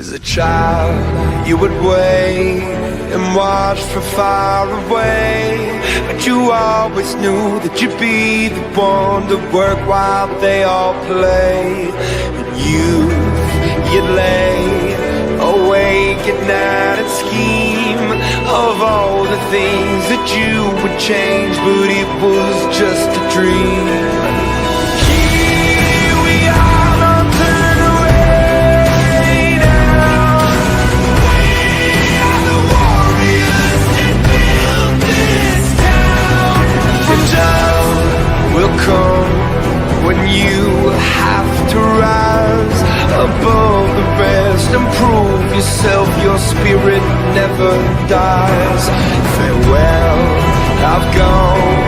As a child, you would wait and watch from far away, but you always knew that you'd be the one to work while they all play. And you'd lay awake at night and scheme of all the things that you would change, but it was just a dream. Will come when you have to rise above the rest and prove yourself. Your spirit never dies. Farewell, I've gone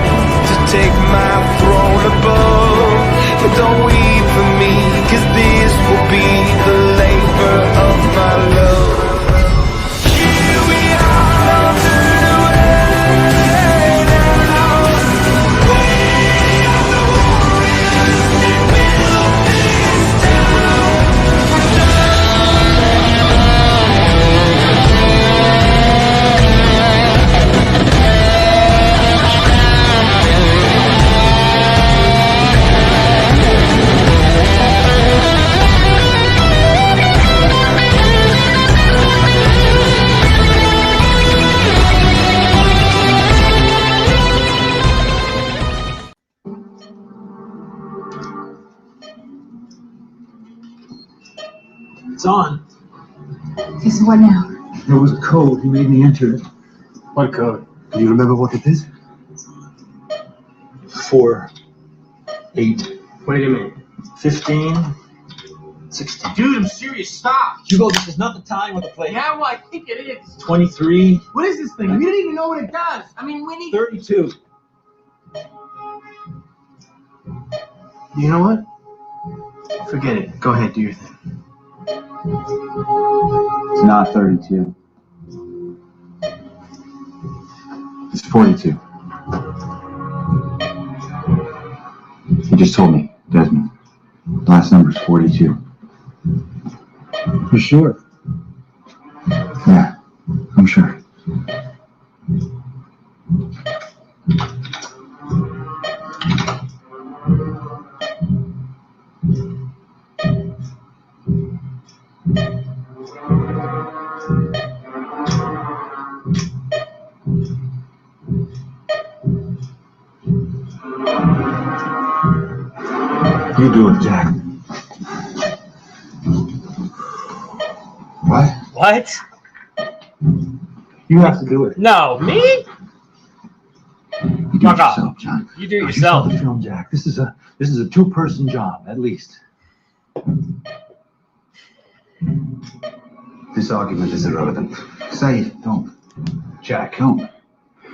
to take my throne above, but don't weep for me, 'cause this will be the labor of my love. Here we are, turn away now. It's on. Okay, so what now? There was a code. He made me enter it. What code? Do you remember what it is? 4, 8. Wait a minute. 15, 16. Dude, I'm serious. Stop. Hugo, this is not the time or the place. Yeah, well, I think it is. 23. What is this thing? We don't even know what it does. I mean, we need... 32. You know what? Forget it. Go ahead, do your thing. It's not 32. It's 42. You just told me, Desmond. Last number's 42. You sure? Yeah, I'm sure. You do it, Jack. What? What? You have to do it. No, me? You do Fuck it off. yourself, John. You do it You saw yourself. the film, Jack. This is a 2-person job, at least. This argument is irrelevant. Say it. Don't. Jack, Don't.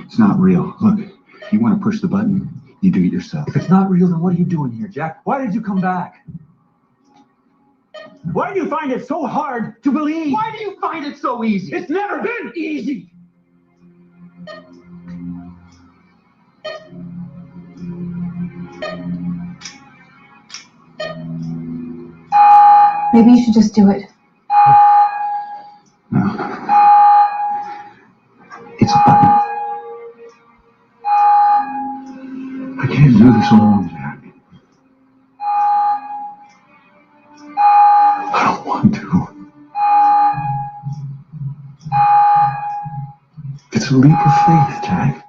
It's not real. Look, you want to push the button, you do it yourself. if it's not real, then what are you doing here, Jack? Why did you come back? Why do you find it so hard to believe? Why do you find it so easy? It's never been easy. Maybe you should just do it. No. It's a button. I can't do this alone, Jack. I don't want to. It's a leap of faith, Jack.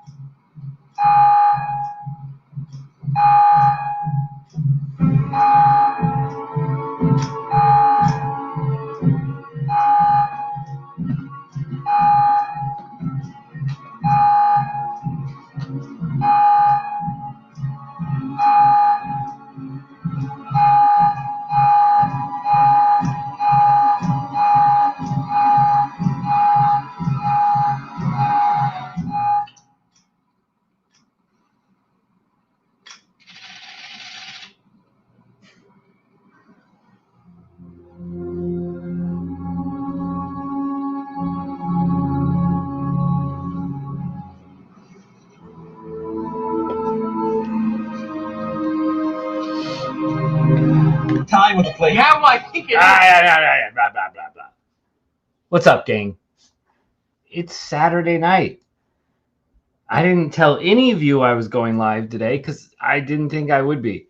Time with the plate. Yeah, well, I think it is. Yeah, blah, blah, blah, blah. What's up, gang? It's Saturday night. I didn't tell any of you I was going live today because I didn't think I would be.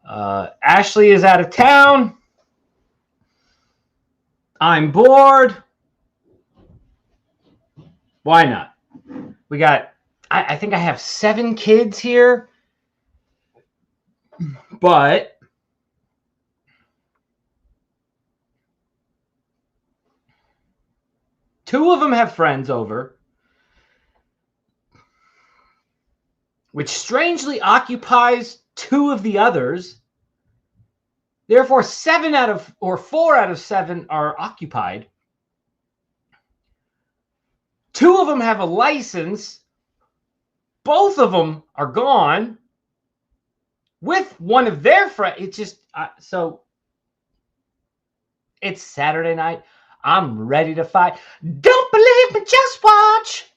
Ashley is out of town. I'm bored. Why not? We got, I think I have 7 kids here. But two of them have friends over, which strangely occupies 2 of the others. Therefore, 4 out of 7 are occupied. 2 of them have a license. Both of them are gone with one of their friends. It's just, so it's Saturday night. I'm ready to fight. Don't believe me, just watch.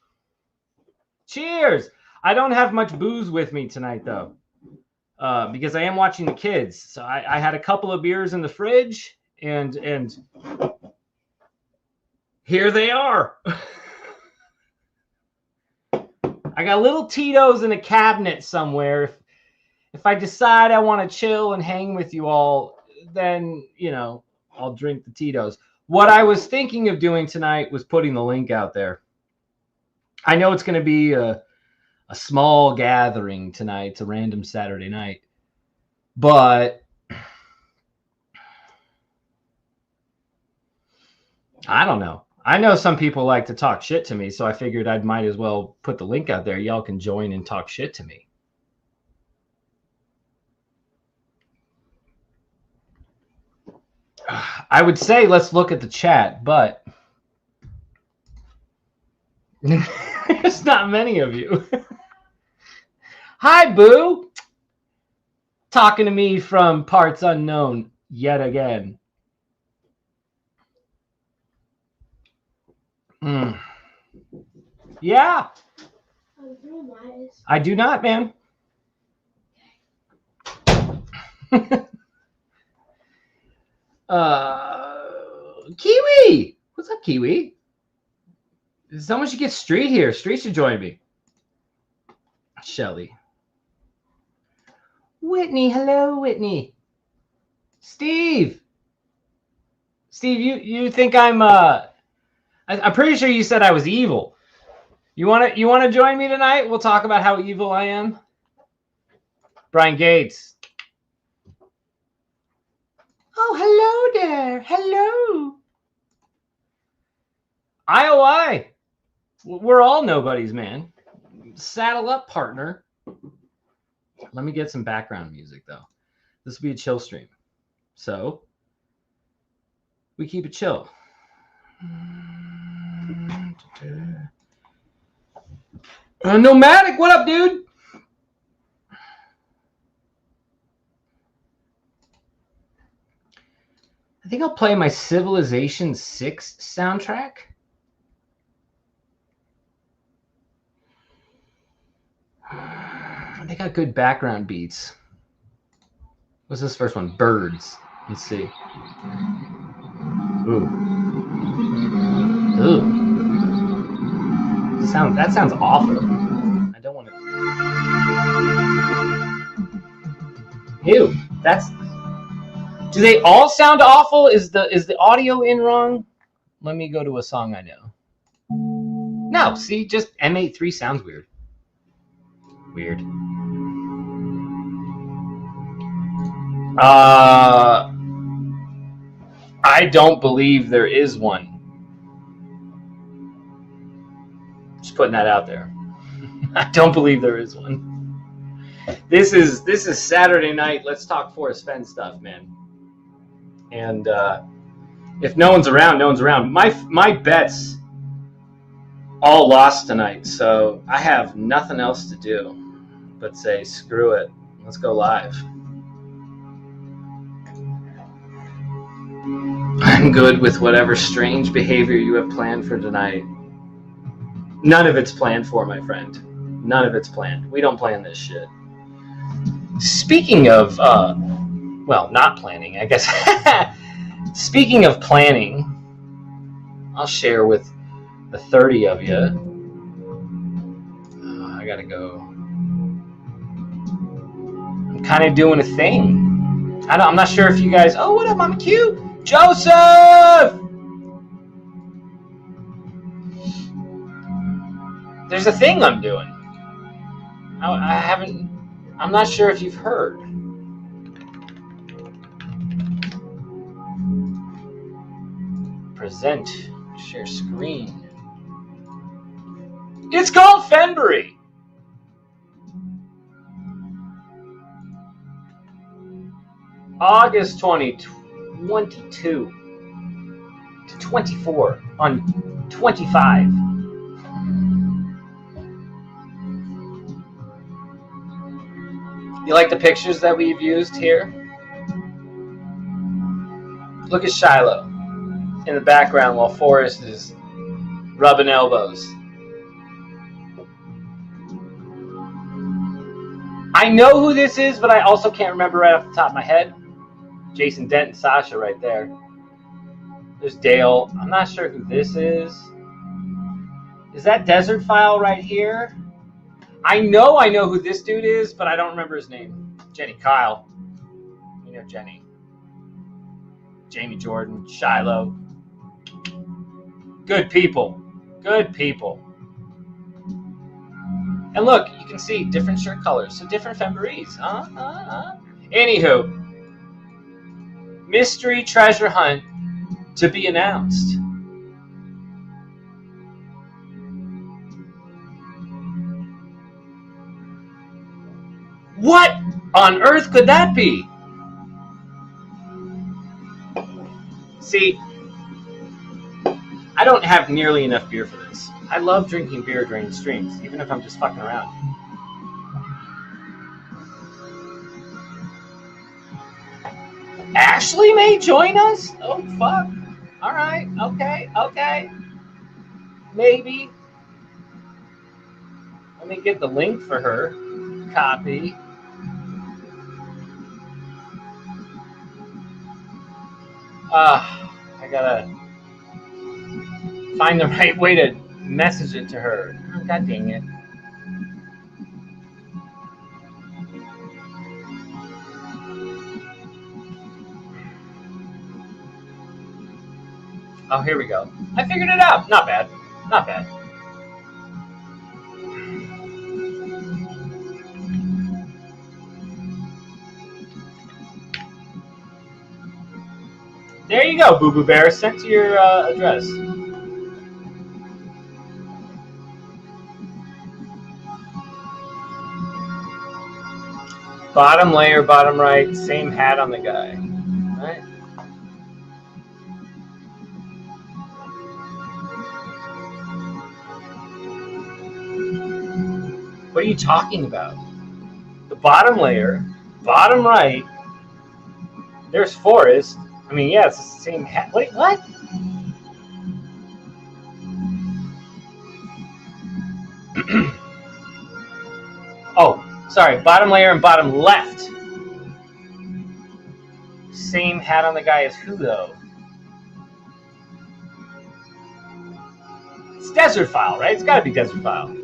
Cheers. I don't have much booze with me tonight, though, because I am watching the kids. So I had a couple of beers in the fridge, and here they are. I got little Tito's in a cabinet somewhere. If I decide I want to chill and hang with you all, then, you know, I'll drink the Tito's. What I was thinking of doing tonight was putting the link out there. I know it's going to be a small gathering tonight. It's a random Saturday night. But I don't know. I know some people like to talk shit to me, so I figured I might as well put the link out there. Y'all can join and talk shit to me. I would say let's look at the chat, but there's not many of you. Hi, Boo. Talking to me from parts unknown yet again. Yeah. I do not, man. Kiwi. What's up, Kiwi? Someone should get Street here. Street should join me. Shelly. Whitney. Hello, Whitney. Steve. Steve, you think I'm I'm pretty sure you said I was evil. You wanna join me tonight? We'll talk about how evil I am. Brian Gates. Oh, hello there. Hello. IOI. We're all nobodies, man. Saddle up, partner. Let me get some background music, though. This will be a chill stream. So, we keep it chill. Nomadic, what up, dude? I think I'll play my Civilization 6 soundtrack. They got good background beats. What's this first one? Birds. Let's see. Ooh. Ooh. That sounds awful. I don't want to. Ew. Do they all sound awful? Is the audio in wrong? Let me go to a song I know. No, see, just M83 sounds weird. Weird. I don't believe there is one. Just putting that out there. I don't believe there is one. This is Saturday night. Let's talk Forrest Fenn stuff, man. And if no one's around, no one's around. My bets all lost tonight, so I have nothing else to do but say screw it. Let's go live. I'm good with whatever strange behavior you have planned for tonight. None of it's planned for, my friend. None of it's planned. We don't plan this shit. Speaking of, well, not planning, I guess. Speaking of planning, I'll share with the 30 of you. I gotta go. I'm kind of doing a thing. I'm not sure if you guys. Oh, what up, Mama Q? Joseph! There's a thing I'm doing. I haven't. I'm not sure if you've heard. Present. Share screen. It's called Fenbury. August 2022 to 24 on 25. You like the pictures that we've used here? Look at Shiloh in the background while Forrest is rubbing elbows. I know who this is, but I also can't remember right off the top of my head. Jason Dent and Sasha right there. There's Dale. I'm not sure who this is. Is that Desert File right here? I know who this dude is, but I don't remember his name. Jenny Kyle. You know Jenny. Jamie Jordan. Shiloh. Good people. Good people. And look, you can see different shirt colors. So different Fenburys. Anywho. Mystery treasure hunt to be announced. What on earth could that be? See, I don't have nearly enough beer for this. I love drinking beer during streams, even if I'm just fucking around. Ashley may join us? Oh, fuck. All right. Okay. Maybe. Let me get the link for her. Copy. I gotta find the right way to message it to her. Oh, God dang it. Oh, here we go. I figured it out. Not bad. Not bad. There you go, Boo Boo Bear. Sent to your address. Bottom layer, bottom right, same hat on the guy. Right? What are you talking about? The bottom layer, bottom right, there's Forrest. I mean, yeah, it's the same hat. Wait, what? Oh, sorry. Bottom layer and bottom left. Same hat on the guy as who, though? It's Desert File, right? It's got to be Desert File.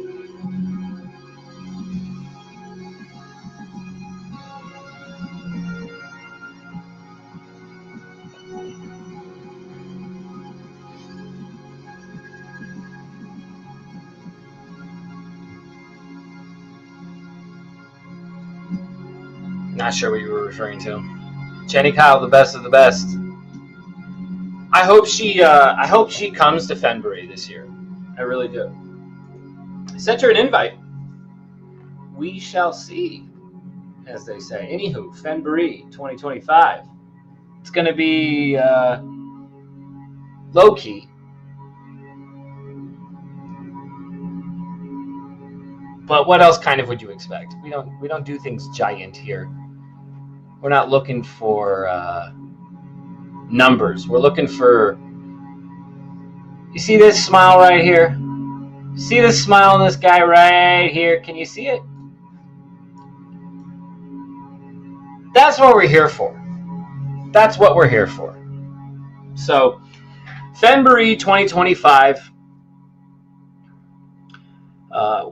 Not sure what you were referring to. Jenny Kyle, the best of the best. I hope she comes to Fenbury this year. I really do. I sent her an invite. We shall see, as they say. Anywho, Fenbury 2025. It's going to be low key. But what else kind of would you expect? We don't do things giant here. We're not looking for numbers. We're looking for... You see this smile right here? See this smile on this guy right here? Can you see it? That's what we're here for. That's what we're here for. So, Fenbury 2025.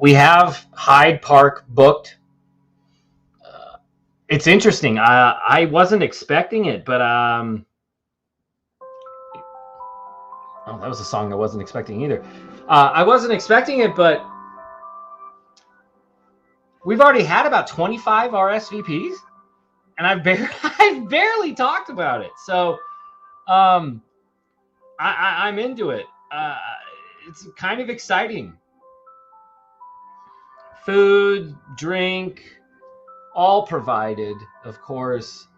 We have Hyde Park booked. It's interesting. I wasn't expecting it, but oh, that was a song I wasn't expecting either. I wasn't expecting it, but we've already had about 25 RSVPs, and I've barely talked about it. So I'm into it. It's kind of exciting. Food, drink, all provided, of course.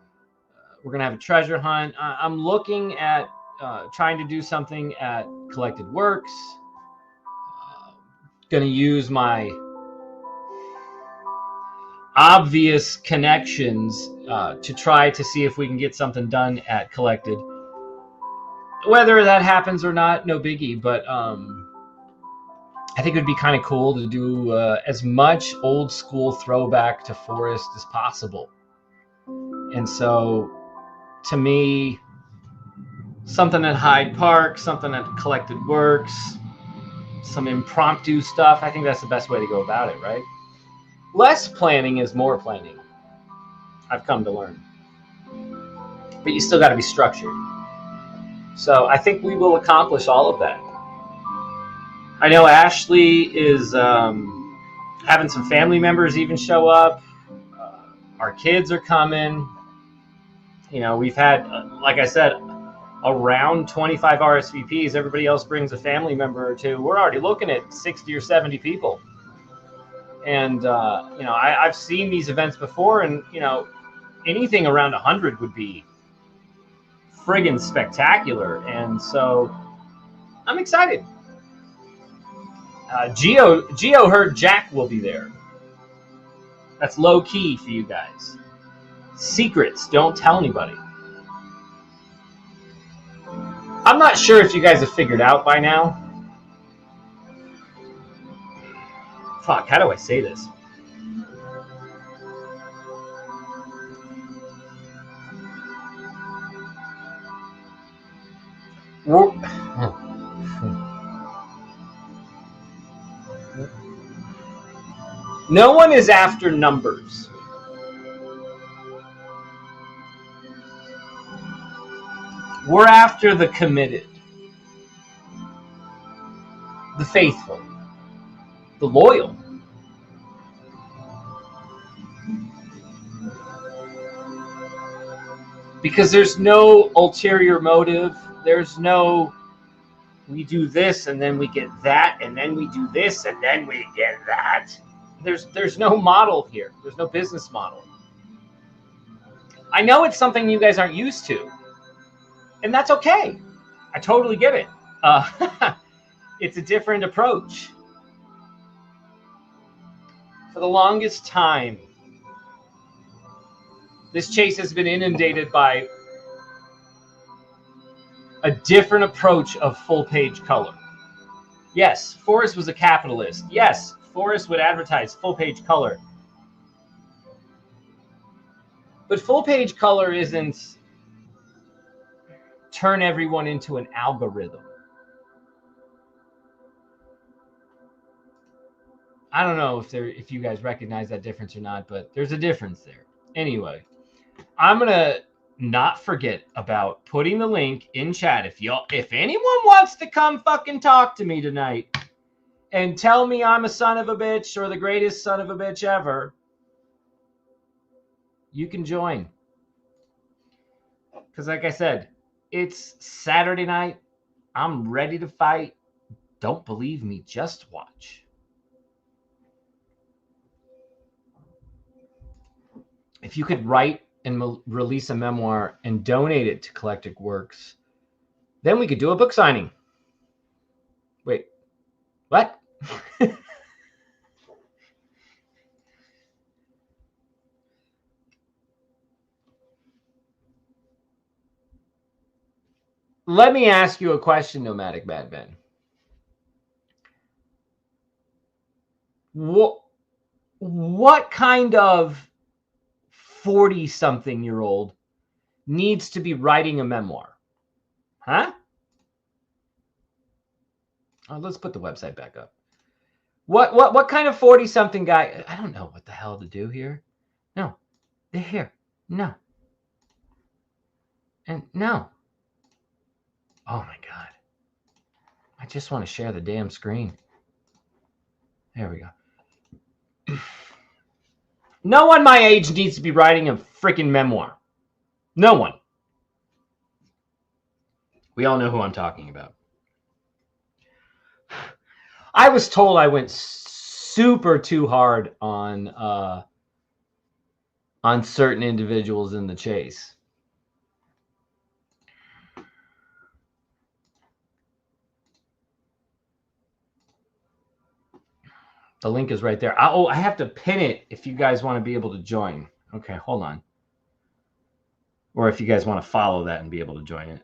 We're going to have a treasure hunt. I'm looking at trying to do something at Collected Works. Going to use my obvious connections to try to see if we can get something done at Collected. Whether that happens or not, no biggie. But I think it would be kind of cool to do as much old school throwback to Forrest as possible. And so, to me, something at Hyde Park, something at Collected Works, some impromptu stuff, I think that's the best way to go about it, right? Less planning is more planning, I've come to learn. But you still got to be structured. So I think we will accomplish all of that. I know Ashley is having some family members even show up. Our kids are coming. You know, we've had, like I said, around 25 RSVPs. Everybody else brings a family member or two. We're already looking at 60 or 70 people. And, you know, I've seen these events before, and, you know, anything around 100 would be friggin' spectacular. And so I'm excited. Geo heard Jack will be there. That's low key for you guys. Secrets, don't tell anybody. I'm not sure if you guys have figured out by now. Fuck, how do I say this? No one is after numbers. We're after the committed, the faithful, the loyal. Because there's no ulterior motive. There's no, we do this and then we get that, and then we do this and then we get that. There's no model here. There's no business model. I know it's something you guys aren't used to, and that's okay. I totally get it. It's a different approach. For the longest time, this chase has been inundated by a different approach of full page color. Yes, Forrest was a capitalist. Yes, Forrest would advertise full page color. But full page color isn't turn everyone into an algorithm. I don't know if you guys recognize that difference or not, but there's a difference there. Anyway, I'm gonna not forget about putting the link in chat. If anyone wants to come fucking talk to me tonight and tell me I'm a son of a bitch or the greatest son of a bitch ever, you can join. Because like I said, it's Saturday night. I'm ready to fight. Don't believe me, just watch. If you could write and release a memoir and donate it to Collected Works, then we could do a book signing. Wait, what? Let me ask you a question, Nomadic Madman. What kind of 40-something-year-old needs to be writing a memoir? Huh? Let's put the website back up. What kind of 40-something guy? I don't know what the hell to do here. No. They're here. No. And no. Oh my God. I just want to share the damn screen. There we go. No one my age needs to be writing a freaking memoir. No one. We all know who I'm talking about. I was told I went super too hard on certain individuals in the chase. The link is right there. I have to pin it if you guys want to be able to join. Okay, hold on. Or if you guys want to follow that and be able to join it.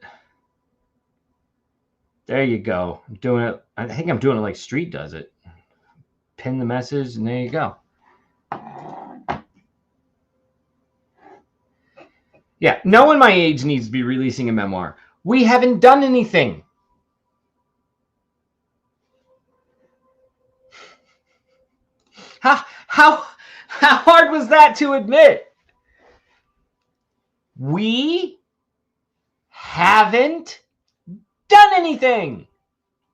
There you go. I'm doing it. I think I'm doing it like Street does it. Pin the message, and there you go. Yeah, no one my age needs to be releasing a memoir. We haven't done anything. How hard was that to admit? We haven't done anything.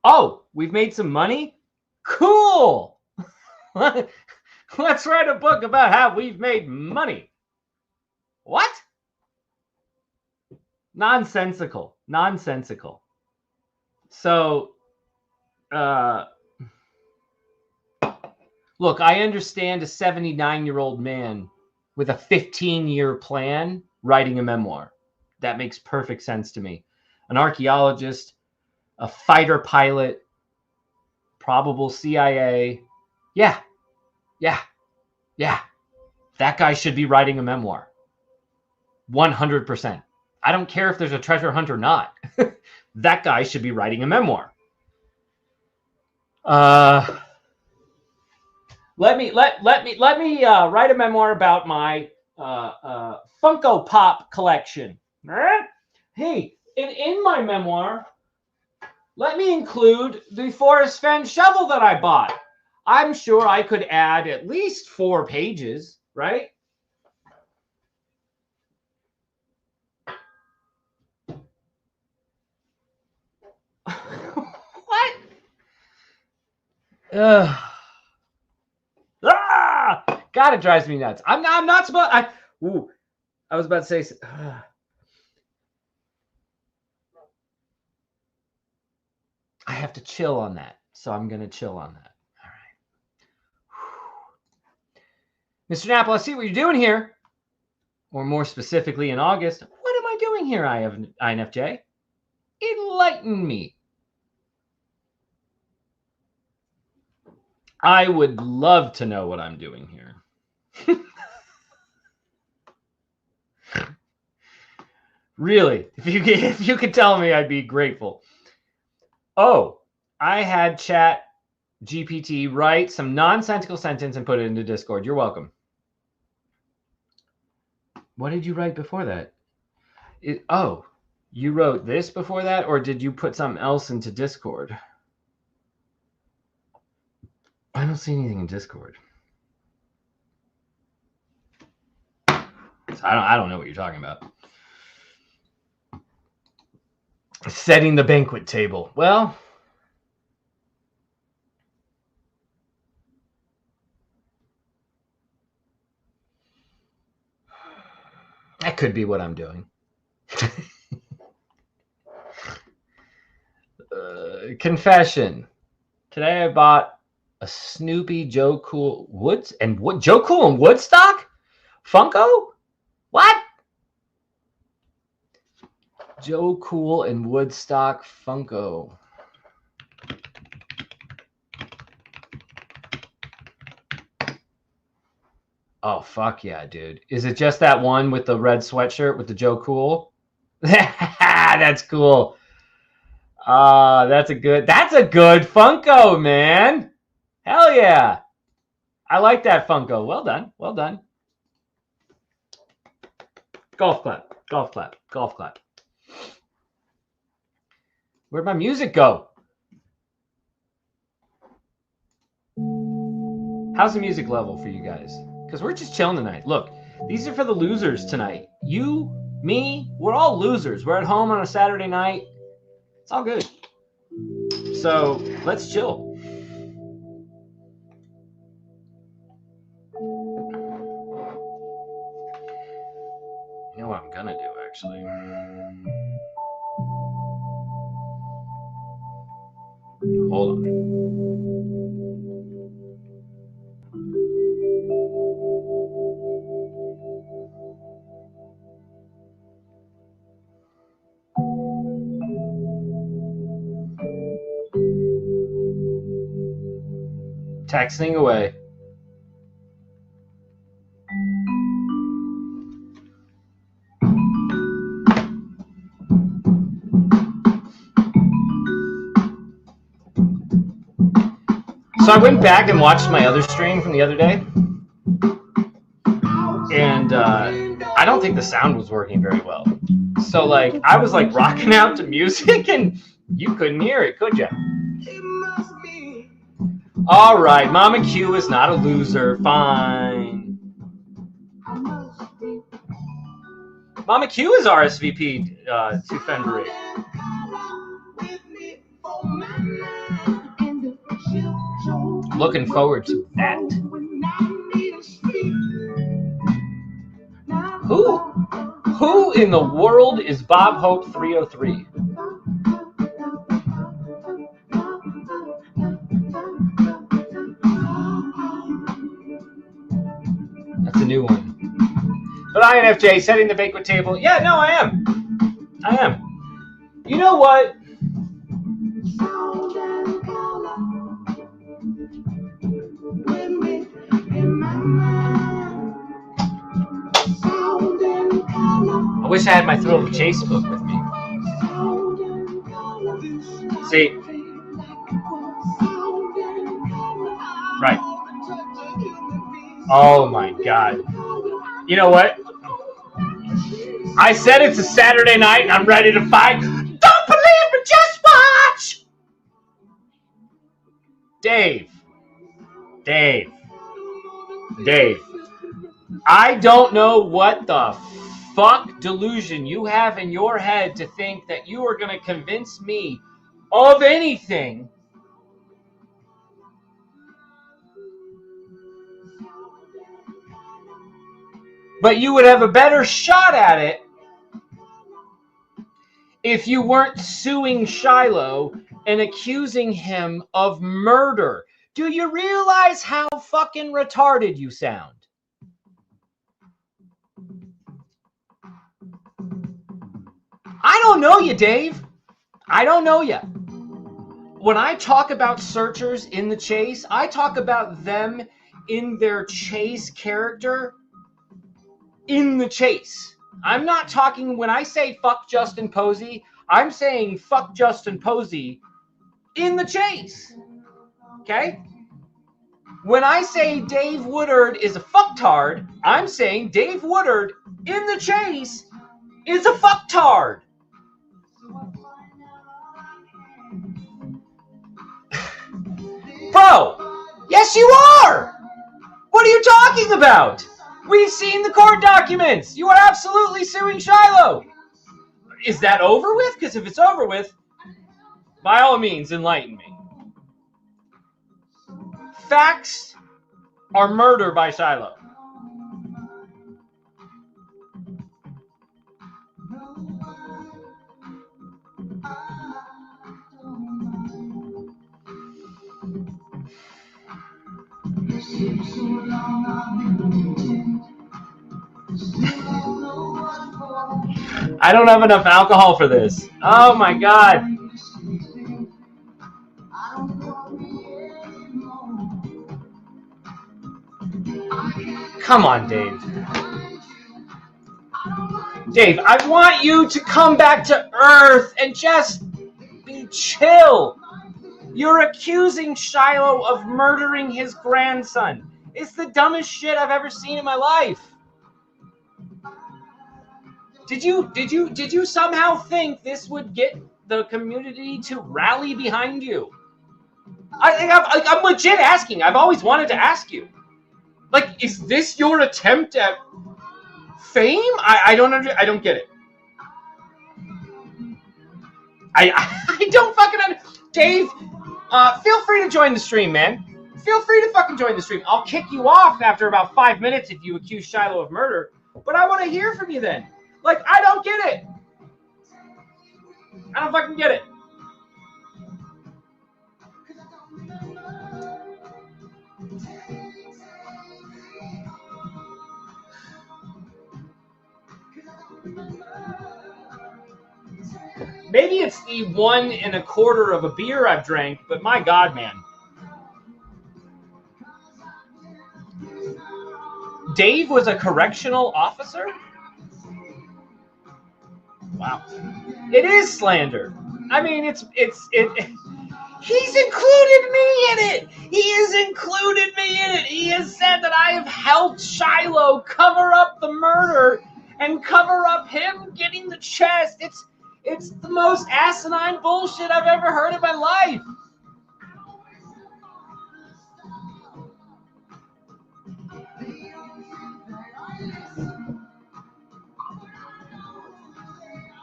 Oh, we've made some money? Cool. Let's write a book about how we've made money. What? Nonsensical. So, look, I understand a 79-year-old man with a 15-year plan writing a memoir. That makes perfect sense to me. An archaeologist, a fighter pilot, probable CIA. Yeah. That guy should be writing a memoir. 100%. I don't care if there's a treasure hunt or not. That guy should be writing a memoir. Let me write a memoir about my Funko Pop collection. All right? Hey, in my memoir, let me include the Forrest Fenn shovel that I bought. I'm sure I could add at least 4 pages, right? What? God, it drives me nuts. I'm not supposed. I was about to say. I have to chill on that, so I'm going to chill on that. All right. Mr. Napple, I see what you're doing here. Or more specifically in August. What am I doing here, INFJ? Enlighten me. I would love to know what I'm doing here. Really, if you could tell me, I'd be grateful. Oh, I had Chat GPT write some nonsensical sentence and put it into Discord. You're welcome. What did you write before that? You wrote this before that, or did you put something else into Discord? I don't see anything in Discord. So I don't know what you're talking about. Setting the banquet table. Well, that could be what I'm doing. Confession. Today I bought a Snoopy Joe Cool Woods and what? Joe Cool and Woodstock? Funko? What? Joe Cool and Woodstock Funko. Oh, fuck yeah, dude. Is it just that one with the red sweatshirt with the Joe Cool? That's cool. That's a good Funko, man. Hell yeah. I like that Funko. Well done. Well done. Golf clap. Golf clap. Golf clap. Where'd my music go? How's the music level for you guys? Because we're just chilling tonight. Look, these are for the losers tonight. You, me, we're all losers. We're at home on a Saturday night. It's all good. So let's chill. You know what I'm gonna do, actually? Hold on. Texting away. So I went back and watched my other stream from the other day, and I don't think the sound was working very well. So like I was like rocking out to music, and you couldn't hear it, could you? All right, Mama Q is not a loser. Fine. Mama Q is RSVP'd to Fenbury. Looking forward to that. Who in the world is Bob Hope 303? That's a new one. But INFJ, setting the banquet table. Yeah, no, I am. You know what? I wish I had my Thrill of the Chase book with me. See? Right. Oh my God. You know what? I said it's a Saturday night and I'm ready to fight. Don't believe me, just watch! Dave. I don't know what the fuck delusion you have in your head to think that you are going to convince me of anything. But you would have a better shot at it if you weren't suing Shiloh and accusing him of murder. Do you realize how fucking retarded you sound? I don't know you, Dave. I don't know you. When I talk about searchers in the chase, I talk about them in their chase character in the chase. I'm not talking, when I say fuck Justin Posey, I'm saying fuck Justin Posey in the chase. Okay? When I say Dave Woodard is a fucktard, I'm saying Dave Woodard in the chase is a fucktard. Bro, yes you are! What are you talking about? We've seen the court documents. You are absolutely suing Shiloh. Is that over with? Because if it's over with, by all means, enlighten me. Facts are murder by Shiloh. I don't have enough alcohol for this. Oh my God. Come on, Dave. Dave, I want you to come back to Earth and just be chill. You're accusing Shiloh of murdering his grandson. It's the dumbest shit I've ever seen in my life. Did you somehow think this would get the community to rally behind you? I'm legit asking. I've always wanted to ask you. Like, is this your attempt at fame? I don't get it. I don't fucking understand. Dave, feel free to join the stream, man. Feel free to fucking join the stream. I'll kick you off after about 5 minutes if you accuse Shiloh of murder. But I want to hear from you then. Like, I don't get it. I don't fucking get it. Maybe it's the 1 1/4 of a beer I've drank, but my God, man. Dave was a correctional officer? Wow. It is slander. I mean, he's included me in it. He has included me in it. He has said that I have helped Shiloh cover up the murder and cover up him getting the chest. It's the most asinine bullshit I've ever heard in my life.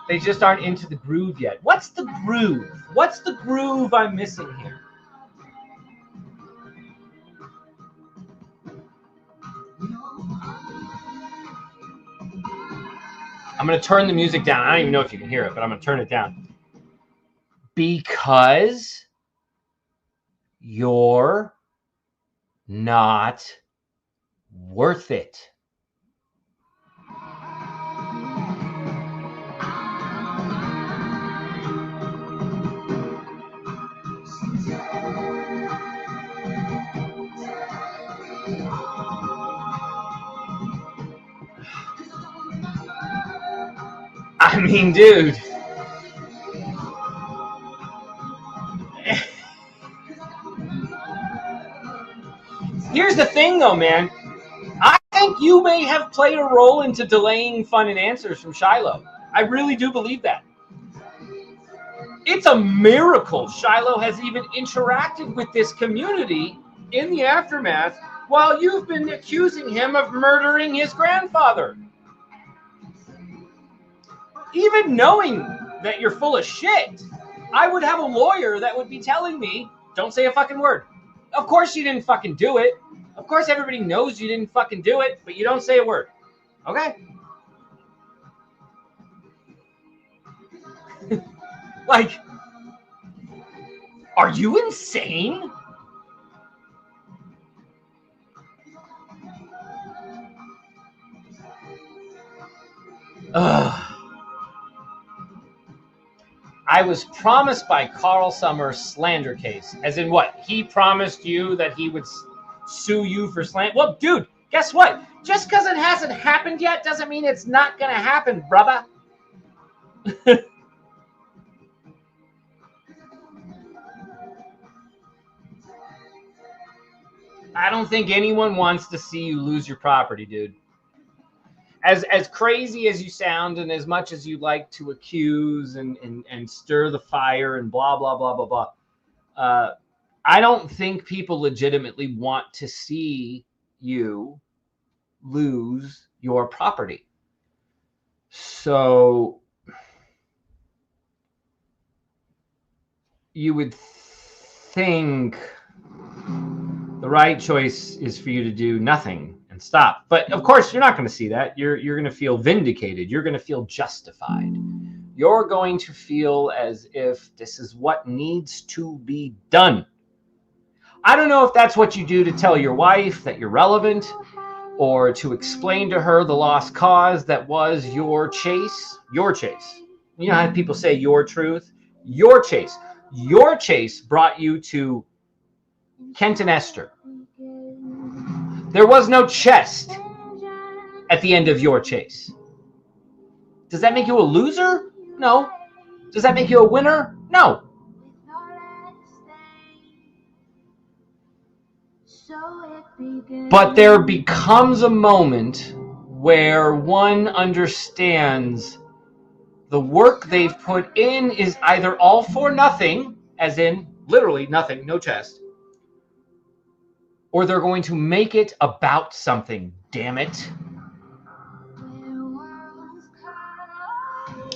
They just aren't into the groove yet. What's the groove? What's the groove I'm missing here? I'm going to turn the music down. I don't even know if you can hear it, but I'm going to turn it down. Because you're not worth it. I mean, dude. Here's the thing, though, man. I think you may have played a role into delaying fun and answers from Shiloh. I really do believe that. It's a miracle Shiloh has even interacted with this community in the aftermath while you've been accusing him of murdering his grandfather. Even knowing that you're full of shit, I would have a lawyer that would be telling me, don't say a fucking word. Of course you didn't fucking do it. Of course everybody knows you didn't fucking do it, but you don't say a word. Okay? Like, are you insane? Ugh. I was promised by Carl Summers slander case. As in what? He promised you that he would sue you for slander? Well, dude, guess what? Just because it hasn't happened yet doesn't mean it's not going to happen, brother. I don't think anyone wants to see you lose your property, dude. As crazy as you sound and as much as you like to accuse and stir the fire and blah, blah, blah, blah, blah, I don't think people legitimately want to see you lose your property. So you would think the right choice is for you to do nothing and stop. But of course, you're not going to see that. You're going to feel vindicated. You're going to feel justified. You're going to feel as if this is what needs to be done. I don't know if that's what you do to tell your wife that you're relevant or to explain to her the lost cause that was your chase. Your chase. You know how people say your truth? Your chase. Your chase brought you to Kent and Esther. There was no chest at the end of your chase. Does that make you a loser? No. Does that make you a winner? No. But there becomes a moment where one understands the work they've put in is either all for nothing, as in literally nothing, no chest. Or they're going to make it about something, damn it.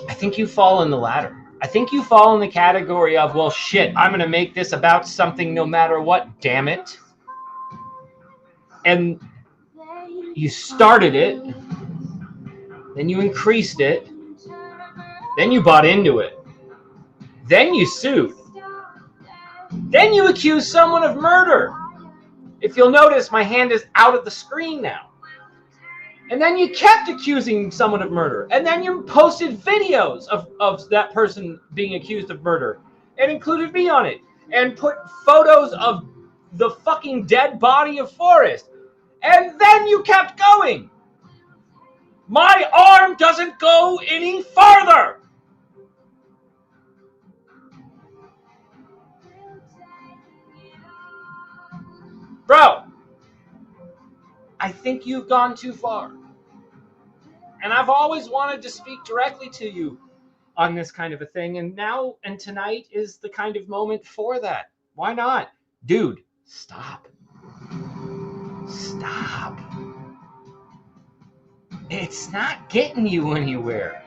I think you fall in the latter. I think you fall in the category of, well, shit, I'm going to make this about something no matter what, damn it. And you started it, then you increased it, then you bought into it, then you sued, then you accused someone of murder. If you'll notice, my hand is out of the screen now. And then you kept accusing someone of murder. And then you posted videos of that person being accused of murder and included me on it. And put photos of the fucking dead body of Forrest. And then you kept going. My arm doesn't go any farther. Bro, I think you've gone too far. And I've always wanted to speak directly to you on this kind of a thing. And now and tonight is the kind of moment for that. Why not? Dude, stop. Stop. It's not getting you anywhere.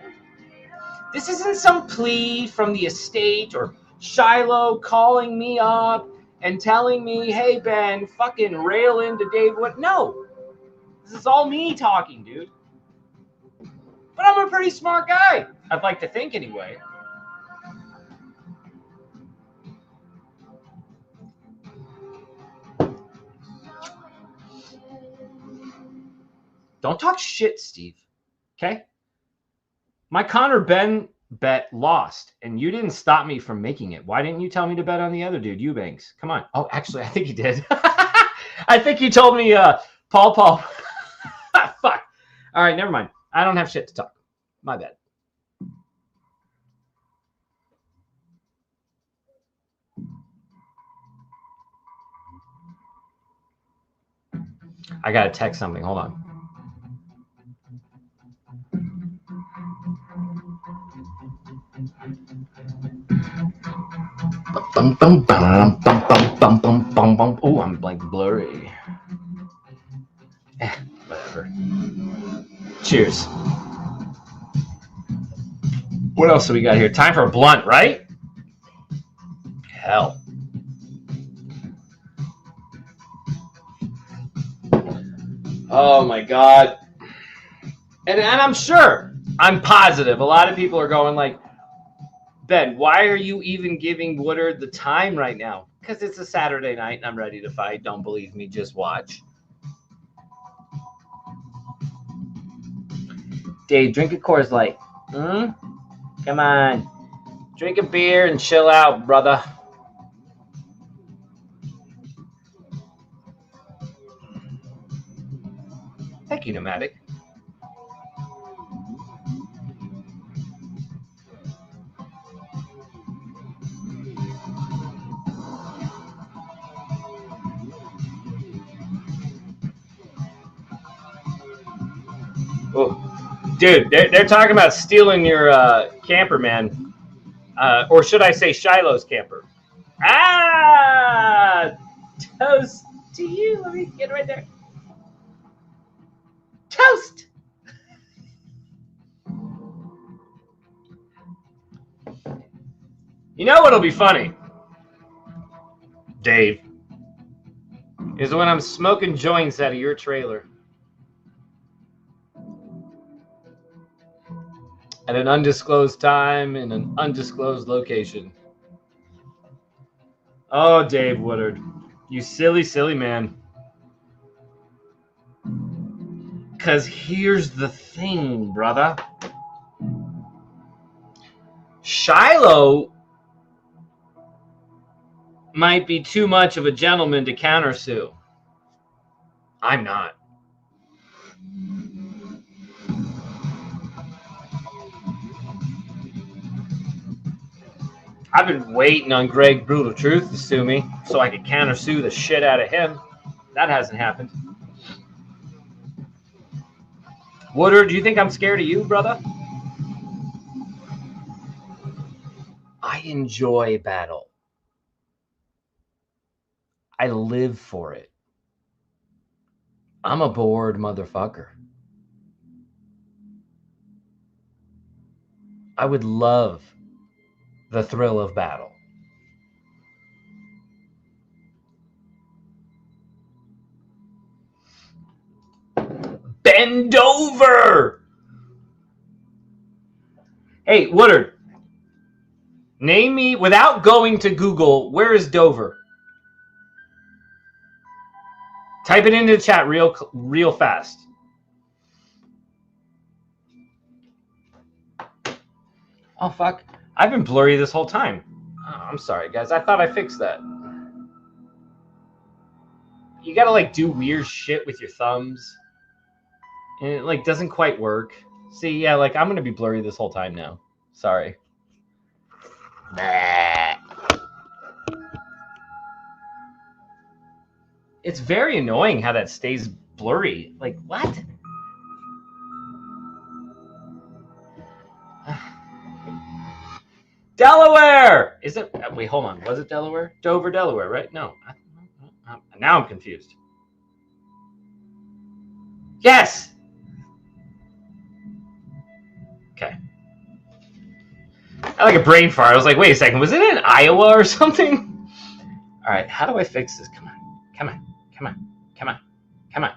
This isn't some plea from the estate or Shiloh calling me up and telling me, hey, Ben, fucking rail into Dave. What? No. This is all me talking, dude. But I'm a pretty smart guy. I'd like to think anyway. Don't talk shit, Steve. Okay? My Connor Ben bet lost, and you didn't stop me from making it. Why didn't you tell me to bet on the other dude, Eubanks? Come on. Oh, actually, I think you did. I think you told me Paul. Fuck. All right, never mind. I don't have shit to talk. My bad. I gotta text something. Hold on. Oh, I'm like blurry. Whatever. Cheers. What else do we got here? Time for a blunt, right? Hell. Oh my God. And I'm sure, I'm positive, a lot of people are going like, Ben, why are you even giving Woodard the time right now? Because it's a Saturday night and I'm ready to fight. Don't believe me, just watch. Dave, drink a Coors Light. Come on. Drink a beer and chill out, brother. Thank you, Nomadic. Oh, dude, they're talking about stealing your camper, man. Or should I say Shiloh's camper? Ah! Toast to you. Let me get right there. Toast! You know what'll be funny, Dave, is when I'm smoking joints out of your trailer at an undisclosed time in an undisclosed location. Oh, Dave Woodard, you silly, silly man. Because here's the thing, brother. Shiloh might be too much of a gentleman to countersue. I'm not. I've been waiting on Greg Brutal Truth to sue me so I could countersue the shit out of him. That hasn't happened. Woodard, do you think I'm scared of you, brother? I enjoy battle. I live for it. I'm a bored motherfucker. I would love the thrill of battle. Bend over! Hey, Woodard, name me, without going to Google, where is Dover? Type it into the chat real fast. Oh, fuck. I've been blurry this whole time. Oh, I'm sorry, guys. I thought I fixed that. You gotta, like, do weird shit with your thumbs. And it, like, doesn't quite work. See, yeah, like, I'm gonna be blurry this whole time now. Sorry. It's very annoying how that stays blurry. Like, what? Delaware! Is it? Wait, hold on. Was it Delaware? Dover, Delaware, right? No. Now I'm confused. Yes! Okay. I like a brain fart. I was like, wait a second. Was it in Iowa or something? All right. How do I fix this? Come on. Come on. Come on. Come on. Come on.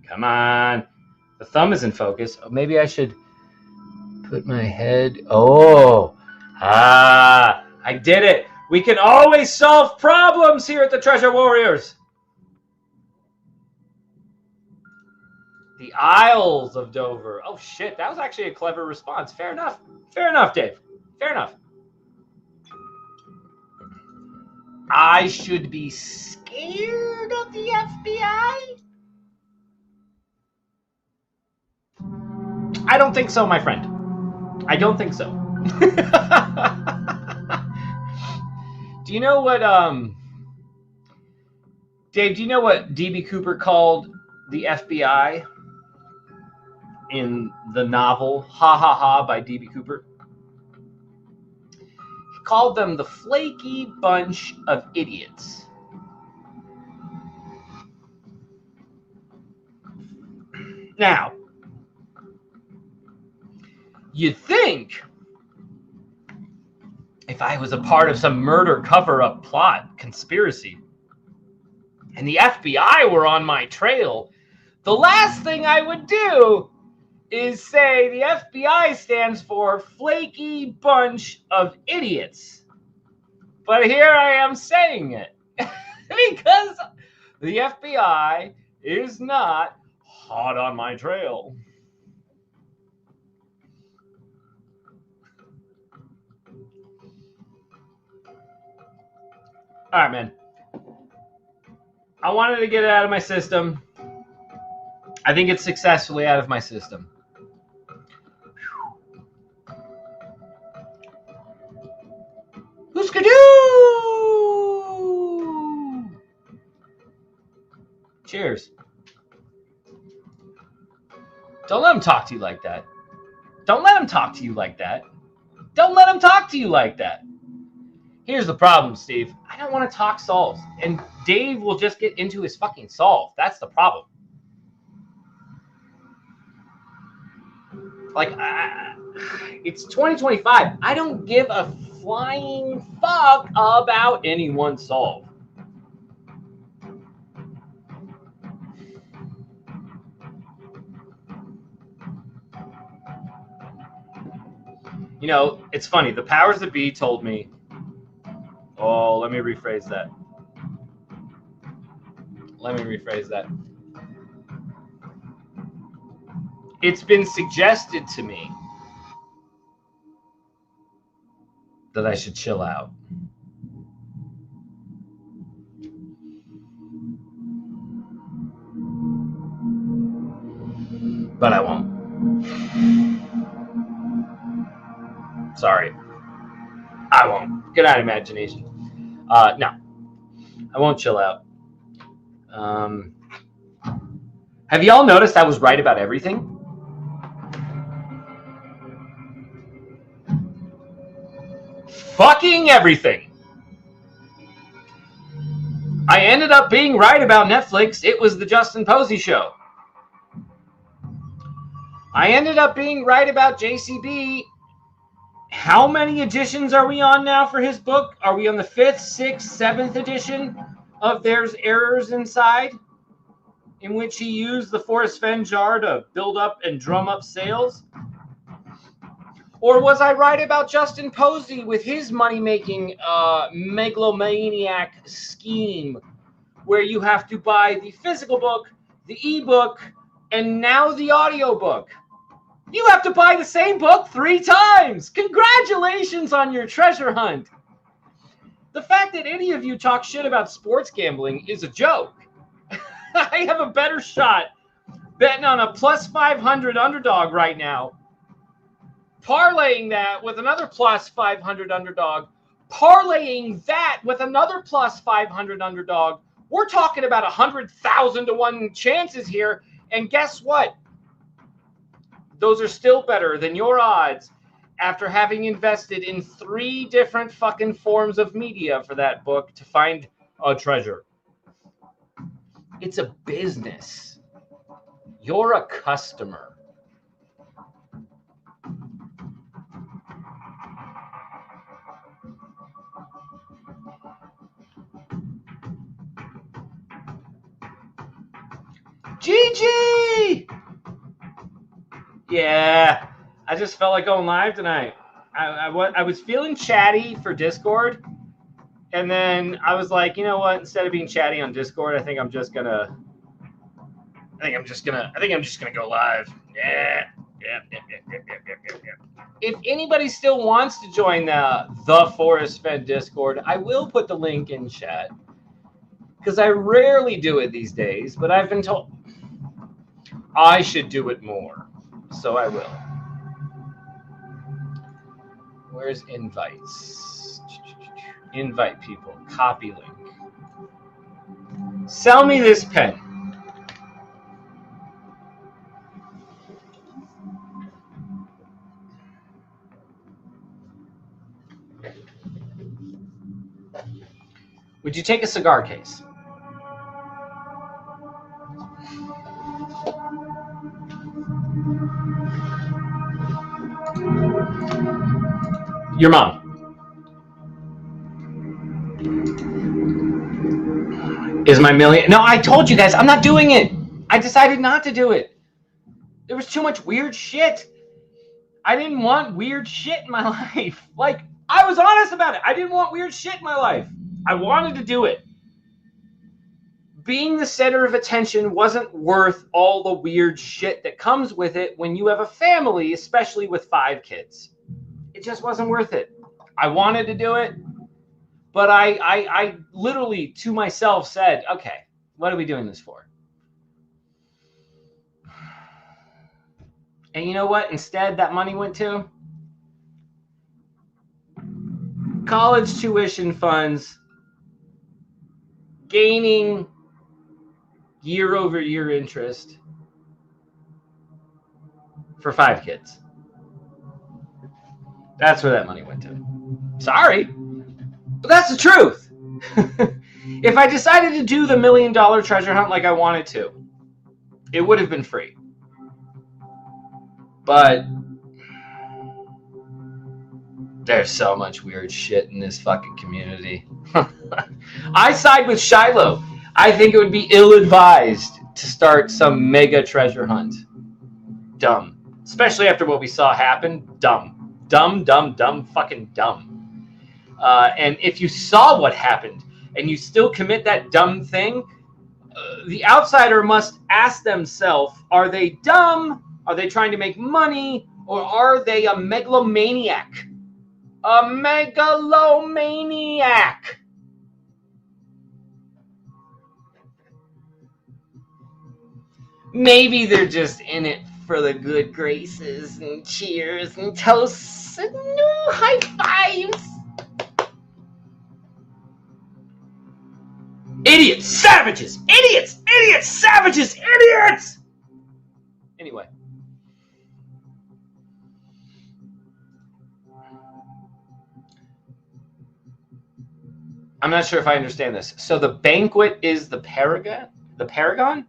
Come on. The thumb is in focus. Oh, maybe I should put my head. Oh. I did it. We can always solve problems here at the Treasure Warriors. The Isles of Dover. Oh, shit. That was actually a clever response. Fair enough. Fair enough, Dave. Fair enough. I should be scared of the FBI? I don't think so, my friend. I don't think so. Do you know what, Dave, do you know what D.B. Cooper called the FBI in the novel Ha Ha Ha by D.B. Cooper? He called them the flaky bunch of idiots. Now, you'd think if I was a part of some murder cover-up plot, conspiracy, and the FBI were on my trail, the last thing I would do is say the FBI stands for flaky bunch of idiots. But here I am saying it because the FBI is not hot on my trail. All right, man. I wanted to get it out of my system. I think it's successfully out of my system. Who's-ka-doo! Cheers. Don't let him talk to you like that. Don't let him talk to you like that. Don't let him talk to you like that. Here's the problem, Steve. I don't want to talk solves. And Dave will just get into his fucking solve. That's the problem. Like, it's 2025. I don't give a flying fuck about anyone's solve. You know, it's funny. The powers that be told me. Oh, let me rephrase that. It's been suggested to me that I should chill out. But I won't. Sorry. I won't. Good night, imagination. No. I won't chill out. Have y'all noticed I was right about everything? Fucking everything. I ended up being right about Netflix. It was the Justin Posey show. I ended up being right about JCB. How many editions are we on now for his book? Are we on the 5th, 6th, 7th edition of There's Errors Inside, in which he used the Forrest Fenn jar to build up and drum up sales? Or was I right about Justin Posey with his money-making megalomaniac scheme, where you have to buy the physical book, the ebook, and now the audiobook? You have to buy the same book 3 times. Congratulations on your treasure hunt. The fact that any of you talk shit about sports gambling is a joke. I have a better shot betting on a plus 500 underdog right now, parlaying that with another plus 500 underdog, parlaying that with another plus 500 underdog. We're talking about 100,000 to 1 chances here. And guess what? Those are still better than your odds after having invested in 3 different fucking forms of media for that book to find a treasure. It's a business. You're a customer. GG! Yeah, I just felt like going live tonight. I was feeling chatty for Discord, and then I was like, you know what? Instead of being chatty on Discord, I think I'm just gonna go live. Yeah. If anybody still wants to join the Forrest Fenn Discord, I will put the link in chat, because I rarely do it these days, but I've been told I should do it more, so I will. Where's invites? Invite people. Copy link. Sell me this pen. Would you take a cigar case? Your mom. Is my million... No, I told you guys, I'm not doing it. I decided not to do it. There was too much weird shit. I didn't want weird shit in my life. Like, I was honest about it. I didn't want weird shit in my life. I wanted to do it. Being the center of attention wasn't worth all the weird shit that comes with it when you have a family, especially with 5 kids. It just wasn't worth it. I wanted to do it, but I literally to myself said, okay, what are we doing this for? And you know what? Instead, that money went to college tuition funds, gaining year-over-year interest for 5 kids. That's where that money went to. Sorry, but that's the truth. If I decided to do the $1 million treasure hunt like I wanted to, it would have been free. But there's so much weird shit in this fucking community. I side with Shiloh. I think it would be ill-advised to start some mega treasure hunt. Dumb. Especially after what we saw happen. Dumb. Dumb, dumb, dumb, fucking dumb. And if you saw what happened and you still commit that dumb thing, the outsider must ask themselves, are they dumb? Are they trying to make money? Or are they a megalomaniac? A megalomaniac! Maybe they're just in it for the good graces and cheers and toasts and new high fives. Idiots! Savages! Idiots! Idiots! Savages! Idiots! Anyway. I'm not sure if I understand this. So the banquet is the paragon? The paragon?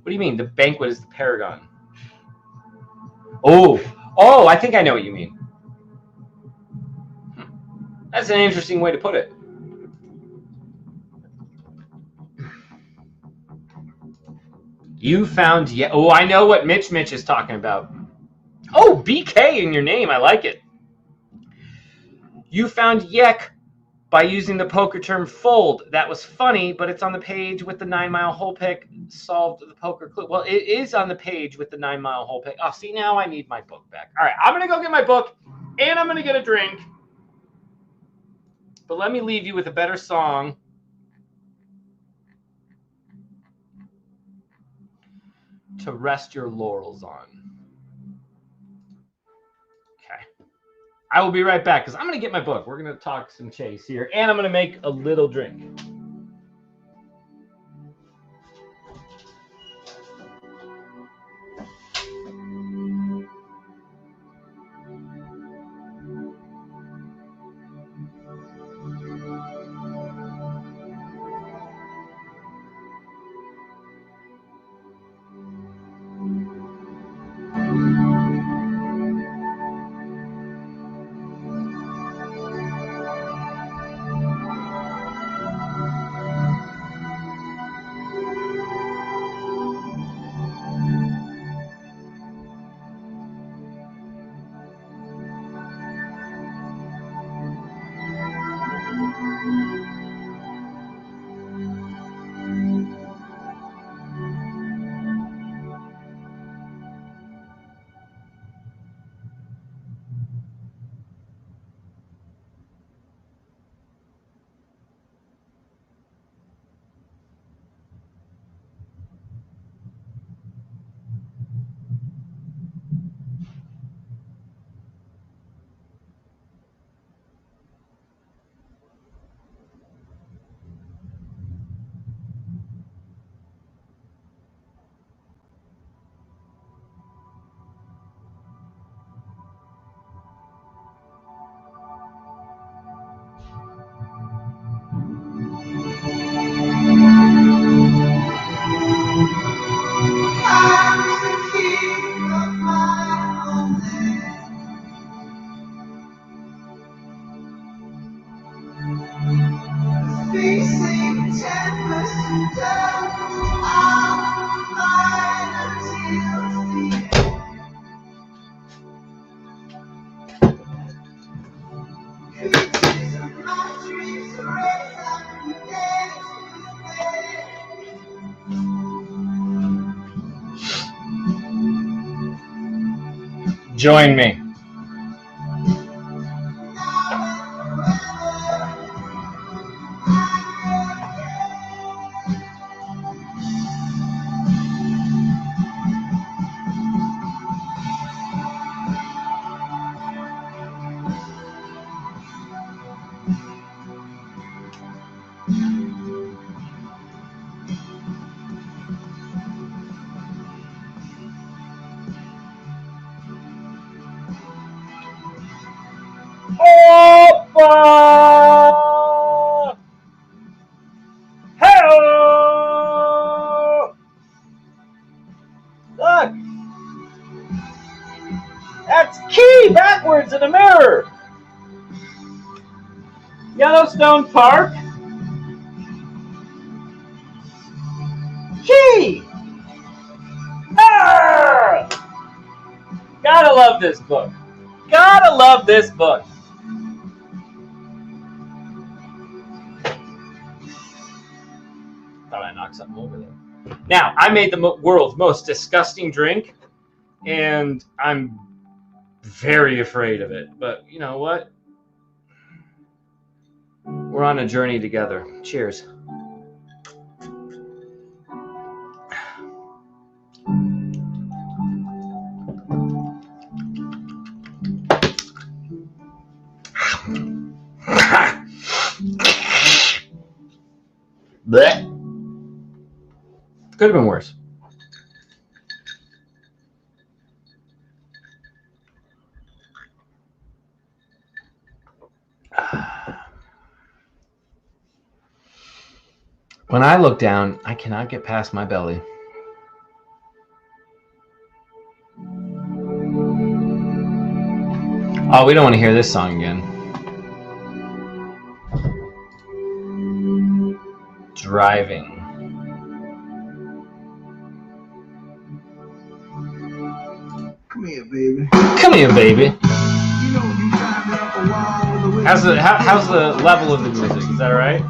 What do you mean? The banquet is the paragon? Oh, I think I know what you mean. That's an interesting way to put it. You found oh, I know what Mitch is talking about. Oh, BK in your name. I like it. You found Yek by using the poker term fold. That was funny, but it's on the page with the 9 Mile hole pick. Solved the poker clue. Well, it is on the page with the 9 Mile hole pick. Oh, see, now I need my book back. All right, I'm going to go get my book, and I'm going to get a drink. But let me leave you with a better song. To rest your laurels on. Okay. I will be right back because I'm going to get my book. We're going to talk some chase here, and I'm going to make a little drink. Join me. Opa! Hello! Look! That's Key backwards in the mirror! Yellowstone Park! Key! Ah! Gotta love this book. Gotta love this book. Thought I knocked something over there. Now, I made the world's most disgusting drink, and I'm very afraid of it. But you know what? We're on a journey together. Cheers. Blech. Could have been worse. When I look down, I cannot get past my belly. Oh, we don't want to hear this song again. Driving. Come here, baby. Come here, baby. You know you drive me up a wall with the way How's the level of the music? Is that all right?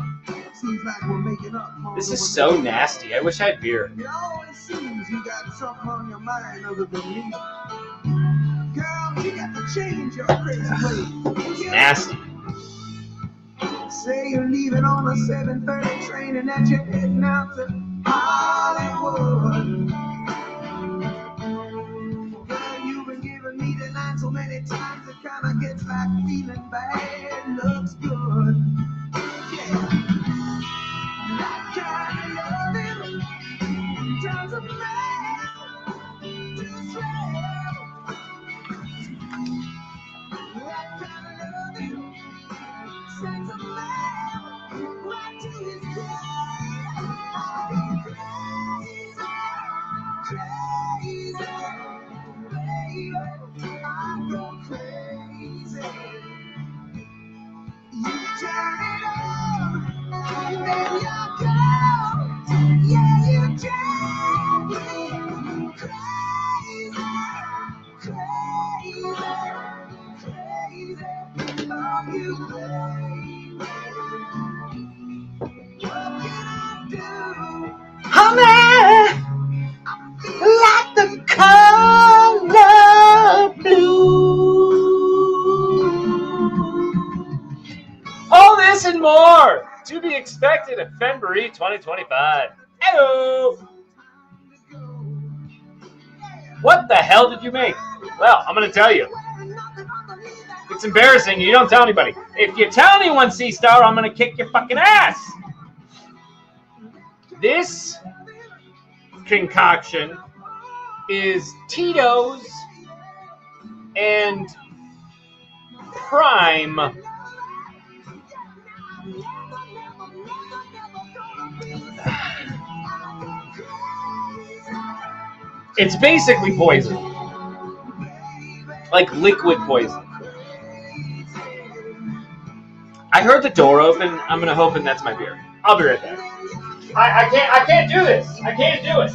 seems like we're making up. This is so nasty. I wish I had beer. It always seems you got something on your mind other than me. Girl, you got to change your crazy ways. It's nasty. Say you're leaving on a 7:30 train and that you're heading out to Hollywood. Girl, you've been giving me the line so many times it kinda gets like feeling bad looks good. Yeah. That kind of loving turns a man to slave. That kind of loving sends a man right to his grave. I go crazy, baby. I go crazy. You turn it on, and then you go. Yeah, you drive me crazy, crazy, crazy. Oh, you baby. What can I do? Honey, like the color blue. All this and more to be expected at Fenbury 2025. Hello. What the hell did you make? Well, I'm going to tell you. It's embarrassing. You don't tell anybody. If you tell anyone, C-Star, I'm going to kick your fucking ass. This concoction is Tito's and Prime it's basically poison. Like liquid poison. I heard the door open. I'm gonna hope that's my beer. I'll be right back. I can't do this. I can't do it.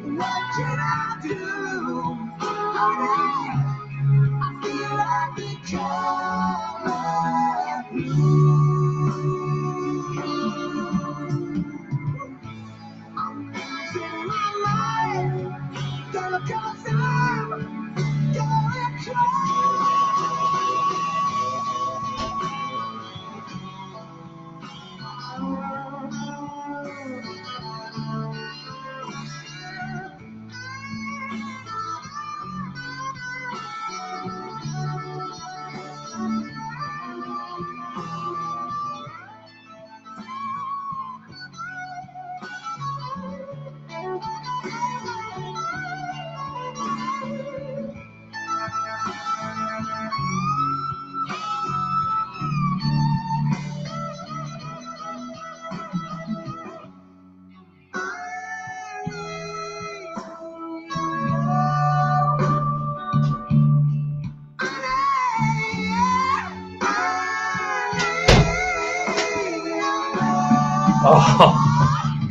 What can I do? I feel like the color blue. I'm losing my mind. Gonna cause I'm gonna cry.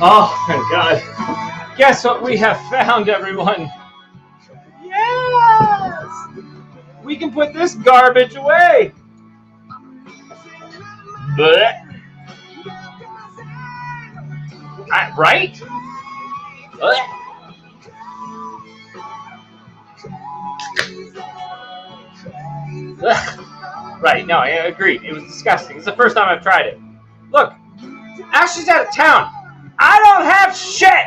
Oh my God. Guess what we have found, everyone? Yes! We can put this garbage away. Blech. Right? Blech. Ugh. Right, no, I agree. It was disgusting. It's the first time I've tried it. Look, Ashley's out of town. I don't have shit.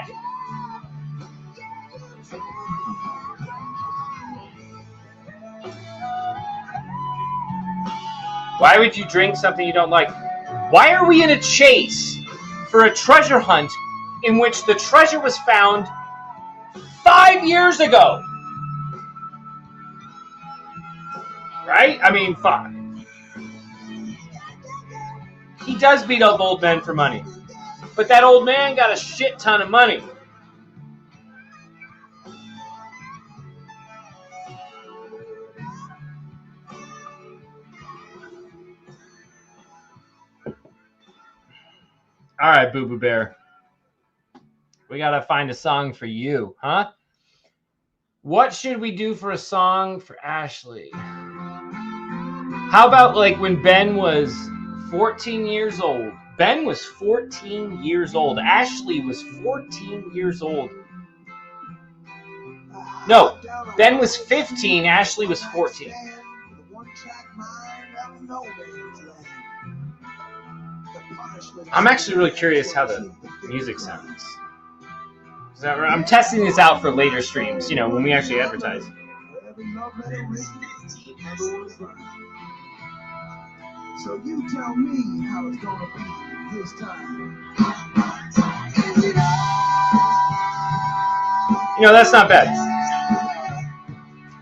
Why would you drink something you don't like? Why are we in a chase for a treasure hunt in which the treasure was found 5 years ago. Right? I mean, fuck. He does beat up old men for money. But that old man got a shit ton of money. All right, Boo Boo Bear. We got to find a song for you, huh? What should we do for a song for Ashley? How about like when Ben was 14 years old? Ben was 14 years old. Ashley was 14 years old. No, Ben was 15. Ashley was 14. I'm actually really curious how the music sounds. Is that right? I'm testing this out for later streams, you know, when we actually advertise. So you tell me how it's gonna be this time. You know, that's not bad.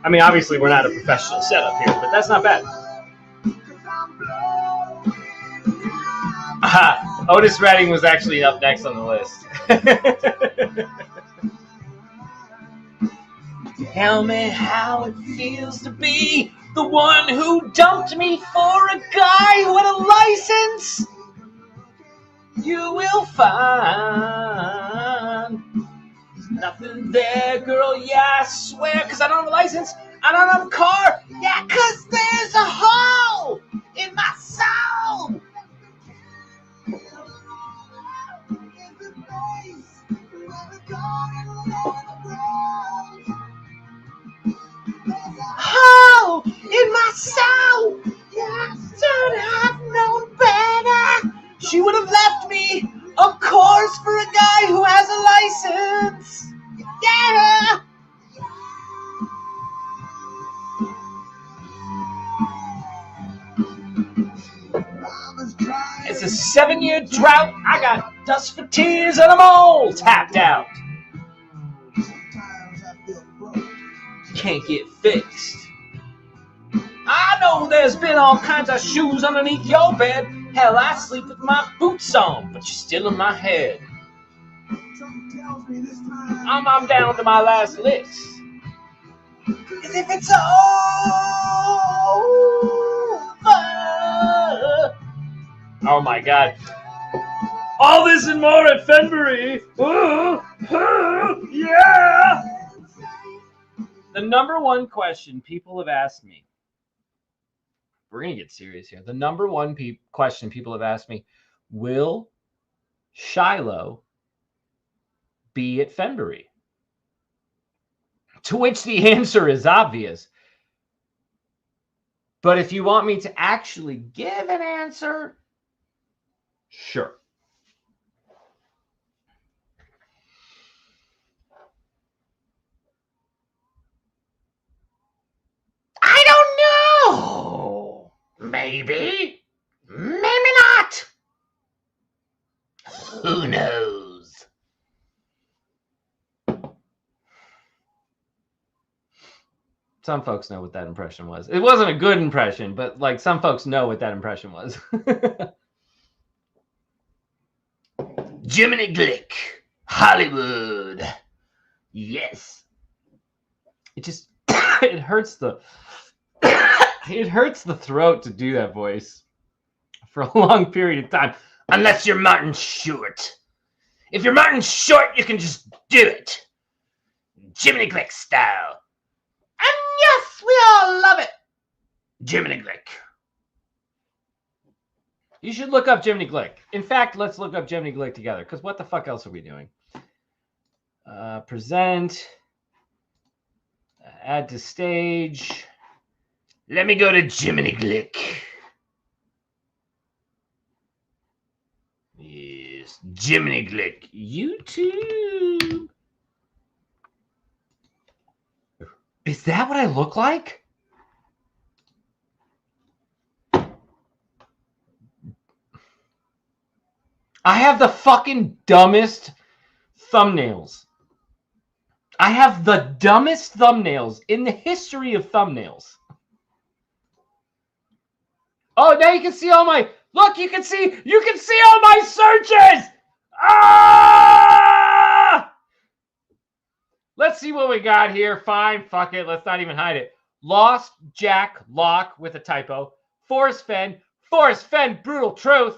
I mean, obviously we're not a professional setup here, but that's not bad. Aha, Otis Redding was actually up next on the list. Tell me how it feels to be the one who dumped me for a guy who had a license. You will find there's nothing there, girl, yeah, I swear, because I don't have a license, I don't have a car, yeah, because there's a hole in my soul. Hole in my soul, yeah, should have known better. She would have left me, of course, for a guy who has a license. Yeah. It's a 7-year drought. I got dust for tears and I'm all tapped out. Can't get fixed. I know there's been all kinds of shoes underneath your bed. Hell, I sleep with my boots on, but you're still in my head. I'm down to my last licks. As if it's over. Oh my God. All this and more at Fenbury. Yeah. The number one question people have asked me. We're going to get serious here. The number one question people have asked me, will Shiloh be at Fenbury? To which the answer is obvious. But if you want me to actually give an answer, sure. I don't know. Maybe. Maybe not. Who knows? Some folks know what that impression was. It wasn't a good impression, but like some folks know what that impression was. Jiminy Glick, Hollywood. Yes. It just it hurts the it hurts the throat to do that voice for a long period of time. Unless you're Martin Short. If you're Martin Short, you can just do it. Jiminy Glick style. And yes, we all love it. Jiminy Glick. You should look up Jiminy Glick. In fact, let's look up Jiminy Glick together, because what the fuck else are we doing? Present. Add to stage. Let me go to Jiminy Glick. Yes, Jiminy Glick. YouTube. Is that what I look like? I have the fucking dumbest thumbnails. I have the dumbest thumbnails in the history of thumbnails. Oh, now you can see all my, look, you can see all my searches. Ah! Let's see what we got here. Fine, fuck it. Let's not even hide it. Lost, Jack, Locke with a typo. Forrest, Fenn, brutal truth.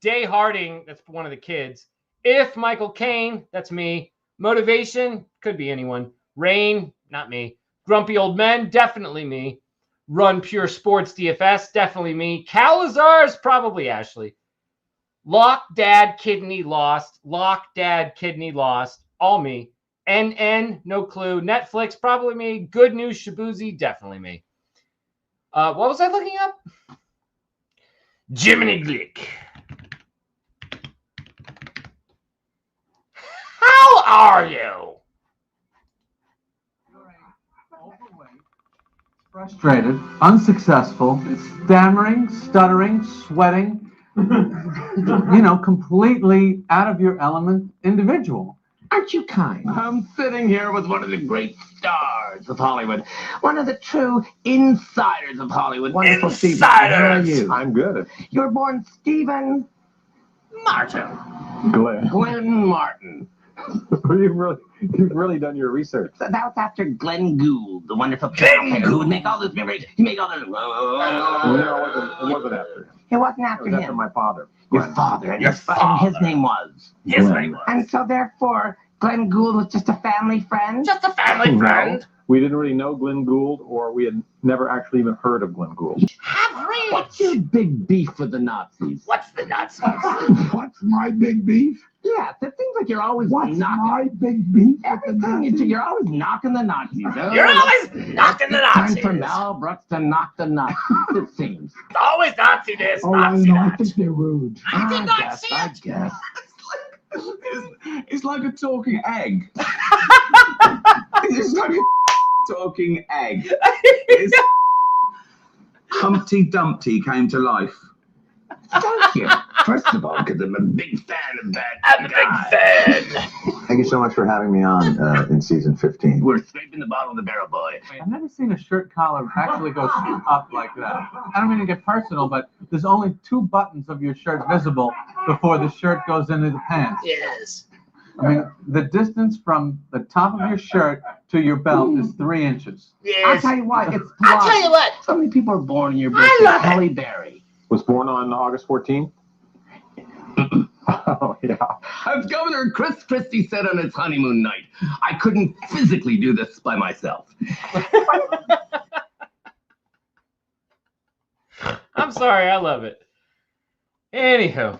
Day Harding, that's one of the kids. If Michael Caine, that's me. Motivation, could be anyone. Rain, not me. Grumpy Old Men, definitely me. Run Pure Sports DFS, definitely me. Calazars, probably Ashley. Lock Dad Kidney Lost. Lock Dad Kidney Lost. All me. NN, no clue. Netflix, probably me. Good News Shabuzi, definitely me. What was I looking up? Jiminy Glick. How are you? Frustrated, unsuccessful, stammering, stuttering, sweating, completely out of your element individual. Aren't you kind? I'm sitting here with one of the great stars of Hollywood. One of the true insiders of Hollywood. Wonderful Stephen. How are you? I'm good. You were born Stephen Martin. Glenn Martin. You've really done your research. So that was after Glenn Gould, the wonderful piano player who would make all those memories. He made all those... No, it wasn't after. It wasn't after It was him. after my father. Your father. And his name was? His name was. And so therefore, Glenn Gould was just a family friend? Just a family friend. No, we didn't really know Glenn Gould, or we had never actually even heard of Glenn Gould. What's your big beef with the Nazis? What's the Nazis? What's my big beef? Yes, it seems like you're always What's knocking. my big beef? Everything you do, you're always knocking the Nazis. You're always knocking the Time Nazis. for Mel Brooks to knock the Nazis, it seems. Always Nazi this, Oh, I Nazi know. I that. think they're rude. I did not see I it. guess. It's like a talking egg. It's like a talking egg. It's Humpty Dumpty came to life. Thank you. First of all, because I'm a big fan of that I'm a big fan. Thank you so much for having me on in season 15. We're scraping the bottom of the barrel, boy. I've never seen a shirt collar actually go up like that. I don't mean to get personal, but there's only 2 buttons of your shirt visible before the shirt goes into the pants. Yes. I mean, the distance from the top of your shirt to your belt is 3 inches. I'll Yes. tell you what, it's I'll tell you what. So many people are born in your I birthday. love it. Halle Berry. Was born on August 14th. Oh, yeah. As Governor Chris Christie said on his honeymoon night, I couldn't physically do this by myself. I'm sorry, I love it. Anywho.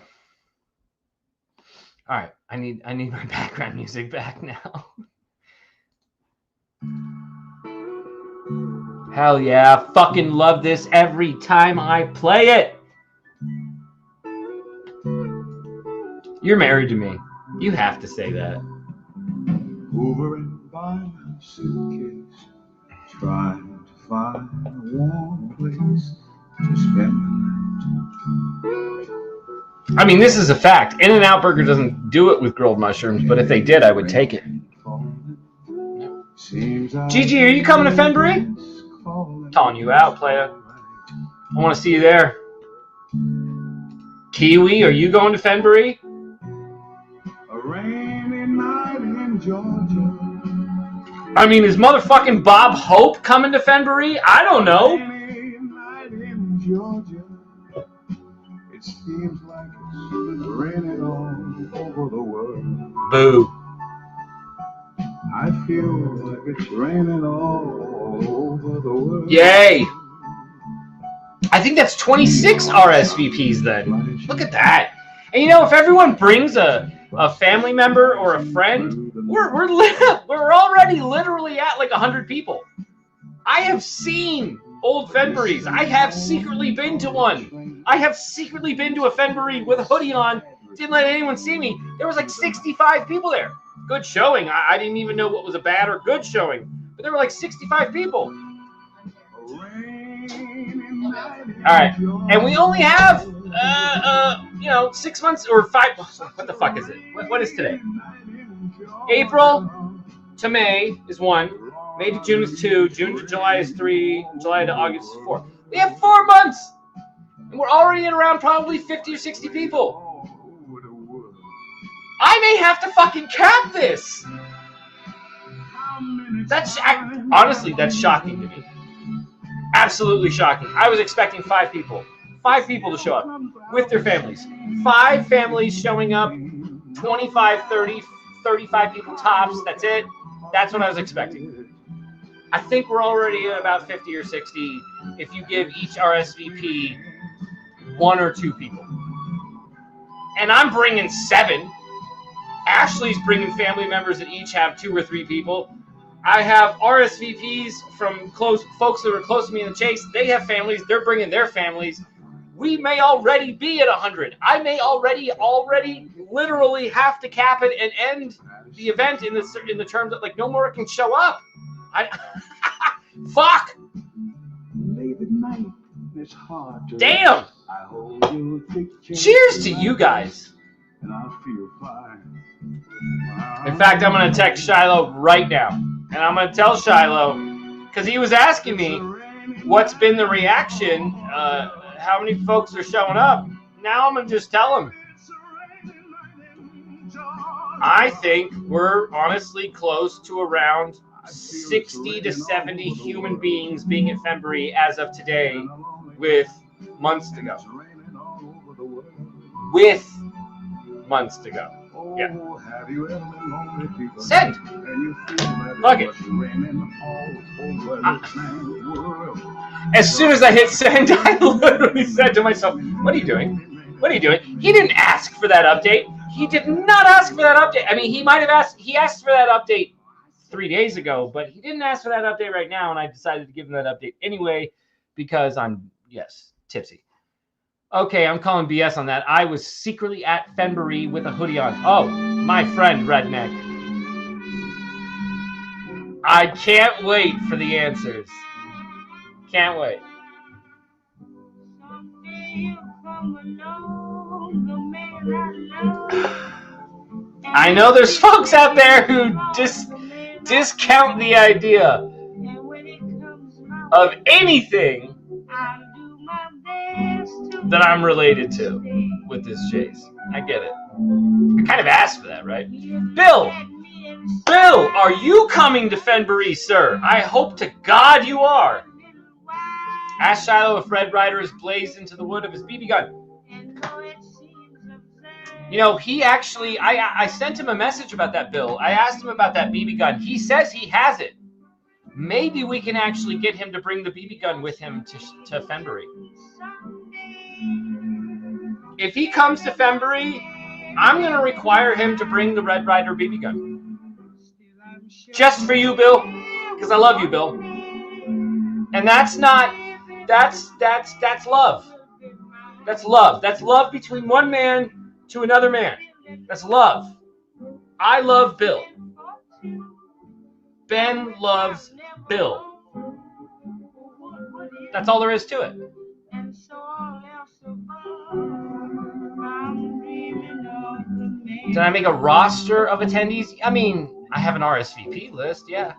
All right, I need my background music back now. Hell yeah, fucking love this every time I play it. You're married to me. You have to say that. Over and by my suitcase, trying to find a warm place to spend the night. I mean, this is a fact. In-N-Out Burger doesn't do it with grilled mushrooms, but if they did, I would take it. Gigi, are you coming to Fenbury? Calling you out, playa. I want to see you there. Kiwi, are you going to Fenbury? A rainy night in Georgia. I mean, is motherfucking Bob Hope coming to Fenbury? I don't know. Rainy night in Georgia. It seems like it's raining all over the world. Boo. I feel like it's raining all over the world. Yay. I think that's 26 RSVPs then. Look at that. And you know, if everyone brings a family member or a friend, we're already literally at like 100 people. I have seen old Fenburys. I have secretly been to one. I have secretly been to a Fenbury with a hoodie on. Didn't let anyone see me. There was like 65 people there. Good showing. I didn't even know what was a bad or good showing. But there were like 65 people. All right. And we only have, 6 months or 5. What the fuck is it? What is today? April. to May is 1. May to June is 2. June to July is 3. July to August is 4. We have 4 months. And we're already at around probably 50 or 60 people. I may have to fucking cap this. Honestly, that's shocking to me. Absolutely shocking. I was expecting 5 people. 5 people to show up with their families. 5 families showing up, 25, 30, 35 people tops. That's it. That's what I was expecting. I think we're already at about 50 or 60 if you give each RSVP 1 or 2 people. And I'm bringing 7. Ashley's bringing family members that each have 2 or 3 people. I have RSVPs from folks that are close to me in the chase. They have families. They're bringing their families. We may already be at 100. I may already literally have to cap it and end the event in the terms that like no more can show up. Fuck. Late at night, it's hard to Damn. I hold you thick chain Cheers to you guys. and I feel fine. In fact, I'm going to text Shiloh right now. And I'm going to tell Shiloh, because he was asking me what's been the reaction, how many folks are showing up. Now I'm going to just tell him. I think we're honestly close to around 60 to 70 human beings being at Fenbury as of today with months to go. With months to go. Yeah. Send. Fuck it. As soon as I hit send, I literally said to myself, what are you doing? What are you doing? He didn't ask for that update. He did not ask for that update. I mean, he might have asked. He asked for that update 3 days ago, but he didn't ask for that update right now, and I decided to give him that update anyway because I'm, tipsy. Okay, I'm calling BS on that. I was secretly at Fenbury with a hoodie on. Oh, my friend, Redneck. I can't wait for the answers. Can't wait. I know there's folks out there who discount the idea of anything that I'm related to with this chase. I get it. I kind of asked for that, right? Bill, are you coming to Fenbury, sir? I hope to God you are. Ask Shiloh if Red Rider is blazed into the wood of his BB gun. You know, he actually, I sent him a message about that, Bill. I asked him about that BB gun. He says he has it. Maybe we can actually get him to bring the BB gun with him to Fenbury. If he comes to Fenbury, I'm going to require him to bring the Red Rider BB gun. Just for you, Bill, because I love you, Bill. And that's love. That's love. That's love between one man to another man. That's love. I love Bill. Ben loves Bill. That's all there is to it. Did I make a roster of attendees? I mean, I have an RSVP list, yeah.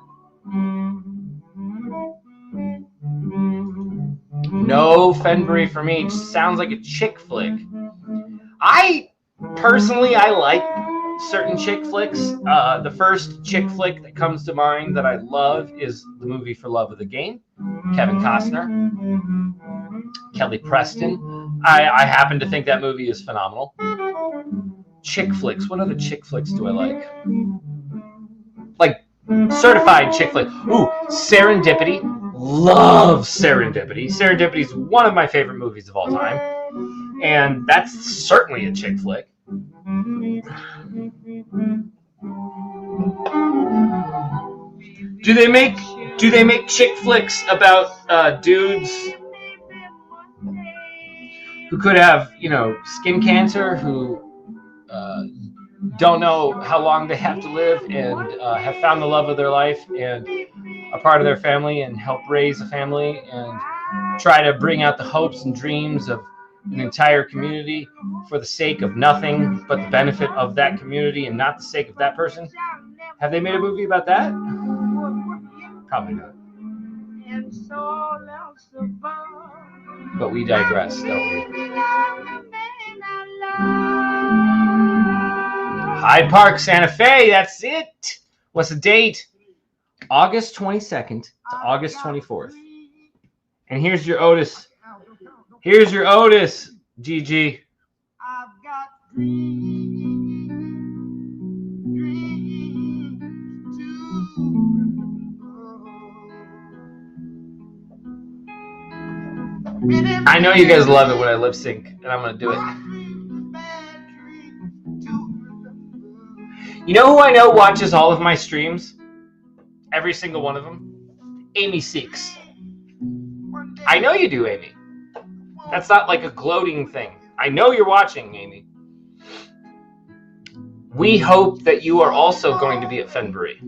No Fenbury for me. It sounds like a chick flick. I like certain chick flicks. The first chick flick that comes to mind that I love is the movie For Love of the Game. Kevin Costner, Kelly Preston. I happen to think that movie is phenomenal. Chick flicks. What other chick flicks do I like? Like certified chick flick. Ooh, Serendipity. Love Serendipity. Serendipity is one of my favorite movies of all time, and that's certainly a chick flick. Do they make chick flicks about dudes who could have, skin cancer, who don't know how long they have to live, and have found the love of their life and a part of their family and help raise a family and try to bring out the hopes and dreams of an entire community for the sake of nothing but the benefit of that community and not the sake of that person? Have they made a movie about that? Probably not. But we digress, don't we? Hyde Park, Santa Fe, that's it. What's the date? August 22nd to August 24th. And here's your Otis. Here's your Otis, GG. I've got dreams too. I know you guys love it when I lip sync, and I'm going to do it. You know who I know watches all of my streams? Every single one of them? Amy Seeks. I know you do, Amy. That's not like a gloating thing. I know you're watching, Amy. We hope that you are also going to be at Fenbury.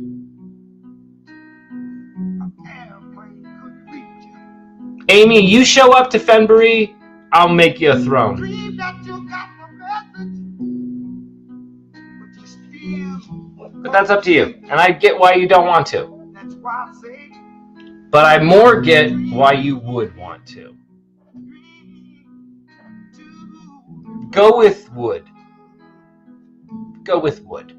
Amy, you show up to Fenbury, I'll make you a throne. But that's up to you. And I get why you don't want to. But I more get why you would want to. Go with wood. Go with wood.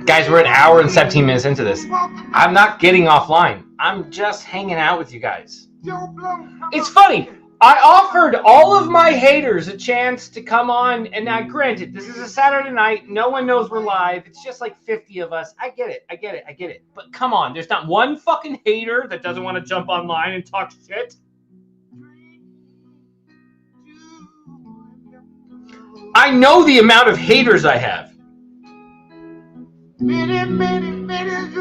Guys, we're an hour and 17 minutes into this. I'm not getting offline. I'm just hanging out with you guys. It's funny. I offered all of my haters a chance to come on, and now granted, this is a Saturday night. No one knows we're live. It's just like 50 of us. I get it. But come on, there's not one fucking hater that doesn't want to jump online and talk shit. I know the amount of haters I have.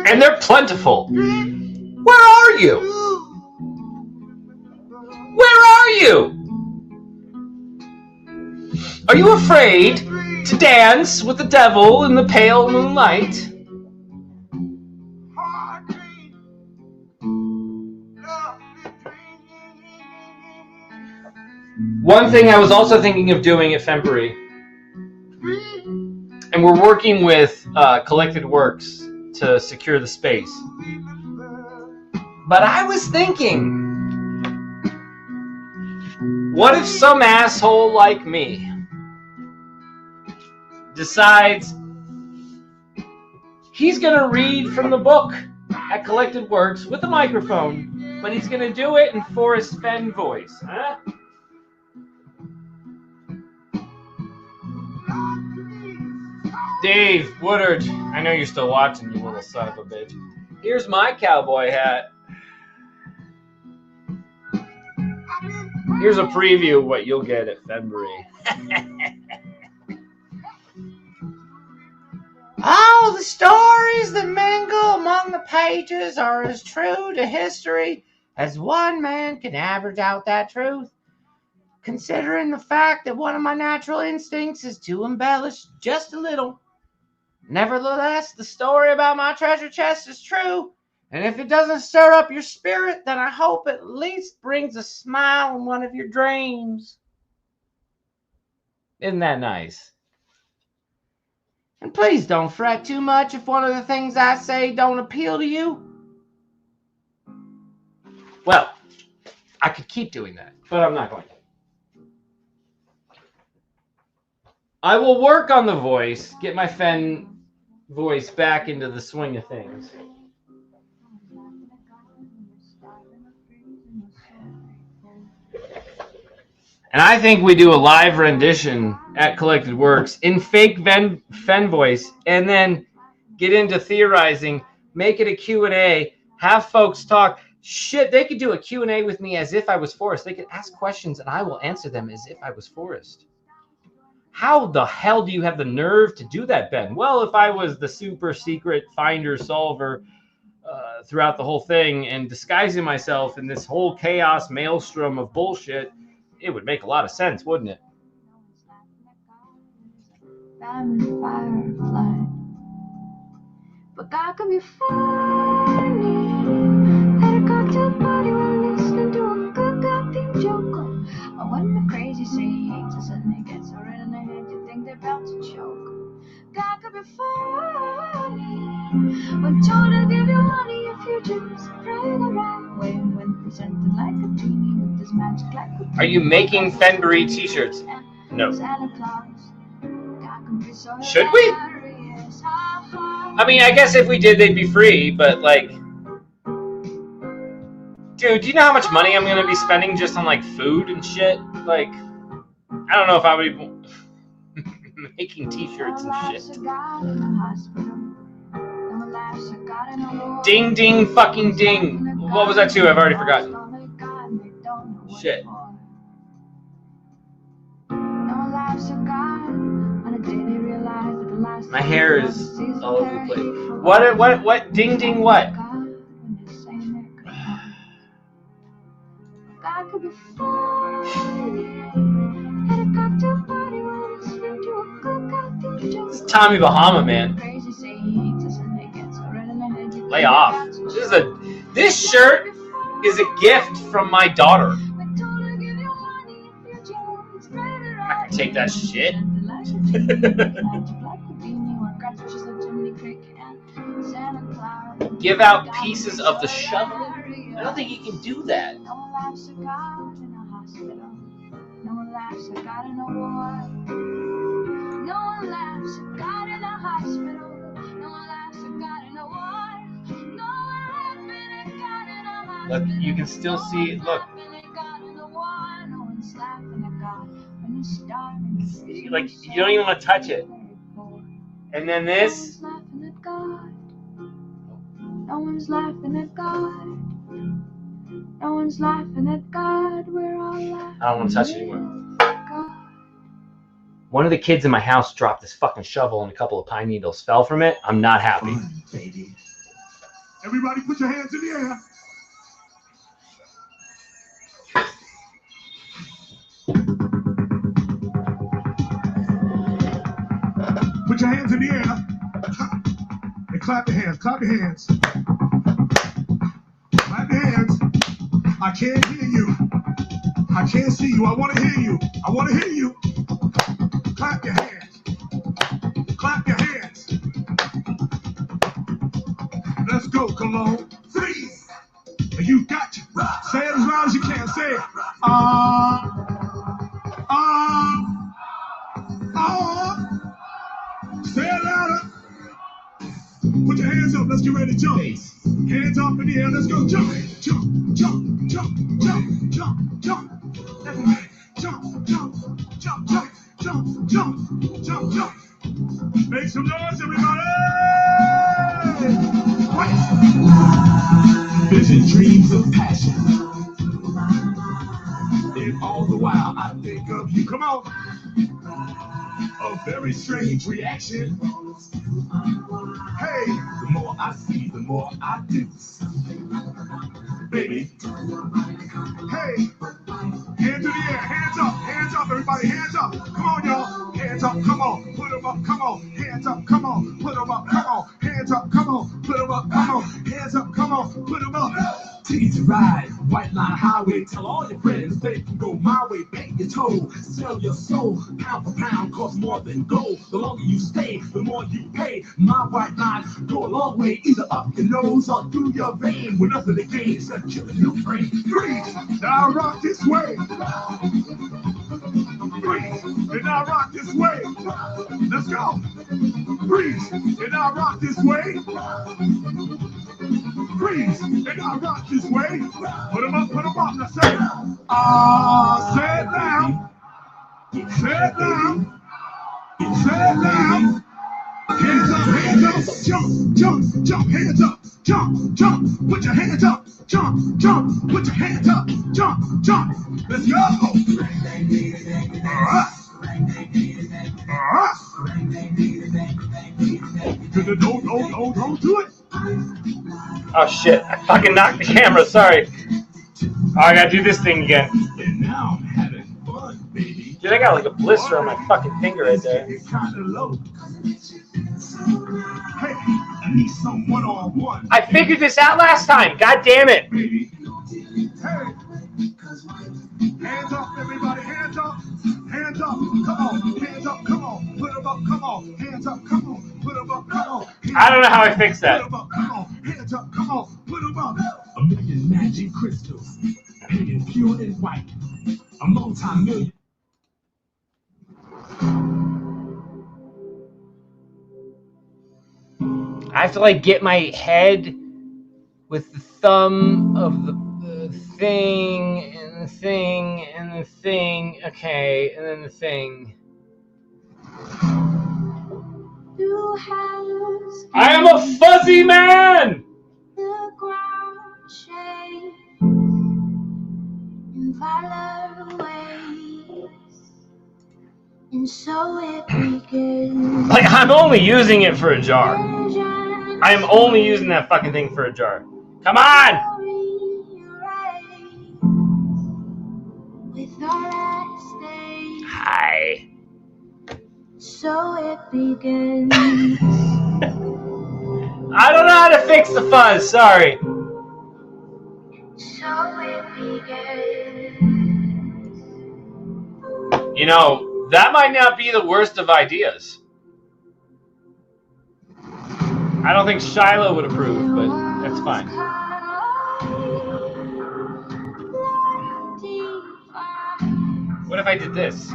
And they're plentiful. Where are you? Where are you? Are you afraid to dance with the devil in the pale moonlight? One thing I was also thinking of doing at Fenbury, and we're working with Collected Works to secure the space. But I was thinking, what if some asshole like me decides he's going to read from the book at Collected Works with a microphone, but he's going to do it in Forrest Fenn voice, huh? Dave Woodard, I know you're still watching, you little son of a bitch. Here's my cowboy hat. Here's a preview of what you'll get at Fenbury. All the stories that mingle among the pages are as true to history as one man can average out that truth. Considering the fact that one of my natural instincts is to embellish just a little. Nevertheless, the story about my treasure chest is true. And if it doesn't stir up your spirit, then I hope it at least brings a smile in one of your dreams. Isn't that nice? And please don't fret too much if one of the things I say don't appeal to you. Well, I could keep doing that, but I'm not going to. I will work on the voice, get my Fenn voice back into the swing of things. And I think we do a live rendition at Collected Works in fake Fenn voice, and then get into theorizing, make it a Q&A, have folks talk. Shit, they could do a Q&A with me as if I was Forrest. They could ask questions, and I will answer them as if I was Forrest. How the hell do you have the nerve to do that, Ben? Well, if I was the super secret finder solver throughout the whole thing and disguising myself in this whole chaos maelstrom of bullshit, it would make a lot of sense, wouldn't it? Diamond firefly, But God could be funny. At a cocktail party while listening to a good goddamn joke. Or when the crazy say he hates us and they get so red in their head you think they're about to choke. God could be funny. When told to give you money if you just pray the right way. When presented like a genie with this magic like a Are you making Fenbury t-shirts? No. Santa Claus. God could be so Should we? hilarious. Ha, ha. I mean, I guess if we did, they'd be free, but like, dude, do you know how much money I'm gonna be spending just on like food and shit? Like, I don't know if I would be making t-shirts and shit. Ding, ding, fucking ding. What was that too? I've already forgotten. Shit. My hair is all over the place. What? Ding, ding, what? God could be funny. At a cocktail party while listening to a good goddamn joke. It's Tommy Bahama, man. Lay off. This shirt is a gift from my daughter. I'm not gonna take that shit. Give out pieces of the shovel? I don't think you can do that. No one laughs at God in a hospital. No one laughs at God in a war. No one laughs at God in a hospital. No one laughs at God in a war. No one laughing at God in a hospital. Look, you can still see it. Look. No one's laughing at God when you're starving. Like, you don't even want to touch it. And then this. No one's laughing at God. No one's laughing at God. We're all laughing. I don't want to touch it anymore. One of the kids in my house dropped this fucking shovel and a couple of pine needles fell from it. I'm not happy. Baby. Everybody put your hands in the air. Put your hands in the air. And clap your hands. Clap your hands. Clap your hands. I can't hear you. I can't see you. I want to hear you. I want to hear you. Clap your hands. Clap your hands. Let's go, Cologne. Freeze. And you got you. Say it as loud as you can. Say it. Say it louder. Put your hands up. Let's get ready to jump. Hands up in the air. Let's go. Jump. Jump. Jump. Jump. Jump. Jump. Jump. Everybody. Jump. Jump. Jump. Jump. Jump. Jump. Jump. Jump. Make some noise, everybody. Right. Vision, dreams of passion. And all the while I think of you. Come on. A very strange reaction. Hey, the more I see, the more I do. Baby. Hey, hands in the air, hands up, everybody, hands up. Come on, y'all. Hands up, come on, put them up, come on. Hands up, come on, put them up, come on. Hands up, come on, put them up, come on. Hands up, come on, put them up. Ticket to ride, white line highway. Tell all your friends they can go my way. Pay your toll, sell your soul. Pound for pound costs more than gold. The longer you stay, the more you pay. My white line go a long way, either up your nose or through your vein. With nothing to gain except killing your brain. Freeze, now rock this way. Freeze, and now rock this way. Let's go. Freeze, and now rock this way. Freeze, and now rock this way. Put them up, now say it. Say it now. Say it now. Say it now. Hands up, jump, jump, jump, hands up, jump, jump, put your hands up, jump, jump, put your hands up, jump, jump. Let's go. All right. Don't do it. Oh shit, I fucking knocked the camera, sorry. Oh, I gotta do this thing again. And now I'm having fun, baby. Dude, I got like a blister on my fucking finger right there. Hey, need some one-on-one. I figured this out last time. God damn it. Baby. Hey. Hands up, everybody. Hands up. Hands up. Come on. Hands up. Come on. Put them up. Come on. Hands up. Come on. Put them up. Come on. I don't know how I fixed that. Put them up. Come on. Hands up. Come on. Put them up. A million magic crystals. Painted pure and white. A multi-million. I have to like get my head with the thumb of the thing and the thing and the thing. Okay, and then the thing. I am a fuzzy man! The ground shakes in violent waves, and so it begins. Like, I'm only using it for a jar. I am only using that fucking thing for a jar. Come on! Hi. So it begins. I don't know how to fix the fuzz, sorry. So it begins. You know, that might not be the worst of ideas. I don't think Shiloh would approve, but that's fine. What if I did this?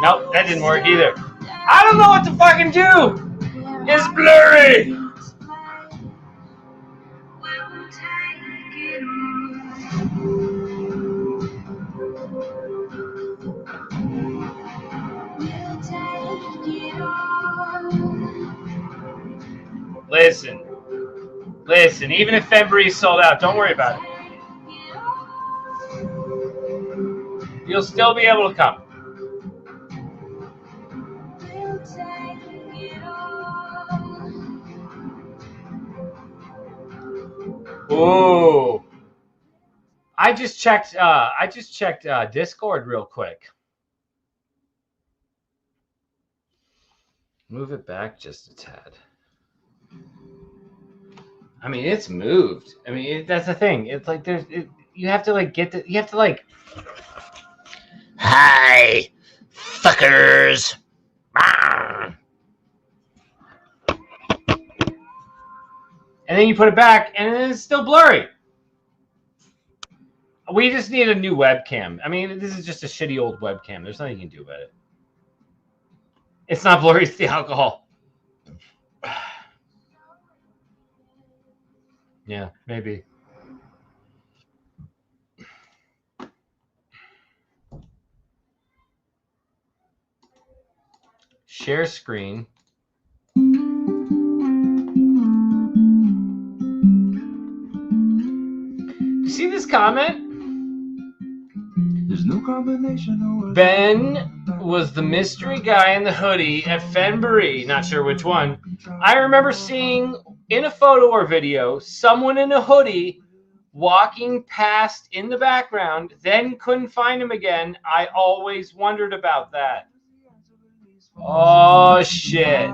Nope, that didn't work either. I don't know what to fucking do! It's blurry! Listen, even if Fenbury is sold out, don't worry about it. You'll still be able to come. Ooh. I just checked Discord real quick. Move it back just a tad. I mean, it's moved. I mean, that's the thing. It's like you have to like hi, fuckers. And then you put it back, and it's still blurry. We just need a new webcam. I mean, this is just a shitty old webcam. There's nothing you can do about it. It's not blurry, it's the alcohol. Yeah, maybe. Share screen. You see this comment? There's no combination. Ben was the mystery guy in the hoodie at Fenbury. Not sure which one. I remember seeing in a photo or video someone in a hoodie walking past in the background, then couldn't find him again. I always wondered about that. Oh, shit.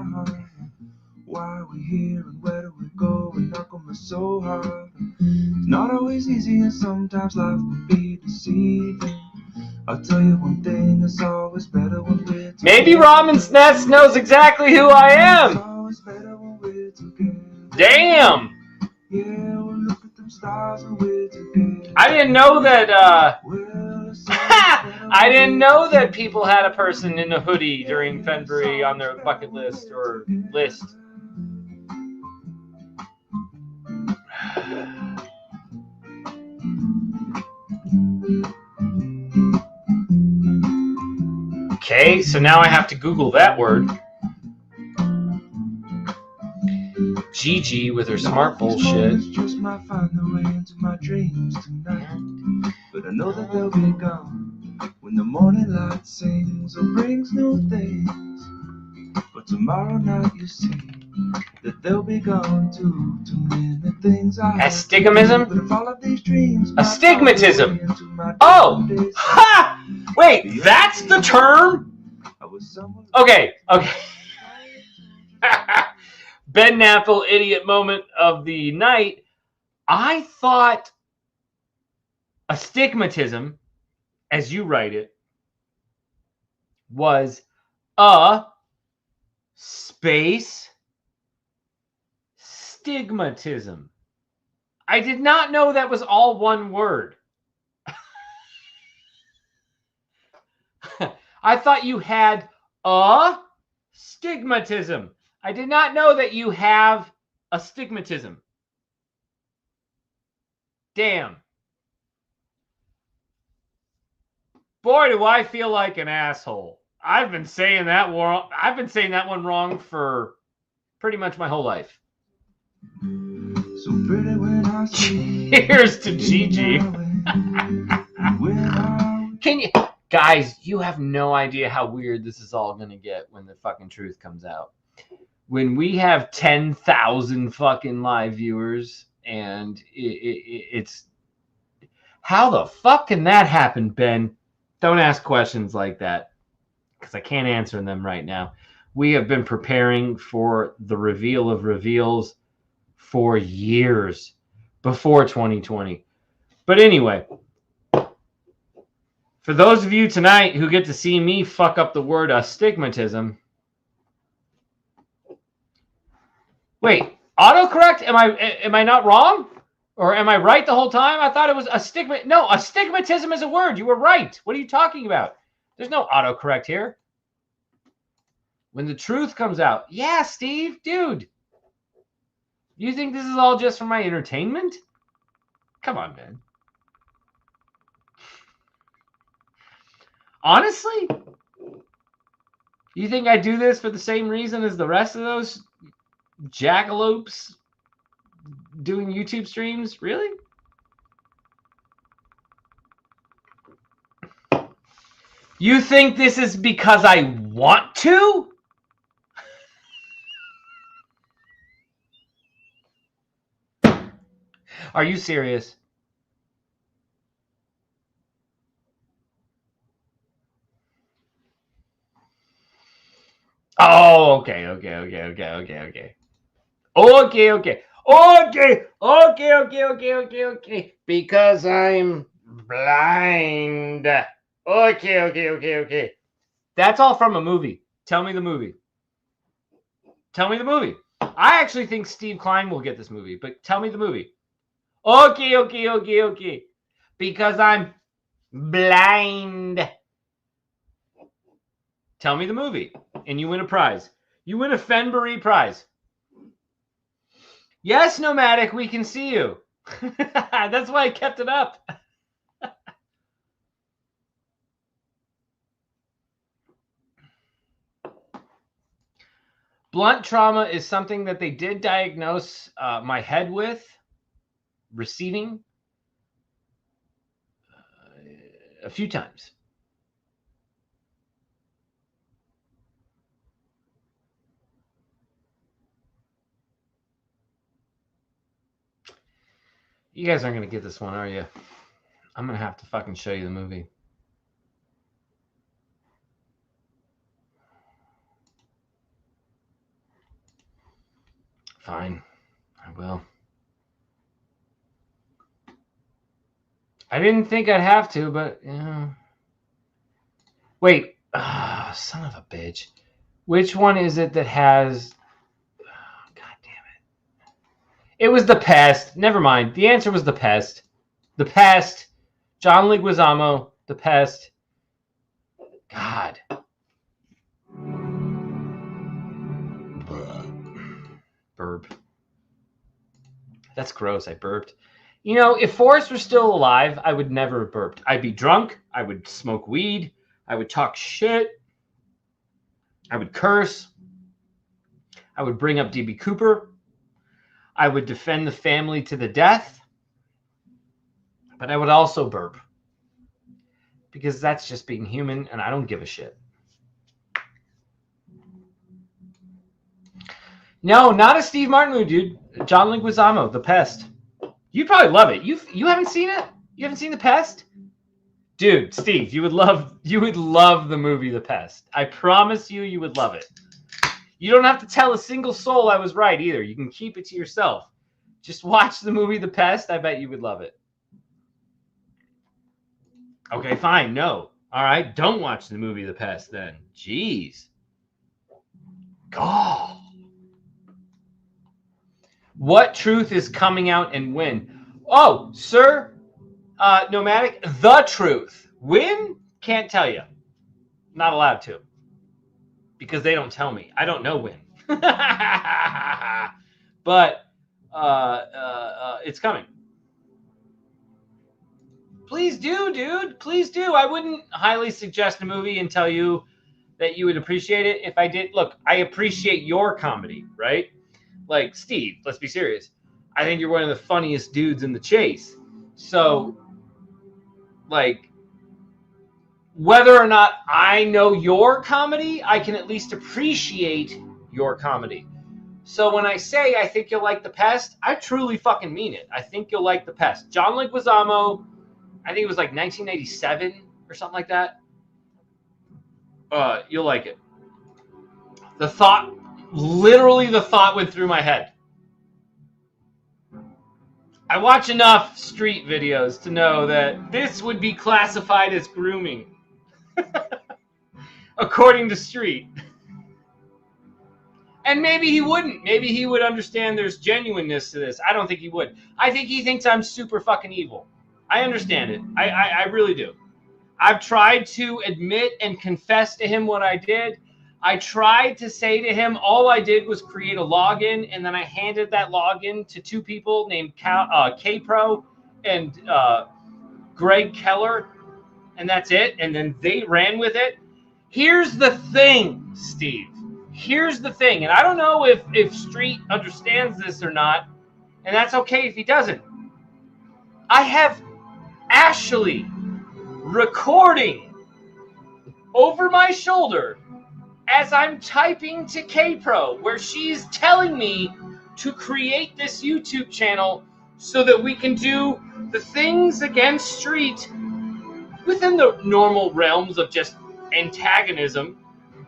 Why are we here and where do we go? And knock on me so hard. It's not always easy and sometimes life can be deceiving. I'll tell you one thing, it's always better when we're together. Maybe Ramen Nest knows exactly who I am. It's always better when we're together. Damn. Yeah, we'll look at them stars and we're together. I didn't know that, Well, it's I didn't know that people had a person in a hoodie during Fenbury on their bucket list or list. Okay, so now I have to Google that word. Gigi with her smart bullshit. Just might find their way into my dreams tonight, but I know that they'll be gone when the morning light sings or brings new things. But tomorrow night you see that they'll be gone too. Too many things I have to Astigmatism? do, but if all of these dreams Astigmatism. might find their way into my Oh! days, Ha! Wait, that's the term? I was someone Okay. Ben Napple, idiot moment of the night. I thought astigmatism, as you write it, was a space stigmatism. I did not know that was all one word. I thought you had a stigmatism. I did not know that you have astigmatism. Damn. Boy, do I feel like an asshole. I've been saying that one wrong for pretty much my whole life. so pretty when I see Here's to Gigi. without Can you guys, you have no idea how weird this is all gonna get when the fucking truth comes out. When we have 10,000 fucking live viewers, and it's how the fuck can that happen, Ben? Don't ask questions like that, because I can't answer them right now. We have been preparing for the reveal of reveals for years before 2020. But anyway, for those of you tonight who get to see me fuck up the word astigmatism. Wait, autocorrect? Am I not wrong? Or am I right the whole time? I thought it was astigmatism. No, astigmatism is a word. You were right. What are you talking about? There's no autocorrect here. When the truth comes out. Yeah, Steve, dude. You think this is all just for my entertainment? Come on, man. Honestly? You think I do this for the same reason as the rest of those jackalopes doing YouTube streams? Really? You think this is because I want to? Are you serious? Oh, okay. Okay. Because I'm blind. Okay. That's all from a movie. Tell me the movie. I actually think Steve Klein will get this movie, but tell me the movie. Okay. Because I'm blind. Tell me the movie, and you win a prize. You win a Fenbury prize. Yes, Nomadic, we can see you. That's why I kept it up. Blunt trauma is something that they did diagnose my head with receiving a few times. You guys aren't going to get this one, are you? I'm going to have to fucking show you the movie. Fine. I will. I didn't think I'd have to, but, you know. Wait. Son of a bitch. Which one is it that has... God damn it. It was The Pest. Never mind. The answer was The Pest. The Pest. John Leguizamo. The Pest. God. Burp. That's gross. I burped. You know, if Forrest were still alive, I would never have burped. I'd be drunk. I would smoke weed. I would talk shit. I would curse. I would bring up DB Cooper. I would defend the family to the death. But I would also burp. Because that's just being human, and I don't give a shit. No, not a Steve Martin movie, dude. John Leguizamo, The Pest. You'd probably love it. You haven't seen it? You haven't seen The Pest? Dude, Steve, you would love the movie The Pest. I promise you would love it. You don't have to tell a single soul I was right either. You can keep it to yourself. Just watch the movie The Pest. I bet you would love it. Okay, fine. No. All right, don't watch the movie The Pest then. Jeez. God. What truth is coming out and when? Oh, sir, Nomadic, the truth. When? Can't tell you. Not allowed to. Because they don't tell me. I don't know when. But it's coming. Please do, dude. Please do. I wouldn't highly suggest a movie and tell you that you would appreciate it if I did. Look, I appreciate your comedy, right? Like, Steve, let's be serious. I think you're one of the funniest dudes in the chase. So, like, whether or not I know your comedy, I can at least appreciate your comedy. So when I say I think you'll like The Pest, I truly fucking mean it. I think you'll like The Pest. John Leguizamo, I think it was like 1987 or something like that. You'll like it. Literally the thought went through my head. I watch enough street videos to know that this would be classified as grooming. According to Street. And maybe he wouldn't. Maybe he would understand there's genuineness to this. I don't think he would. I think he thinks I'm super fucking evil. I understand it. I really do. I've tried to admit and confess to him what I did. I tried to say to him, all I did was create a login, and then I handed that login to two people named KPRO and Greg Keller, and that's it. And then they ran with it. Here's the thing, Steve. Here's the thing, and I don't know if Street understands this or not, and that's okay if he doesn't. I have Ashley recording over my shoulder as I'm typing to KPRO, where she's telling me to create this YouTube channel so that we can do the things against Street within the normal realms of just antagonism,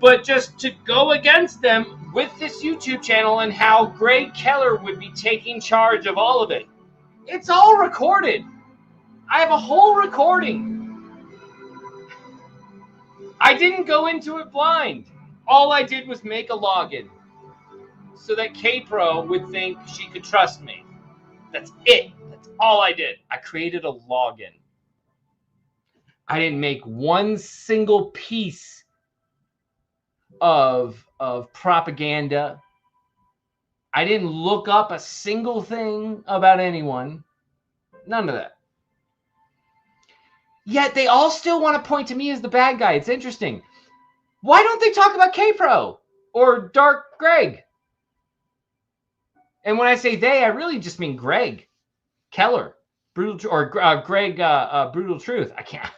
but just to go against them with this YouTube channel and how Greg Keller would be taking charge of all of it. It's all recorded. I have a whole recording. I didn't go into it blind. All I did was make a login so that KPRO would think she could trust me. That's it. That's all I did. I created a login. I didn't make one single piece of propaganda. I didn't look up a single thing about anyone. None of that. Yet they all still want to point to me as the bad guy. It's interesting. Why don't they talk about KPRO or Dark Greg? And when I say they, I really just mean Greg Keller, Greg Brutal Truth. I can't.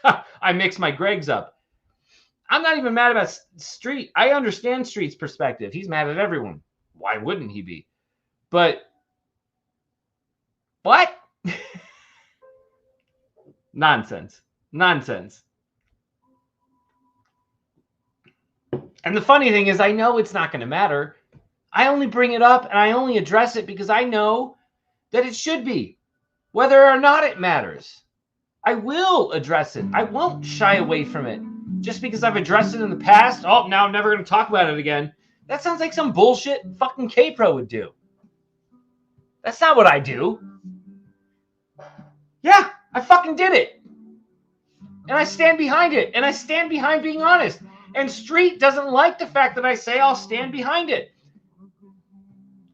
I mix my Gregs up. I'm not even mad about Street. I understand Street's perspective. He's mad at everyone. Why wouldn't he be? But what? Nonsense. And the funny thing is, I know it's not going to matter. I only bring it up and I only address it because I know that it should be, whether or not it matters. I will address it. I won't shy away from it. Just because I've addressed it in the past, oh, now I'm never going to talk about it again. That sounds like some bullshit fucking KPRO would do. That's not what I do. Yeah, I fucking did it. And I stand behind it. And I stand behind being honest. And Street doesn't like the fact that I say I'll stand behind it.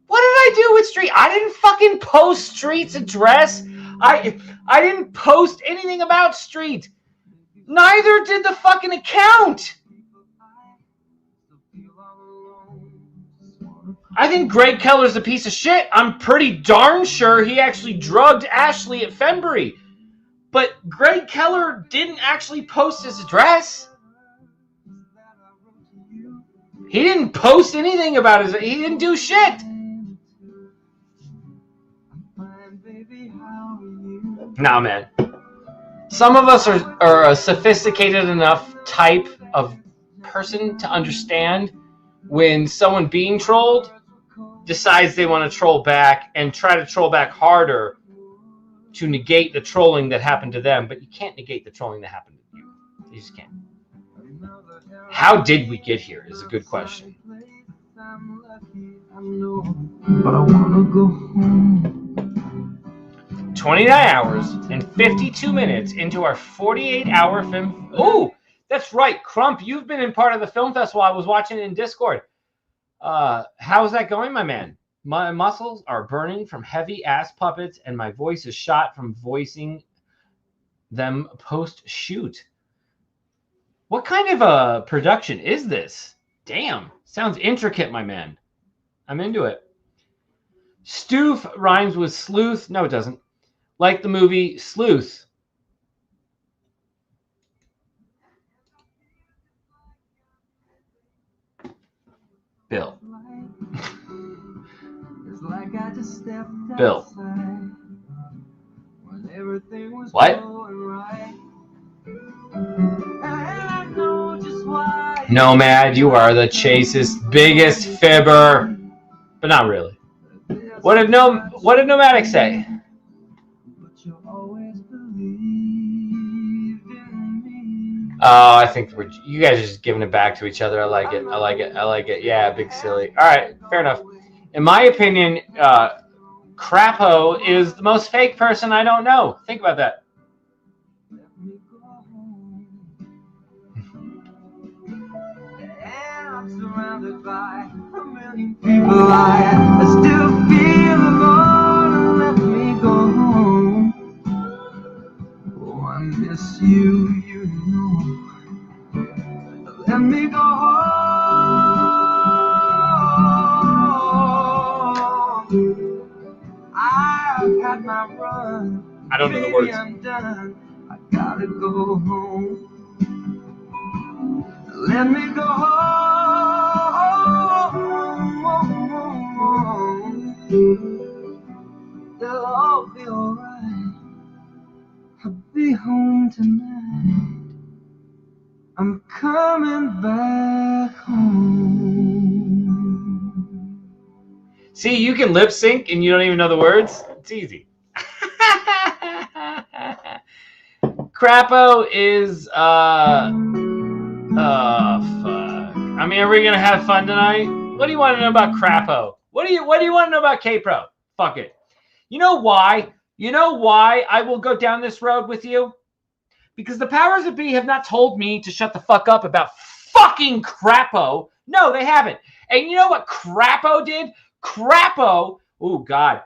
What did I do with Street? I didn't fucking post Street's address. I didn't post anything about Street. Neither did the fucking account. I think Greg Keller's a piece of shit. I'm pretty darn sure he actually drugged Ashley at Fenbury. But Greg Keller didn't actually post his address. He didn't post anything about his... He didn't do shit. Nah, man. Some of us are a sophisticated enough type of person to understand when someone being trolled decides they want to troll back and try to troll back harder to negate the trolling that happened to them, but you can't negate the trolling that happened to you. You just can't. How did we get here is a good question. But I wanna go home. 29 hours and 52 minutes into our 48-hour film. Oh, that's right. Crump, you've been in part of the film festival. I was watching it in Discord. How's that going, my man? My muscles are burning from heavy ass puppets, and my voice is shot from voicing them post-shoot. What kind of a production is this? Damn, sounds intricate, my man. I'm into it. Stoof rhymes with sleuth. No, it doesn't. Like the movie Sleuth. Bill. Bill. What? Nomad, you are the chasest, biggest fibber. But not really. What did Nomadic say? Oh, I think you guys are just giving it back to each other. I like it. I like it. I like it. Yeah, big silly. All right, fair enough. In my opinion, Crapo is the most fake person I don't know. Think about that. Surrounded by a million people, I still feel alone and let me go home. Oh, I miss you, you know. Let me go home. I've had my run. I don't know the words. I'm done. I gotta go home. Let me go home. It'll all be alright. I'll be home tonight. I'm coming back home. See, you can lip sync and you don't even know the words. It's easy. Crapo is fuck. I mean, are we gonna have fun tonight? What do you want to know about Crapo? What do you want to know about KPRO? Fuck it. You know why? You know why I will go down this road with you? Because the powers that be have not told me to shut the fuck up about fucking Crapo. No, they haven't. And you know what Crapo did? Crapo. Oh God.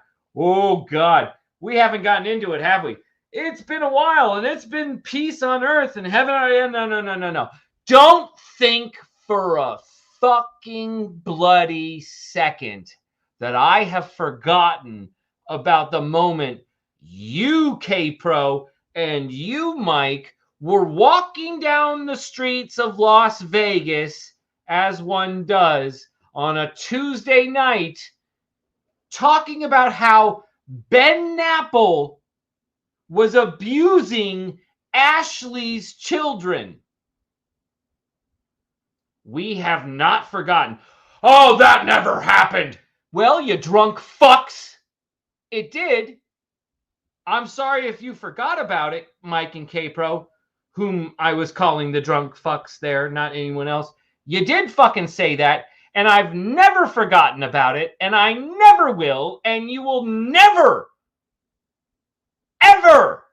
We haven't gotten into it, have we? It's been a while, and it's been peace on earth and heaven. No. Don't think for a fucking bloody second that I have forgotten about the moment you, K-Pro, and you, Mike, were walking down the streets of Las Vegas, as one does, on a Tuesday night, talking about how Ben Napple was abusing Ashley's children. We have not forgotten. Oh, that never happened. Well, you drunk fucks. It did. I'm sorry if you forgot about it, Mike and K-Pro, whom I was calling the drunk fucks there, not anyone else. You did fucking say that, and I've never forgotten about it, and I never will, and you will never, ever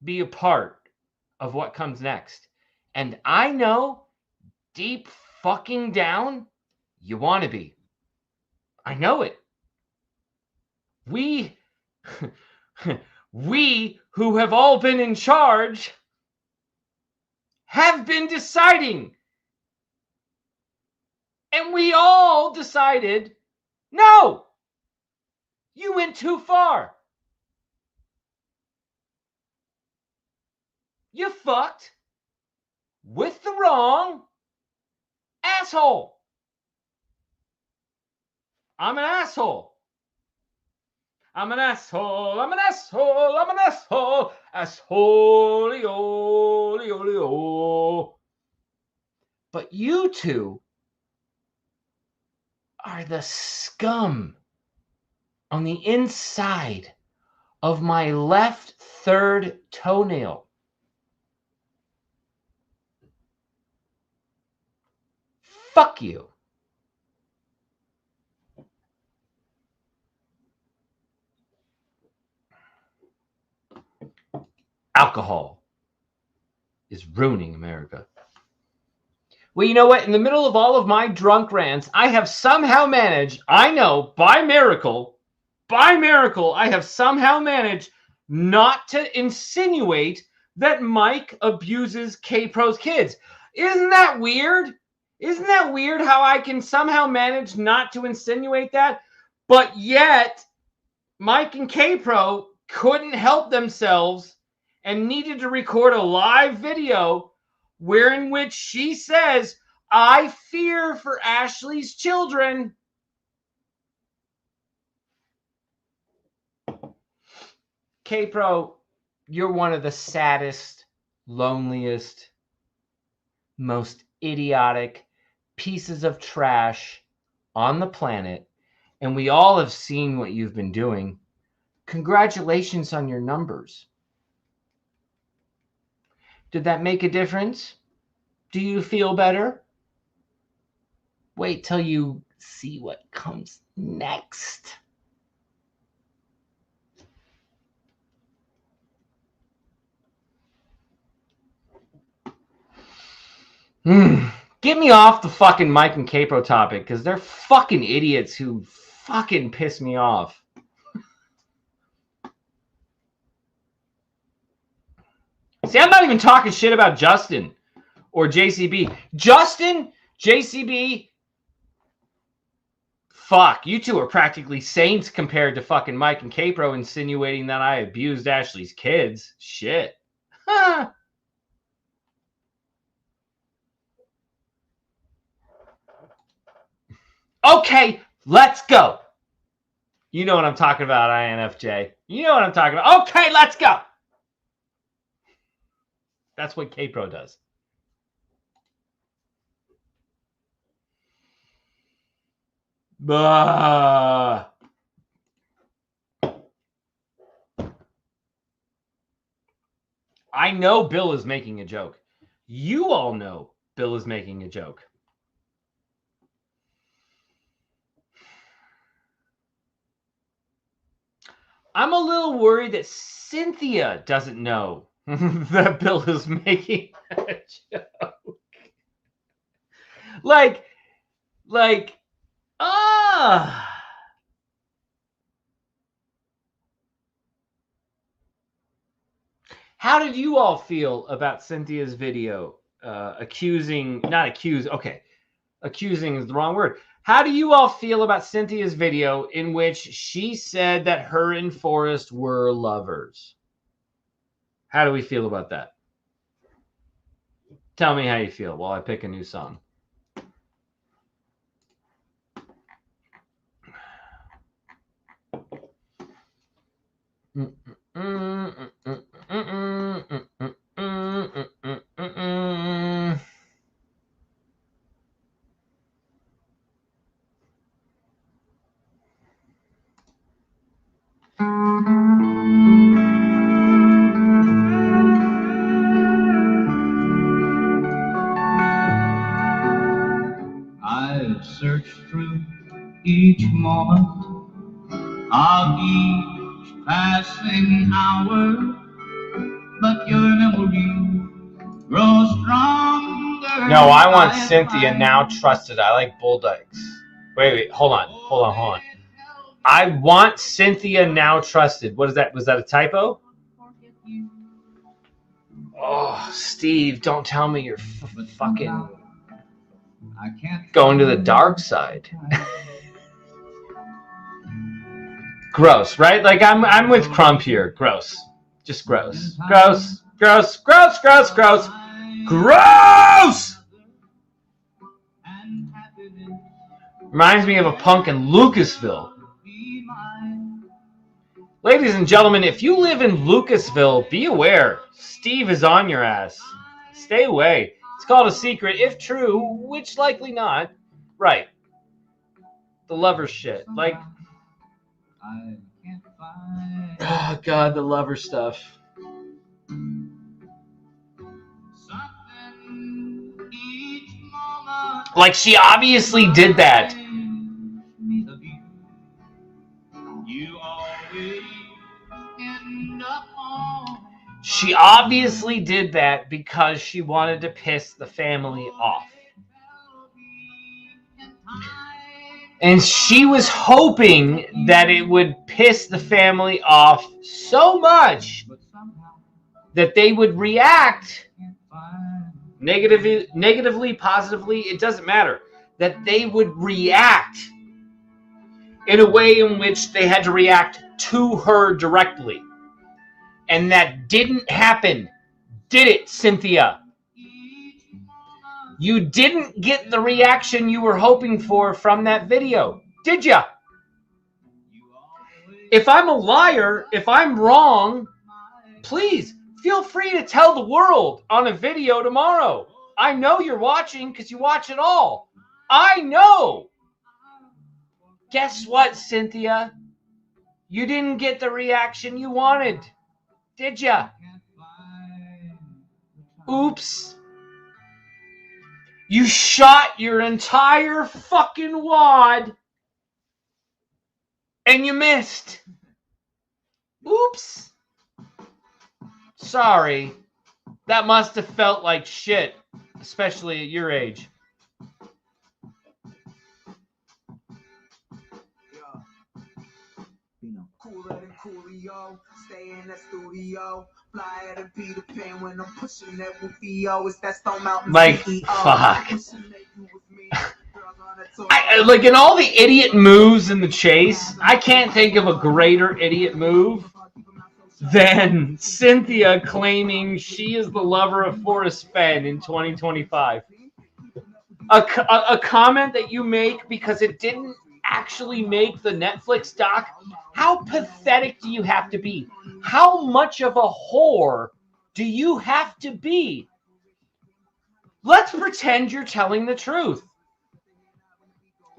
be a part of what comes next. And I know deep fucking down, you want to be. I know it. We who have all been in charge have been deciding. And we all decided, no, you went too far. You fucked with the wrong asshole. I'm an asshole. I'm an asshole. I'm an asshole. I'm an asshole. Asshole. But you two are the scum on the inside of my left third toenail. Fuck you. Alcohol is ruining America. Well, you know what? In the middle of all of my drunk rants, I have somehow managed, I know, by miracle, I have somehow managed not to insinuate that Mike abuses KPRO's kids. Isn't that weird? Isn't that weird how I can somehow manage not to insinuate that? But yet, Mike and KPRO couldn't help themselves and needed to record a live video wherein which she says, I fear for Ashley's children. KPRO, you're one of the saddest, loneliest, most idiotic pieces of trash on the planet. And we all have seen what you've been doing. Congratulations on your numbers. Did that make a difference? Do you feel better? Wait till you see what comes next. Get me off the fucking Mike and KPRO topic, because they're fucking idiots who fucking piss me off. See, I'm not even talking shit about Justin or JCB. Justin, JCB, fuck, you two are practically saints compared to fucking Mike and KPRO insinuating that I abused Ashley's kids. Shit. Okay, let's go. You know what I'm talking about, INFJ. You know what I'm talking about. Okay, let's go. That's what KPRO does. Bah. I know Bill is making a joke. You all know Bill is making a joke. I'm a little worried that Cynthia doesn't know that Bill is making a joke. How did you all feel about Cynthia's video accusing is the wrong word. How do you all feel about Cynthia's video in which she said that her and Forrest were lovers? How do we feel about that? Tell me how you feel while I pick a new song. I've searched through each moment of each passing hour, but your memory grows stronger. No, I want Cynthia now trusted. I like Bulldykes. Wait, hold on. I want Cynthia now trusted. What is that? Was that a typo? Oh, Steve, don't tell me you're fucking going to the dark side. Gross, right? Like I'm with Crump here. Gross. Just gross. Gross. Reminds me of a punk in Lucasville. Ladies and gentlemen, if you live in Lucasville, be aware. Steve is on your ass. Stay away. It's called a secret, if true, which likely not. Right. The lover shit. Like, I can't find oh God, the lover stuff. something each moment. Like, she obviously did that. Me of you. You always end up on. She obviously did that because she wanted to piss the family off. And she was hoping that it would piss the family off so much that they would react negatively, positively, it doesn't matter. That they would react in a way in which they had to react to her directly. And that didn't happen. Did it, Cynthia? You didn't get the reaction you were hoping for from that video, did ya? If I'm a liar, if I'm wrong, please feel free to tell the world on a video tomorrow. I know you're watching because you watch it all. I know. Guess what, Cynthia? You didn't get the reaction you wanted, did ya? Oops. You shot your entire fucking wad and you missed. Oops. Sorry. That must have felt like shit, especially at your age. Cooler than Coolio, stay in the studio. Fly at a Peter Pan when I'm pushing that Rufio. It's that Stone Mountain Like, CEO. fuck. Like in all the idiot moves in the chase, I can't think of a greater idiot move than Cynthia claiming she is the lover of Forrest Fenn in 2025. A comment that you make because it didn't actually make the Netflix doc. How pathetic do you have to be? How much of a whore do you have to be? Let's pretend you're telling the truth.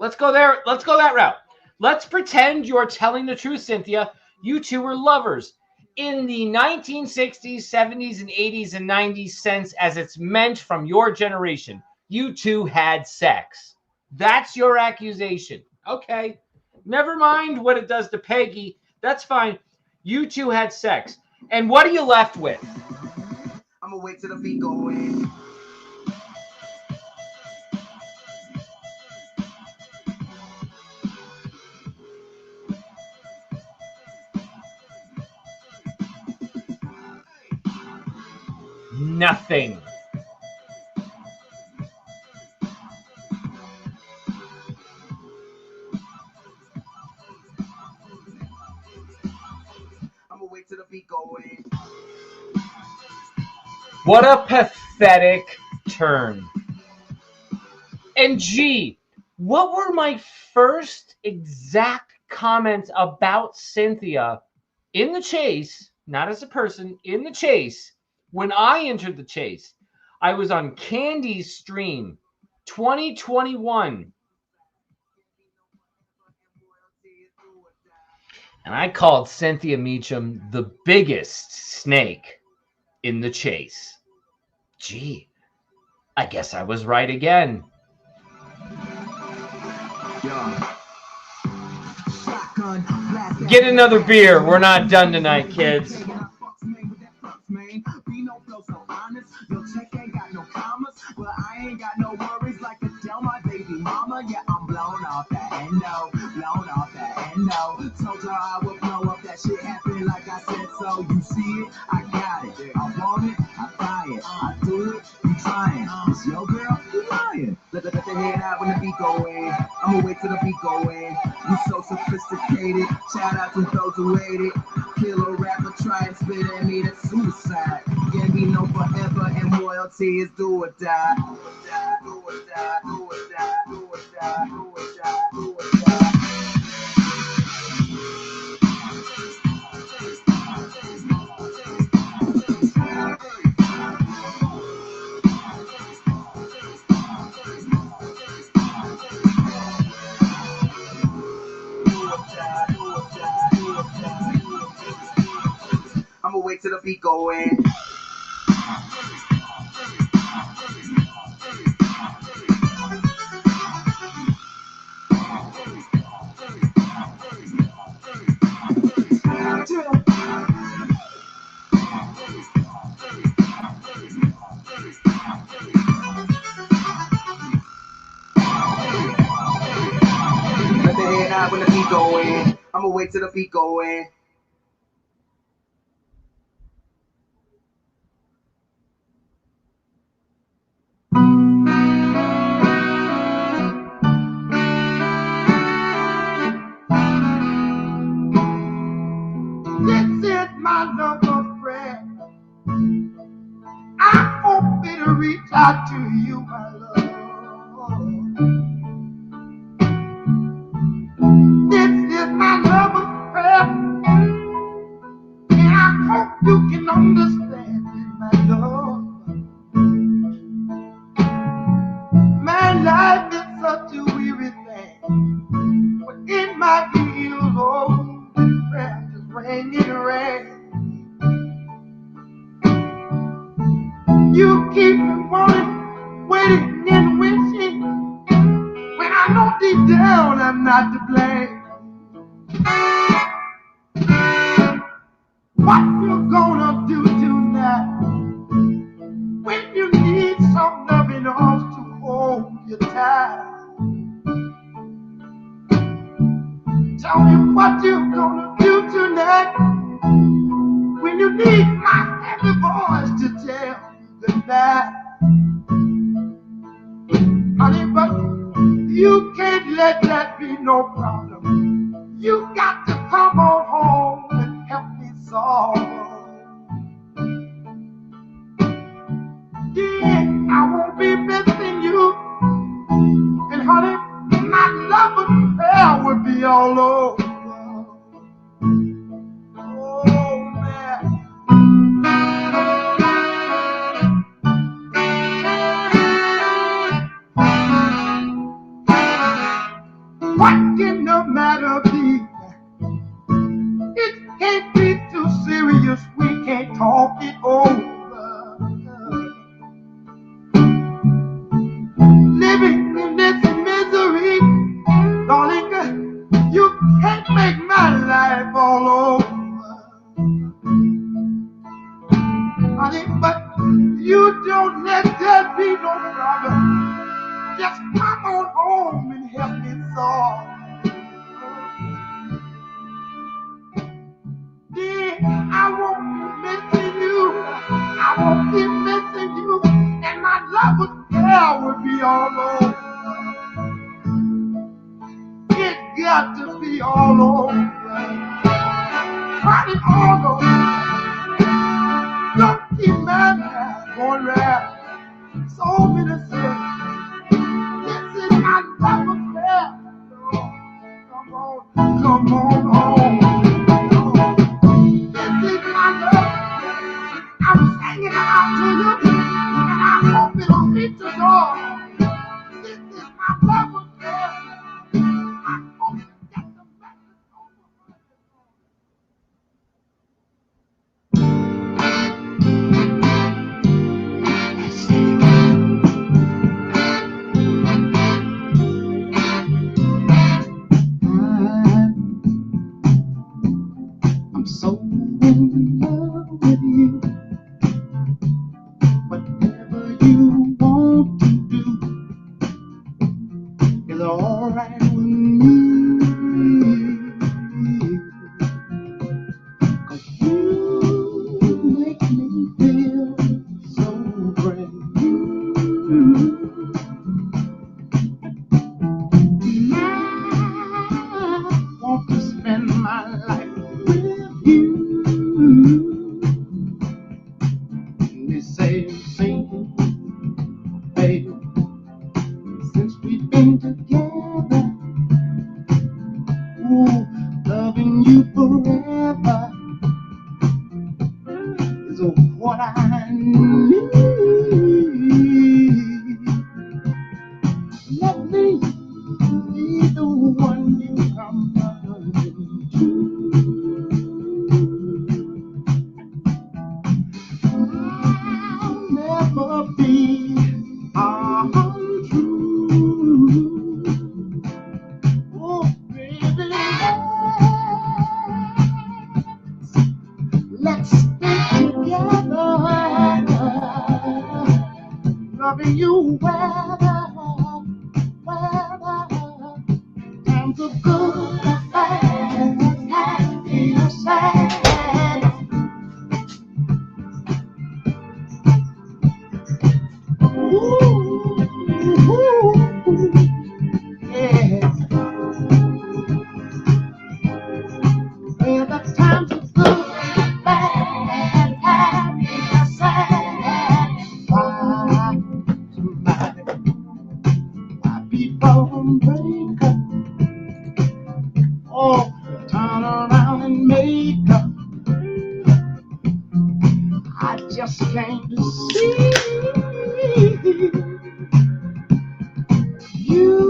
Let's go there. Let's go that route. Let's pretend you're telling the truth, Cynthia. You two were lovers. In the 1960s, 70s, and 80s, and 90s sense as it's meant from your generation, you two had sex. That's your accusation. Okay. Never mind what it does to Peggy. That's fine. You two had sex. And what are you left with? I'm gonna wait till the beat go in. Nothing. I'm gonna wait till the beat go in. What a pathetic turn. And gee, what were my first exact comments about Cynthia in the chase, not as a person, in the chase, when I entered the chase? I was on Candy's stream, 2021. And I called Cynthia Meacham the biggest snake in the chase. Gee, I guess I was right again. Get another beer. We're not done tonight, kids. Well, I ain't got no worries like to tell my baby mama. Yeah, I'm blown off that endo, blown off that endo. Told her I would blow up, that shit happened like I said so. You see it, I got it. I want it, I buy it. I do it, you trying. It's your girl, you lying. Let the head out when the beat go in. I'ma wait till the beat go in. You so sophisticated. Shout out to those who hate it. Kill a rapper, try and spit at me, that's suicide. Can't be no forever, and loyalty is do or die. Do or die, do or die, do or die, do or die, do or die, do or die. wait till the beat go in. Let the head out when the beat go in. I'ma wait till the beat go in. This is my number, friend. I hope it'll reach out to you, my love. This is my number, friend. And I hope you can understand it, my love. My life is such a weary thing. But in my ears, oh, prayer just ring and ring. You keep me wanting, waiting and wishing, when I know deep down I'm not to blame. What you gonna do tonight when you need some loving arms to hold you tight? Tell me what you gonna do tonight when you need my happy voice to tell you goodnight. Honey, but you can't let that be no problem. You got to come on home and help me solve. Yeah, I won't be missing you. And honey, my love affair will be all over. Oh, man. What can the matter be? It can't be too serious. We can't talk it over. Living in this misery, darling, you can't make my life all over. Honey, but you don't let there be no problem. Just come on home and help me solve. Yeah, I won't be missing you. I won't be missing you. And my love with care will be all over. It got to be all over. Honey, all over. Don't keep my mind going round. So many things. This is my love affair. Come on home. This is my love. I'm singing it out to you, and I hope it'll reach the door. This is my love affair. I hope you get the message over. I'm so in love with you. Whatever you want to do is alright with me. 'Cause you make me feel so brand new. I want to spend my life with you. They say, sing, baby, since we've been together, ooh, loving you forever is what I need. Let me be the one you come running to. you weather, times are good, bad, happy or sad. Ooh, yeah. Well, the times are good, bad, happy or sad. Why people break up? Oh, turn around and make up. I just came to see you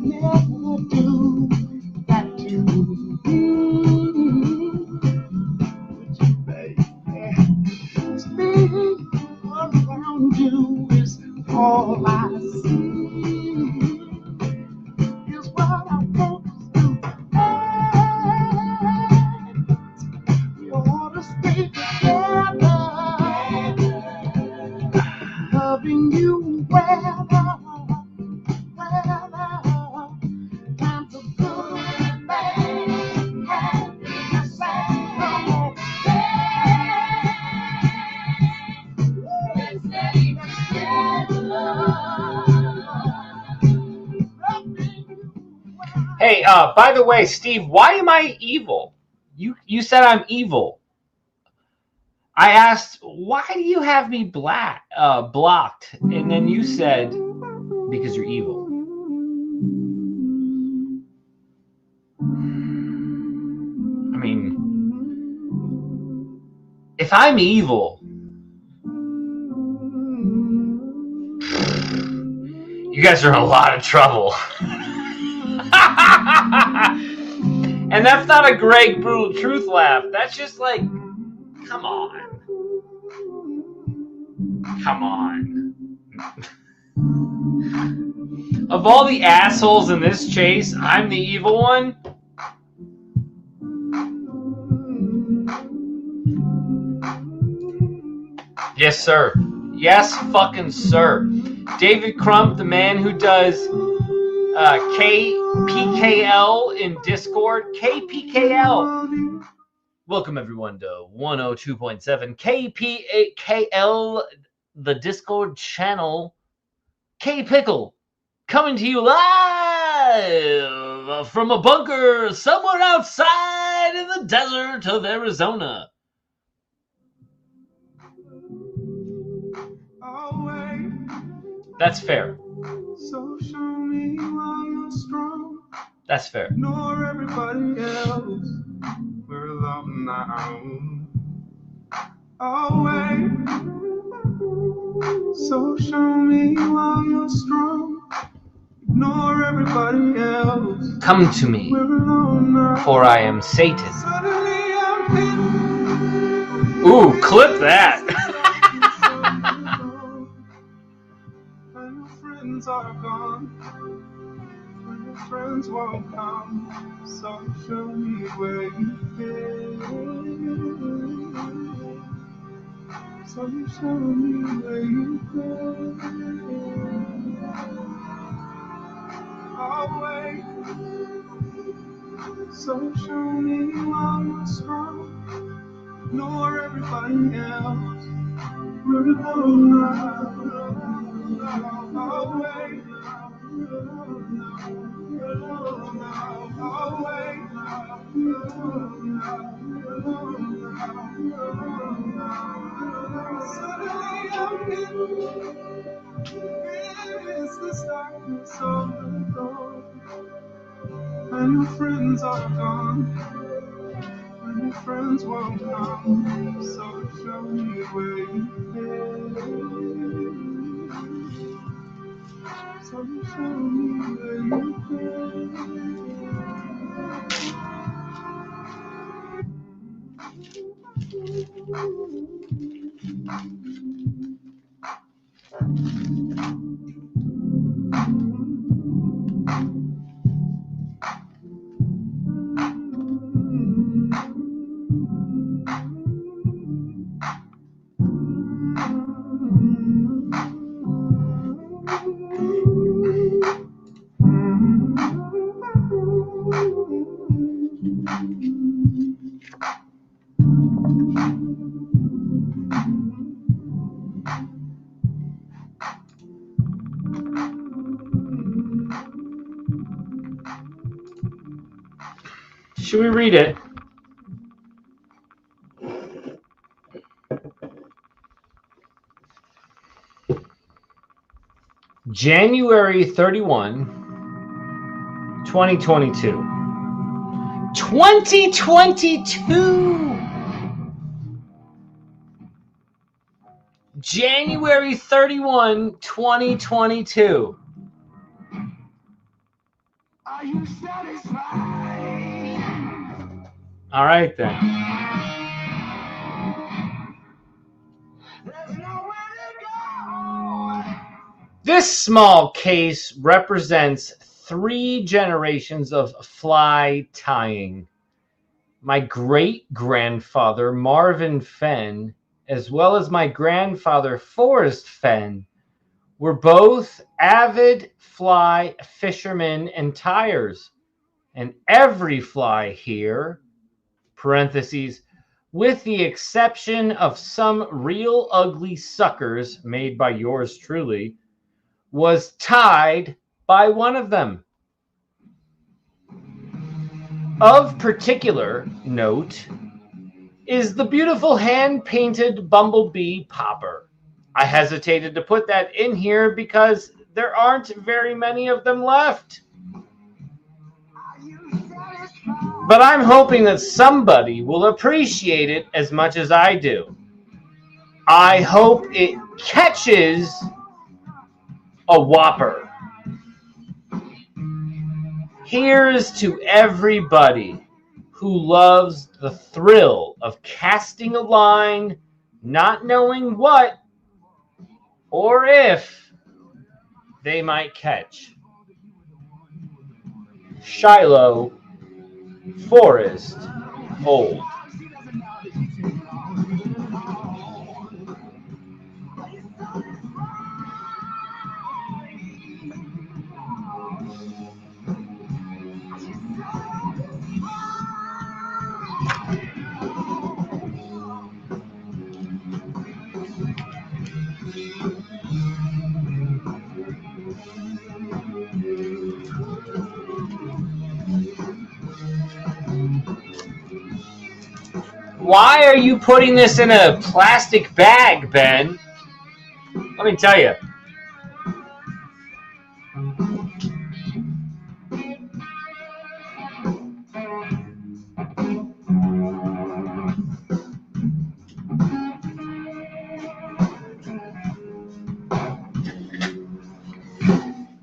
never do that to me. Would you, baby? Spinning around you is all I see. Is what I want to do. We ought to stay together, loving you weather, times are good, bad, happy, sad. Let's stay together. Hey, by the way, Steve, why am I evil? You said I'm evil. I asked, why do you have me blocked? And then you said, because you're evil. I mean, if I'm evil, you guys are in a lot of trouble. And that's not a Greg Brutal Truth laugh. That's just like, come on. Come on. Of all the assholes in this chase, I'm the evil one? Yes, sir. Yes, fucking sir. David Crump, the man who does KPKL in Discord. KPKL. Welcome, everyone, to 102.7 KPKL, the Discord channel. K-Pickle, coming to you live from a bunker somewhere outside in the desert of Arizona. That's fair. So show me why you're strong. That's fair. Ignore everybody else. We're alone now. Oh wait. So show me why you're strong. Ignore everybody else. Come to me, We're alone now. for I am Satan. Suddenly I'm hidden. Ooh, clip that. When your friends are gone, when your friends won't come, so show me where you've been. So you show me where you've been. I'll wait. So show me why you're strong. Ignore everybody else. We're alone now. I'll wait. I'll wait. Suddenly I'm hidden. It's this darkness of the dawn. And your friends are gone. And your friends won't come. So show me where you've been. So show me where you've been. Should we read it? January 31, 2022. 2022! January 31, 2022. Are you satisfied? All right, then. There's nowhere to go. This small case represents 3 generations of fly tying. My great-grandfather, Marvin Fenn, as well as my grandfather, Forrest Fenn, were both avid fly fishermen and tyers. And every fly here, parentheses, with the exception of some real ugly suckers made by yours truly, was tied by one of them. Of particular note is the beautiful hand-painted bumblebee popper. I hesitated to put that in here because there aren't very many of them left. But I'm hoping that somebody will appreciate it as much as I do. I hope it catches a whopper. Here's to everybody who loves the thrill of casting a line, not knowing what or if they might catch. Shiloh, Forrest, Old. Why are you putting this in a plastic bag, Ben? Let me tell you.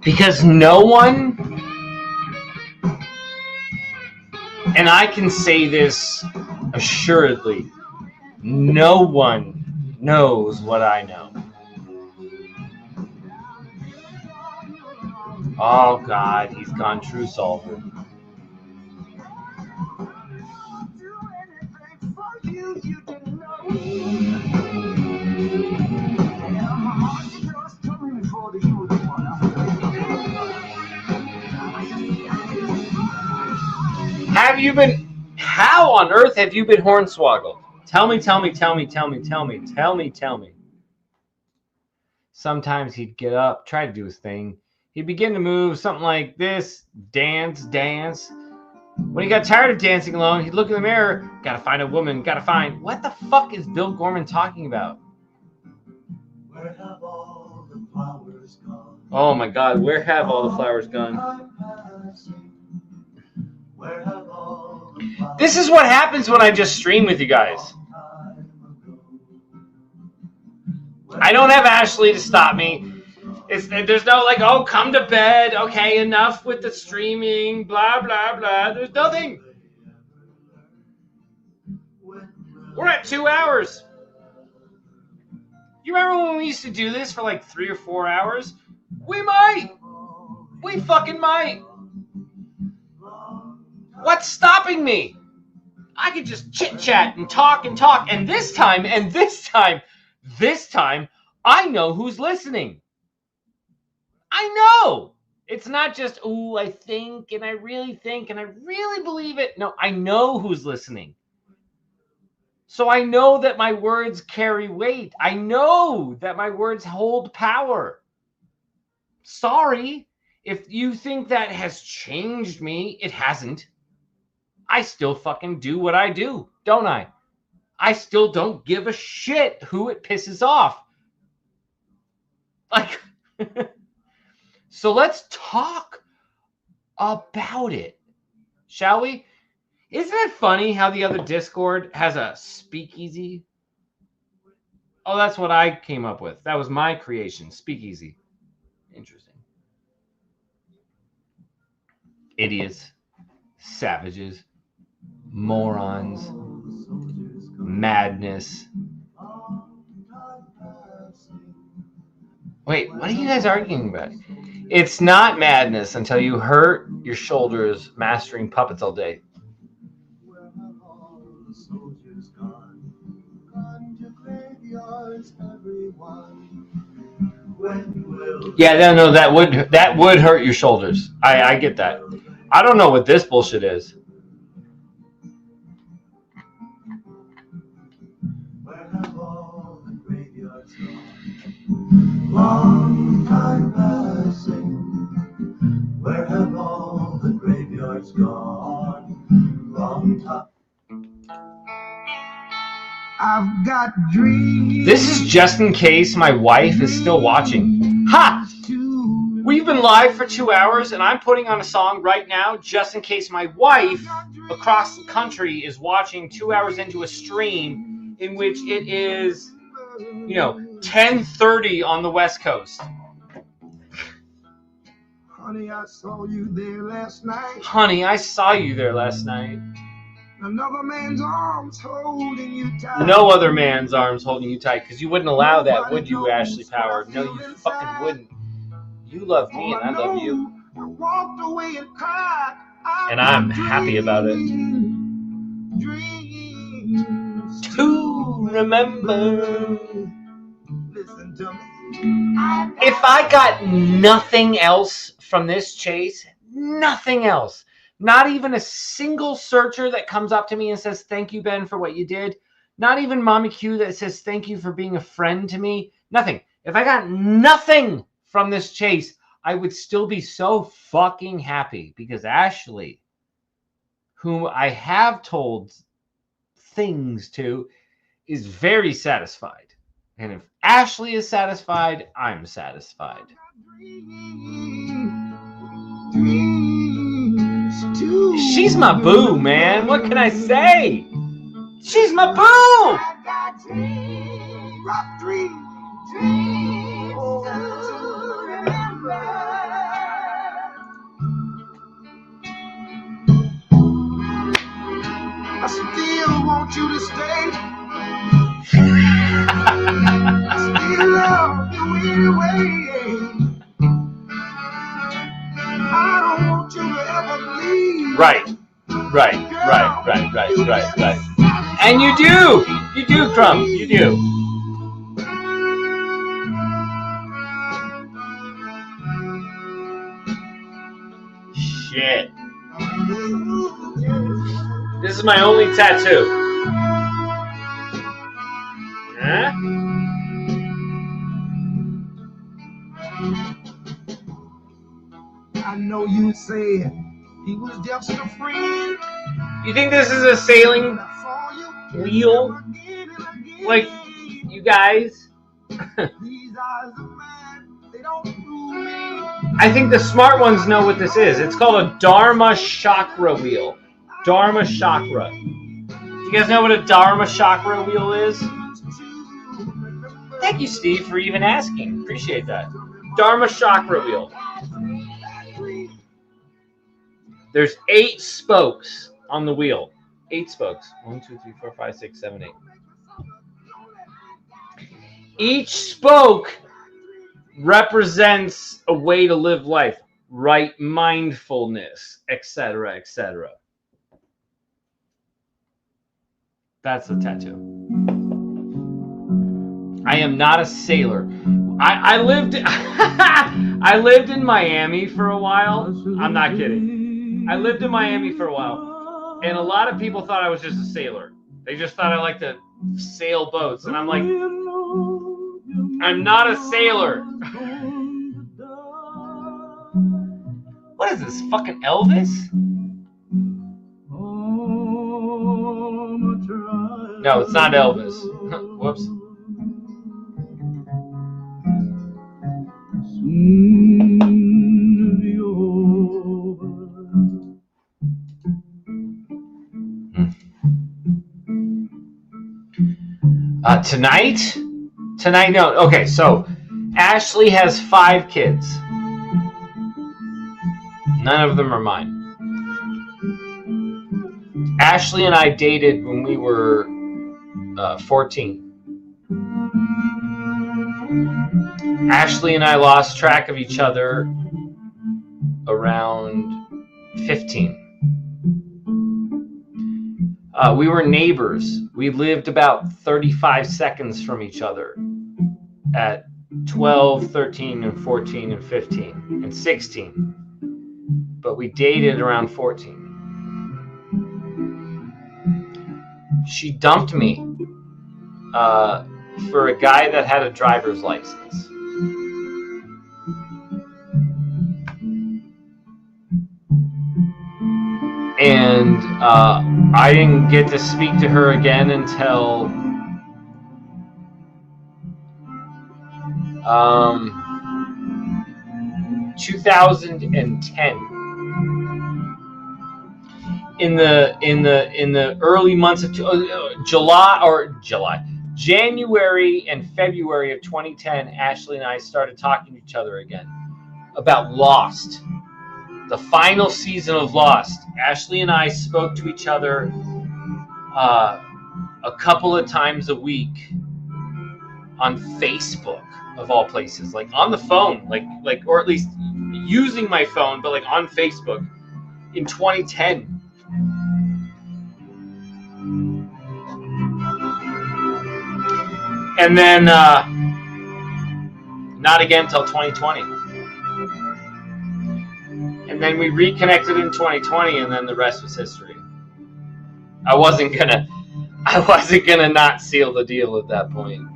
Because no one, and I can say this assuredly, no one knows what I know. Oh God, he's gone true solver. Have you been, how on earth have you been hornswoggled? Tell me. Sometimes he'd get up, try to do his thing. He'd begin to move, something like this, dance. When he got tired of dancing alone, he'd look in the mirror, gotta find a woman, what the fuck is Bill Gorman talking about? Where have all the flowers gone? Oh my God, where have all the flowers gone? Where have all the flowers? This is what happens when I just stream with you guys. I don't have Ashley to stop me. There's no like, oh, come to bed. Okay, enough with the streaming, blah, blah, blah. There's nothing. We're at 2 hours. You remember when we used to do this for like 3 or 4 hours? We might. We fucking might. What's stopping me? I could just chit-chat and talk. And this time, I know who's listening. I know. It's not just, ooh, I think, and I really think, and I really believe it. No, I know who's listening. So I know that my words carry weight. I know that my words hold power. Sorry, if you think that has changed me, it hasn't. I still fucking do what I do, don't I? I still don't give a shit who it pisses off. Like, so let's talk about it, shall we? Isn't it funny how the other Discord has a speakeasy? Oh, that's what I came up with. That was my creation, speakeasy. Interesting. Idiots, savages, morons, madness. Wait, what are you guys arguing about? It's not madness until you hurt your shoulders mastering puppets all day. Yeah, no, that would hurt your shoulders. I get that. I don't know what this bullshit is. Long time passing, where have all the graveyards gone? Long time. I've got dreams. This is just in case my wife is still watching. Ha! We've been live for 2 hours, and I'm putting on a song right now just in case my wife across the country is watching 2 hours into a stream in which it is, 10:30 on the West Coast. Honey, I saw you there last night. Honey, I saw you there last night. Another man's arms holding you tight. No other man's arms holding you tight, because you wouldn't allow that, would you, Ashley Power? No, you fucking wouldn't. You love me, and I love you. I walked away and cried. And I'm happy about it. Dreams To remember. Listen to me. If I got nothing else from this chase, nothing else, not even a single searcher that comes up to me and says, thank you, Ben, for what you did, not even Mommy Q that says, thank you for being a friend to me, nothing. If I got nothing from this chase, I would still be so fucking happy, because Ashley, whom I have told things to, is very satisfied. And if Ashley is satisfied, I'm satisfied. She's my boo, man. What can I say? She's my boo! I still want you to stay. I still love you anyway. I don't want you to ever leave. Right. And you do, Crumb, you do. Shit. This is my only tattoo. Huh? I know you said he was just a friend. You think this is a sailing wheel? Like, you guys? I think the smart ones know what this is. It's called a Dharma chakra wheel. Dharma chakra. You guys know what a Dharma chakra wheel is? Thank you, Steve, for even asking. Appreciate that. Dharma chakra wheel. There's 8 spokes on the wheel. 8 spokes. 1, 2, 3, 4, 5, 6, 7, 8. Each spoke represents a way to live life, right mindfulness, etc., etc. That's the tattoo. I am not a sailor. I lived I lived in Miami for a while. I'm not kidding. I lived in Miami for a while, and a lot of people thought I was just a sailor. They just thought I liked to sail boats, and I'm like, I'm not a sailor. What is this, fucking Elvis? No, it's not Elvis. Whoops. Tonight, no. Okay, so Ashley has 5 kids. None of them are mine. Ashley and I dated when we were 14. Ashley and I lost track of each other around 15. We were neighbors. We lived about 35 seconds from each other at 12, 13, and 14, and 15, and 16. But we dated around 14. She dumped me for a guy that had a driver's license. And I didn't get to speak to her again until 2010. In the early months of January and February of 2010, Ashley and I started talking to each other again about Lost. The final season of Lost. Ashley and I spoke to each other a couple of times a week on Facebook, of all places, like on the phone, like, or at least using my phone, but like on Facebook in 2010. And then not again till 2020. And then we reconnected in 2020, and then the rest was history. I wasn't gonna not seal the deal at that point.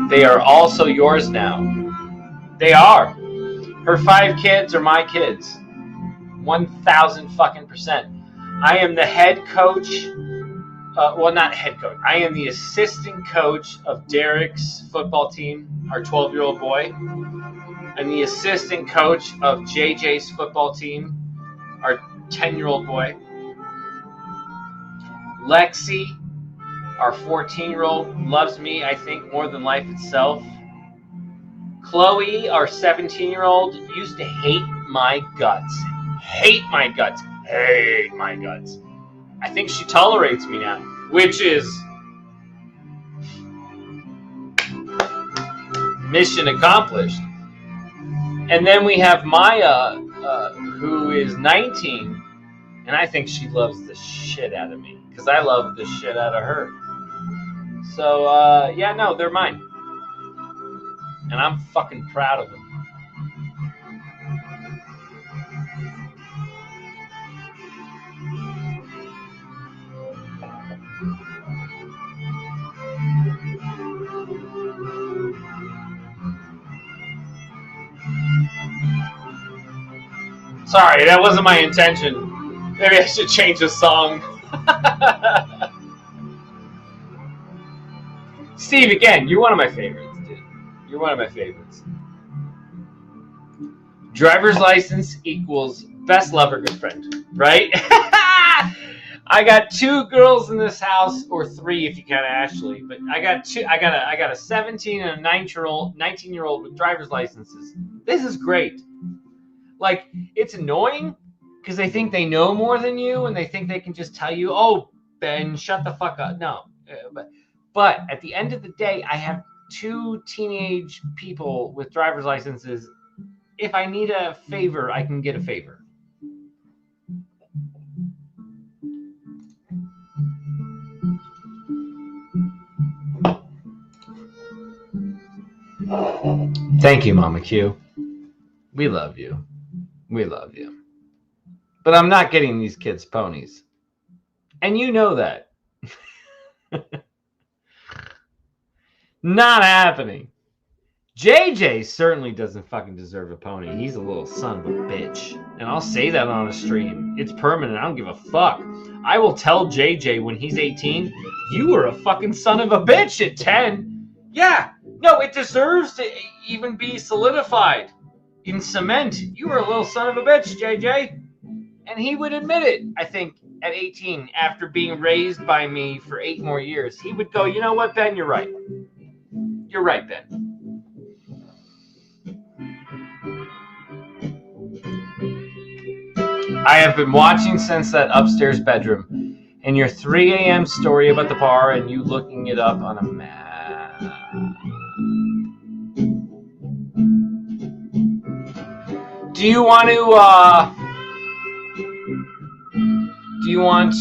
They are also yours now. They are. Her 5 kids are my kids. 1,000%. I am the head coach. Well, not head coach. I am the assistant coach of Derek's football team, our 12-year-old boy. I'm the assistant coach of JJ's football team, our 10-year-old boy. Lexi, our 14-year-old, loves me, I think, more than life itself. Chloe, our 17-year-old, used to hate my guts. Hate my guts. Hate my guts. I think she tolerates me now, which is mission accomplished. And then we have Maya, who is 19, and I think she loves the shit out of me because I love the shit out of her. So, yeah, no, they're mine. And I'm fucking proud of them. Sorry, that wasn't my intention. Maybe I should change the song. Steve, again, you're one of my favorites, dude. You're one of my favorites. Driver's license equals best lover, good friend, right? I got 2 girls in this house, or 3 if you count Ashley. But I got 2. I got a 17 and a 19-year-old with driver's licenses. This is great. Like, it's annoying because they think they know more than you, and they think they can just tell you, "Oh, Ben, shut the fuck up." No, but at the end of the day, I have 2 teenage people with driver's licenses. If I need a favor, I can get a favor. Thank you, Mama Q. We love you. We love you. But I'm not getting these kids ponies. And you know that. Not happening. JJ certainly doesn't fucking deserve a pony. He's a little son of a bitch. And I'll say that on a stream. It's permanent. I don't give a fuck. I will tell JJ when he's 18, you were a fucking son of a bitch at 10. Yeah. No, it deserves to even be solidified in cement. You were a little son of a bitch, JJ. And he would admit it, I think, at 18, after being raised by me for 8 more years. He would go, you know what, Ben, you're right. You're right, Ben. I have been watching since that upstairs bedroom and your 3 a.m. story about the bar and you looking it up on a map. Do you want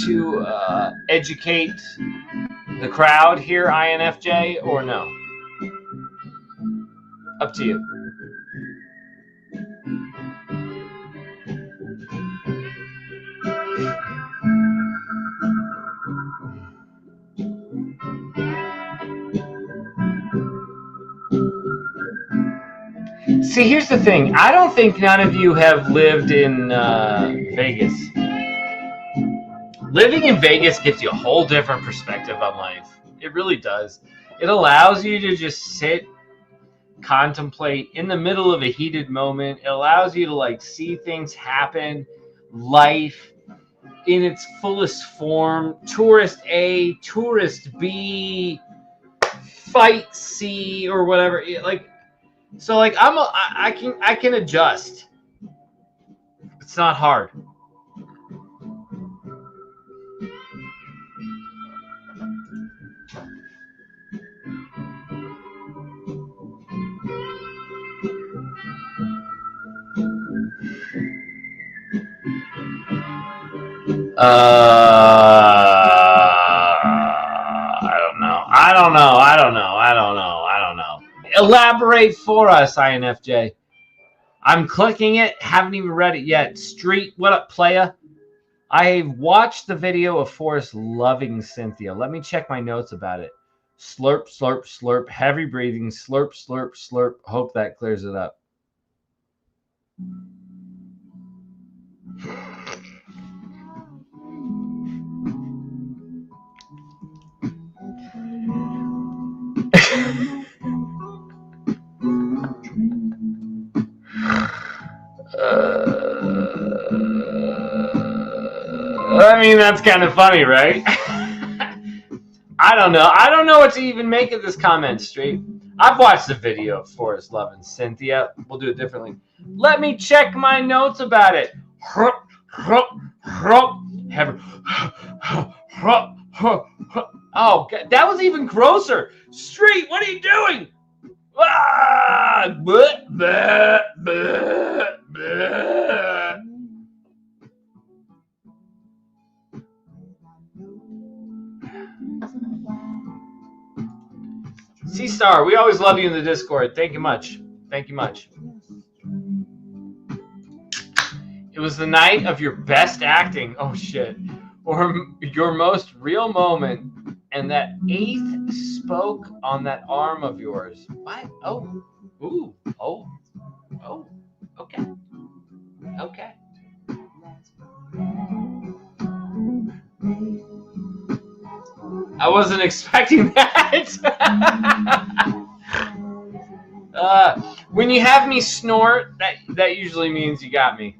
to educate the crowd here, INFJ, or no? Up to you. See, here's the thing. I don't think none of you have lived in Vegas. Living in Vegas gives you a whole different perspective on life. It really does. It allows you to just sit, contemplate in the middle of a heated moment. It allows you to like see things happen, life in its fullest form. Tourist A, tourist B, fight C, or whatever. So like I can adjust. It's not hard. I don't know. Elaborate for us, INFJ. I'm clicking it. Haven't even read it yet. Street, what up, playa? I watched the video of Forrest loving Cynthia. Let me check my notes about it. Slurp, slurp, slurp. Heavy breathing. Slurp, slurp, slurp. Hope that clears it up. I mean, that's kind of funny, right? I don't know. I don't know what to even make of this comment, Street. I've watched the video of Forrest loving Cynthia. We'll do it differently. Let me check my notes about it. Oh, God, that was even grosser. Street, what are you doing? Ah, bleh, bleh, bleh, bleh. C-Star, we always love you in the Discord. Thank you much. Thank you much. It was the night of your best acting. Oh, shit. Or your most real moment. And that 8th spoke on that arm of yours. What? Oh. Ooh. Oh. Oh. Okay. Okay. I wasn't expecting that. When you have me snort, that usually means you got me.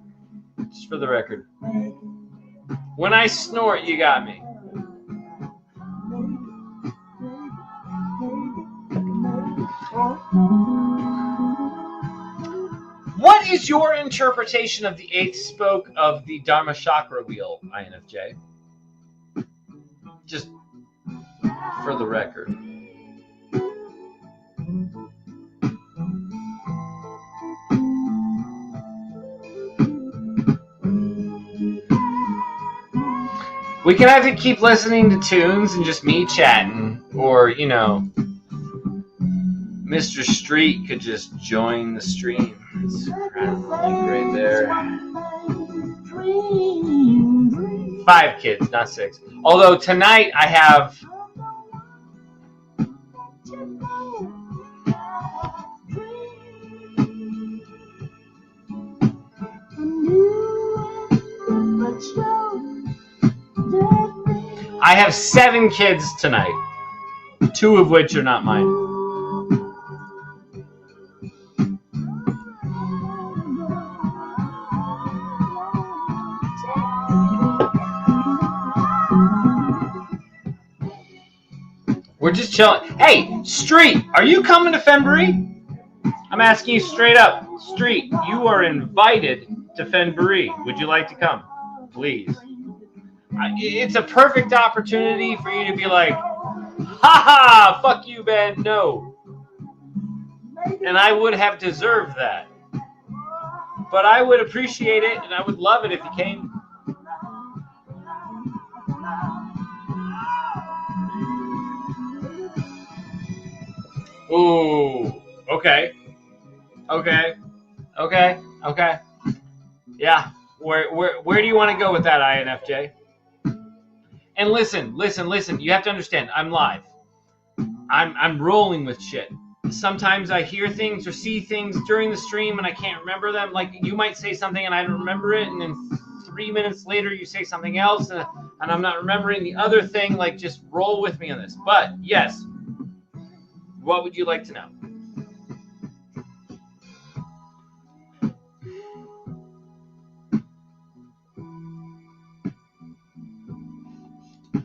Just for the record. When I snort, you got me. What is your interpretation of the 8th spoke of the Dharma chakra wheel, INFJ? Just for the record. We can either keep listening to tunes and just me chatting, or, you know, Mr. Street could just join the stream. It's right there. 5 kids, not 6. Although tonight I have... I have 7 kids tonight, 2 of which are not mine. We're just chilling. Hey, Street, are you coming to Fenbury? I'm asking you straight up. Street, you are invited to Fenbury. Would you like to come? Please. It's a perfect opportunity for you to be like, ha, fuck you, Ben, no. And I would have deserved that. But I would appreciate it, and I would love it if you came. Ooh, okay. Yeah, where do you want to go with that, INFJ? And listen, you have to understand, I'm live. I'm rolling with shit. Sometimes I hear things or see things during the stream and I can't remember them. Like, you might say something and I don't remember it, and then 3 minutes later you say something else and I'm not remembering the other thing. Like, just roll with me on this. But, yes, what would you like to know?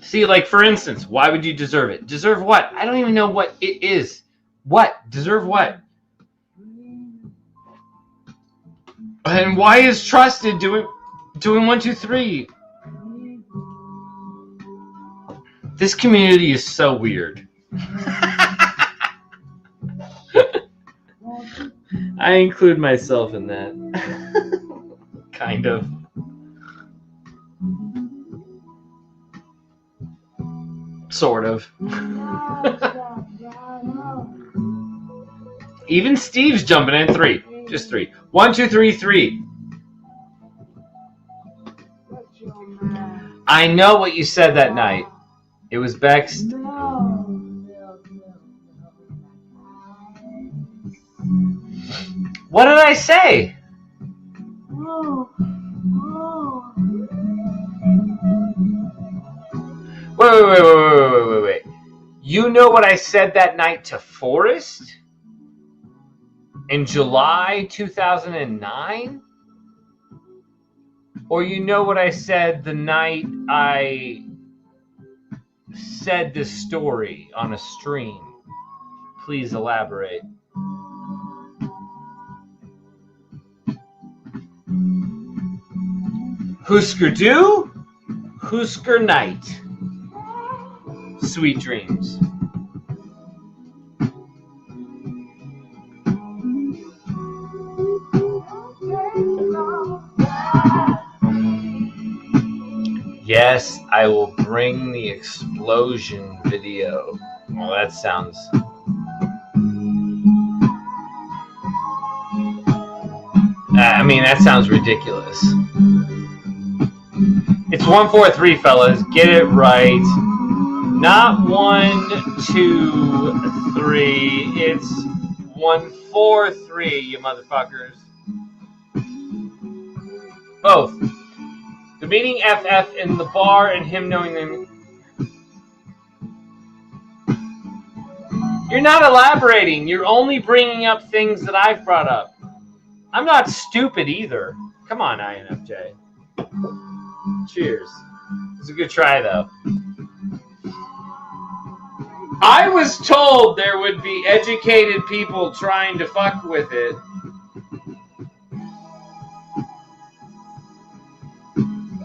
See, like, for instance, why would you deserve it? Deserve what? I don't even know what it is. What? Deserve what? And why is Trusted doing 1, 2, 3? This community is so weird. I include myself in that. Kind of. Sort of. Even Steve's jumping in. 3. Just 3. 1, 2, 3, 3. I know what you said that night. It was vexed. What did I say? Wait. You know what I said that night to Forrest? In July 2009? Or you know what I said the night I said this story on a stream? Please elaborate. Husker Du? Husker Night. Sweet dreams. Yes, I will bring the explosion video. Well, that sounds... I mean, that sounds ridiculous. It's 1, 4, 3, fellas. Get it right. Not 1, 2, 3. It's 1, 4, 3, you motherfuckers. Both. The meaning FF in the bar and him knowing them. You're not elaborating. You're only bringing up things that I've brought up. I'm not stupid either. Come on, INFJ. Cheers. It was a good try, though. I was told there would be educated people trying to fuck with it.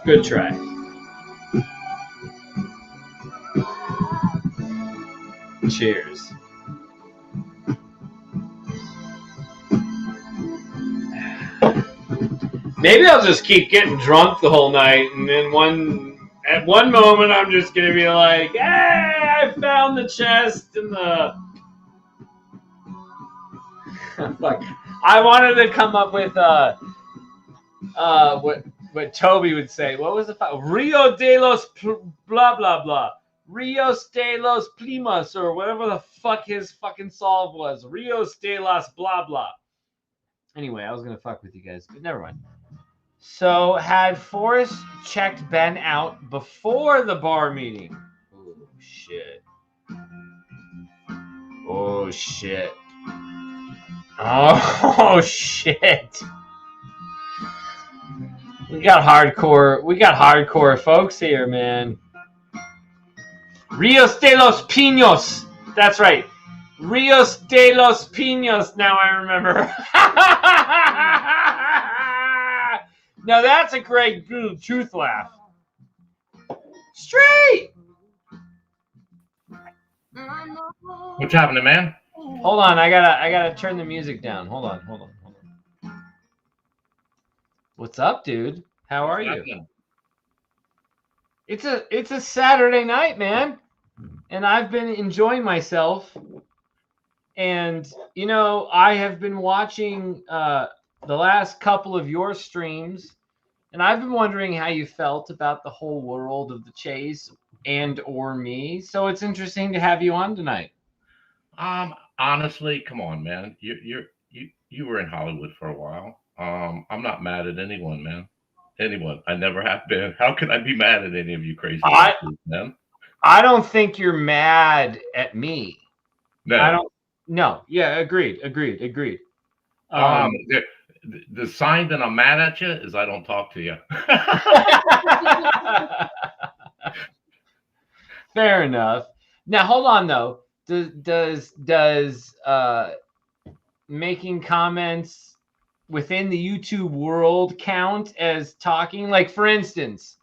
Good try. Cheers. Maybe I'll just keep getting drunk the whole night, and then at one moment I'm just gonna be like, "Hey, I found the chest in the Fuck. I wanted to come up with what Toby would say. What was the Rio de los blah blah blah. Rios de los Plimas, or whatever the fuck his fucking solve was. Rios de los blah blah. Anyway, I was gonna fuck with you guys, but never mind. So had Forrest checked Ben out before the bar meeting? Oh shit. Oh shit. Oh shit. We got hardcore folks here, man. Rios de los Pinos. That's right. Rios de los Pinos. Now I remember. Now that's a great brutal truth laugh. Straight. What's happening, man? Hold on, I gotta turn the music down. Hold on. What's up, dude? How are you? It's a Saturday night, man, and I've been enjoying myself. And you know, I have been watching the last couple of your streams, and I've been wondering how you felt about the whole world of the chase and or me. So it's interesting to have you on tonight. Honestly, come on, man. You were in Hollywood for a while. I'm not mad at anyone, man. Anyone. I never have been. How can I be mad at any of you crazy man? I don't think you're mad at me. No. I don't. No. Yeah. Agreed. The sign that I'm mad at you is I don't talk to you. Fair enough. Now hold on though. Does making comments within the YouTube world count as talking? Like for instance,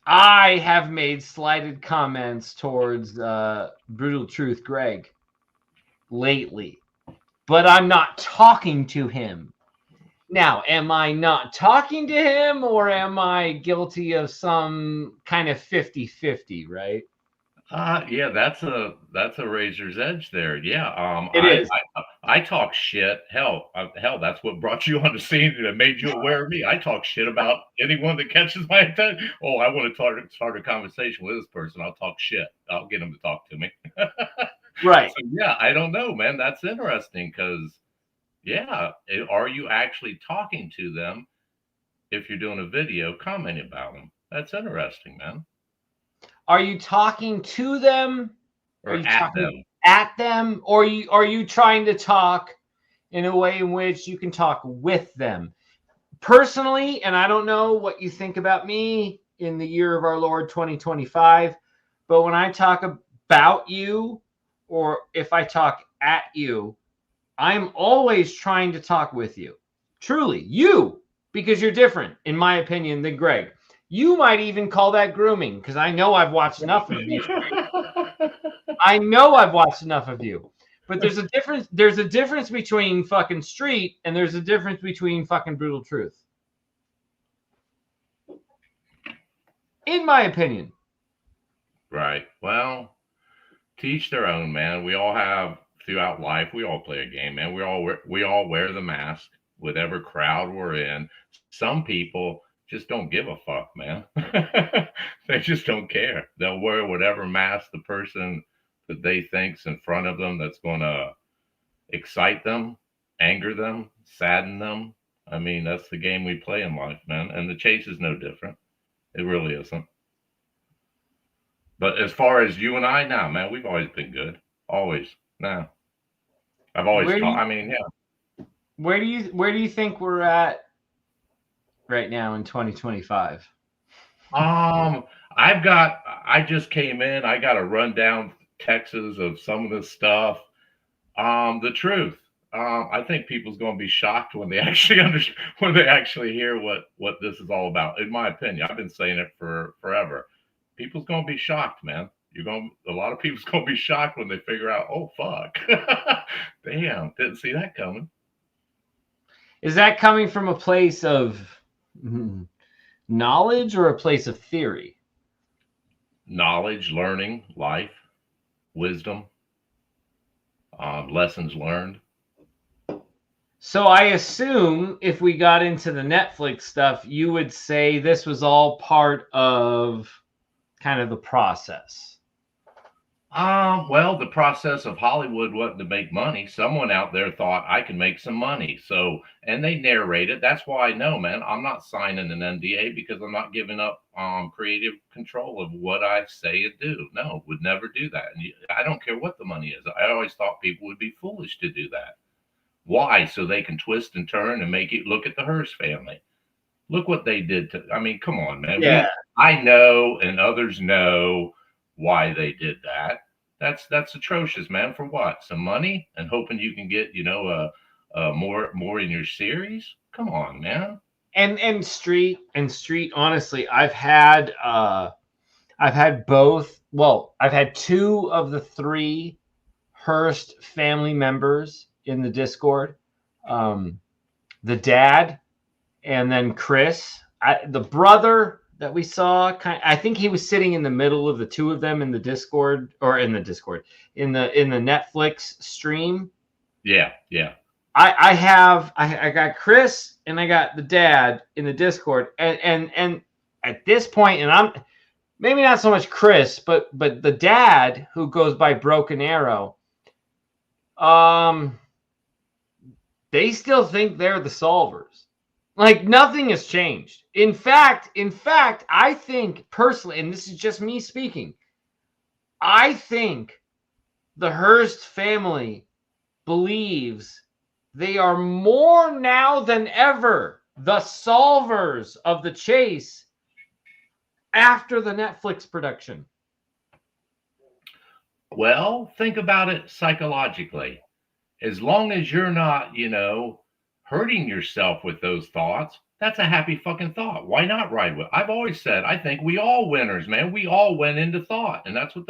I have made slighted comments towards Brutal Truth Greg lately, but I'm not talking to him. Now, am I not talking to him, or am I guilty of some kind of 50-50, right? Yeah, that's a razor's edge there. Yeah, It is. I talk shit. Hell, that's what brought you on the scene and made you aware of me. I talk shit about anyone that catches my attention. Oh, I want to start a conversation with this person. I'll talk shit. I'll get them to talk to me. Right. So, yeah, I don't know, man. That's interesting because, yeah, are you actually talking to them if you're doing a video commenting about them? That's interesting, man. Are you talking to them? Or at them? Or are you trying to talk in a way in which you can talk with them? Personally, and I don't know what you think about me in the year of our Lord 2025, but when I talk about you, or if I talk at you, I'm always trying to talk with you. Truly, you, because you're different, in my opinion, than Greg. You might even call that grooming, because I know I've watched enough of you. But there's a difference. There's a difference between fucking street, and there's a difference between fucking brutal truth. In my opinion. Right. Well, to each their own, man. We all have, throughout life, we all play a game, man. We all wear the mask, whatever crowd we're in. Some people just don't give a fuck, man. They just don't care. They'll wear whatever mask the person that they think's in front of them that's going to excite them, anger them, sadden them. I mean, that's the game we play in life, man. And the chase is no different. It really isn't. But as far as you and I, now, man, we've always been good. Always. Now, I've always taught. I mean, yeah. Where do you think we're at right now in 2025? I just came in. I got a rundown Texas of some of this stuff. The truth. I think people's going to be shocked when they actually hear what this is all about. In my opinion, I've been saying it for forever. People's going to be shocked, man. A lot of people's going to be shocked when they figure out, oh fuck, damn, didn't see that coming. Is that coming from a place of knowledge or a place of theory? Knowledge, learning, life, wisdom. lessons learned. So I assume if we got into the Netflix stuff, you would say this was all part of kind of the process. Well, the process of Hollywood wasn't to make money. Someone out there thought I can make some money. So, and they narrate it. That's why I know, man, I'm not signing an NDA because I'm not giving up creative control of what I say and do. No, would never do that. And I don't care what the money is. I always thought people would be foolish to do that. Why? So they can twist and turn and make it. Look at the Hearst family. Look what they did to. I mean, come on, man. Yeah. I know, and others know why they did that. That's atrocious, man. For what? Some money and hoping you can get, more in your series. Come on, man. And Street. Honestly, I've had both. Well, I've had 2 of the 3 Hearst family members in the Discord. The dad, and then Chris, the brother that we saw. I think he was sitting in the middle of the 2 of them in the Discord, in the Netflix stream. Yeah. I got Chris and I got the dad in the Discord, and at this point, and I'm maybe not so much Chris, but the dad who goes by Broken Arrow. They still think they're the solvers. Like nothing has changed. In fact, I think personally, and this is just me speaking, I think the Hearst family believes they are more now than ever the solvers of the chase after the Netflix production. Well, think about it psychologically. As long as you're not, hurting yourself with those thoughts, that's a happy fucking thought. Why not ride with? I've always said, I think we all winners, man. We all went into thought, and that's what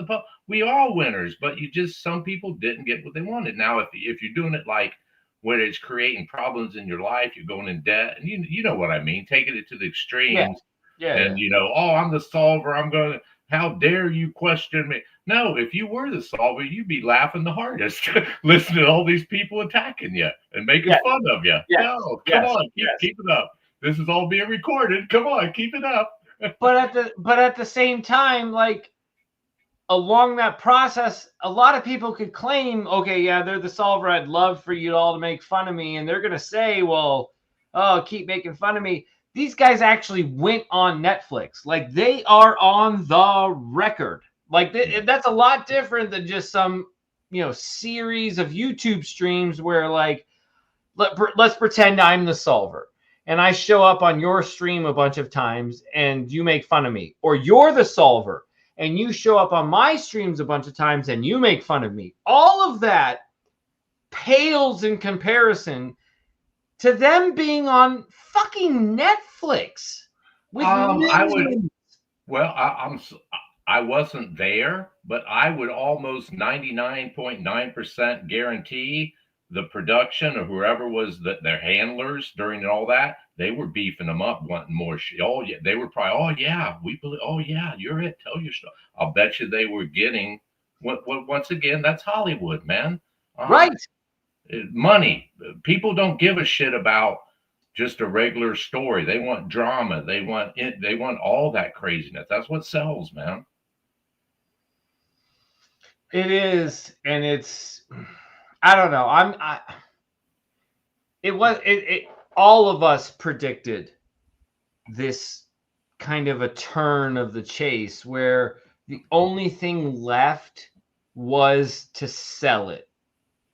we all winners. But some people didn't get what they wanted. Now, if you're doing it like when it's creating problems in your life, you're going in debt, and you know what I mean, taking it to the extremes. Yeah. And I'm the solver. How dare you question me? No, if you were the solver, you'd be laughing the hardest, listening to all these people attacking you and making fun of you. Yes. No, come on, keep it up. This is all being recorded. Come on, keep it up. but at the same time, like along that process, a lot of people could claim, okay, yeah, they're the solver. I'd love for you all to make fun of me, and they're gonna say, well, keep making fun of me. These guys actually went on Netflix. Like they are on the record. Like that's a lot different than just some, series of YouTube streams where like, let's pretend I'm the solver and I show up on your stream a bunch of times and you make fun of me, or you're the solver and you show up on my streams a bunch of times and you make fun of me. All of that pales in comparison to them being on fucking Netflix with I wasn't there, but I would almost 99.9% guarantee the production or whoever was their handlers during all that, they were beefing them up, wanting more shit. Oh yeah, they were probably, oh yeah, we believe, oh yeah, you're it, tell your stuff. I'll bet you they were getting what once again, that's Hollywood, man. Right. Money. People don't give a shit about just a regular story. They want drama. They want all that craziness. That's what sells, man. It is, and it's, I don't know. All of us predicted this kind of a turn of the chase where the only thing left was to sell it,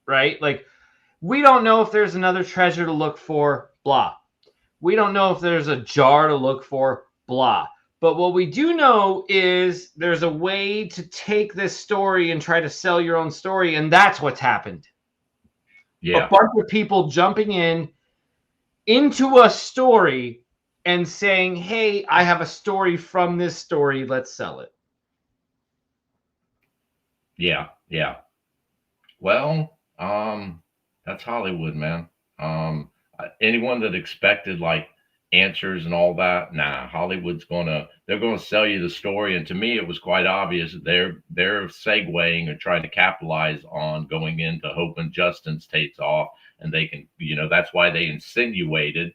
right? Like, we don't know if there's another treasure to look for, blah. We don't know if there's a jar to look for, blah. But what we do know is there's a way to take this story and try to sell your own story, and that's what's happened. Yeah. A bunch of people jumping into a story and saying, hey, I have a story from this story, let's sell it. Yeah. Well, that's Hollywood, man. Anyone that expected like answers and all that. Nah, Hollywood's they're gonna sell you the story. And to me, it was quite obvious that they're segueing and trying to capitalize on going into hoping Justin's takes off, and they can, that's why they insinuated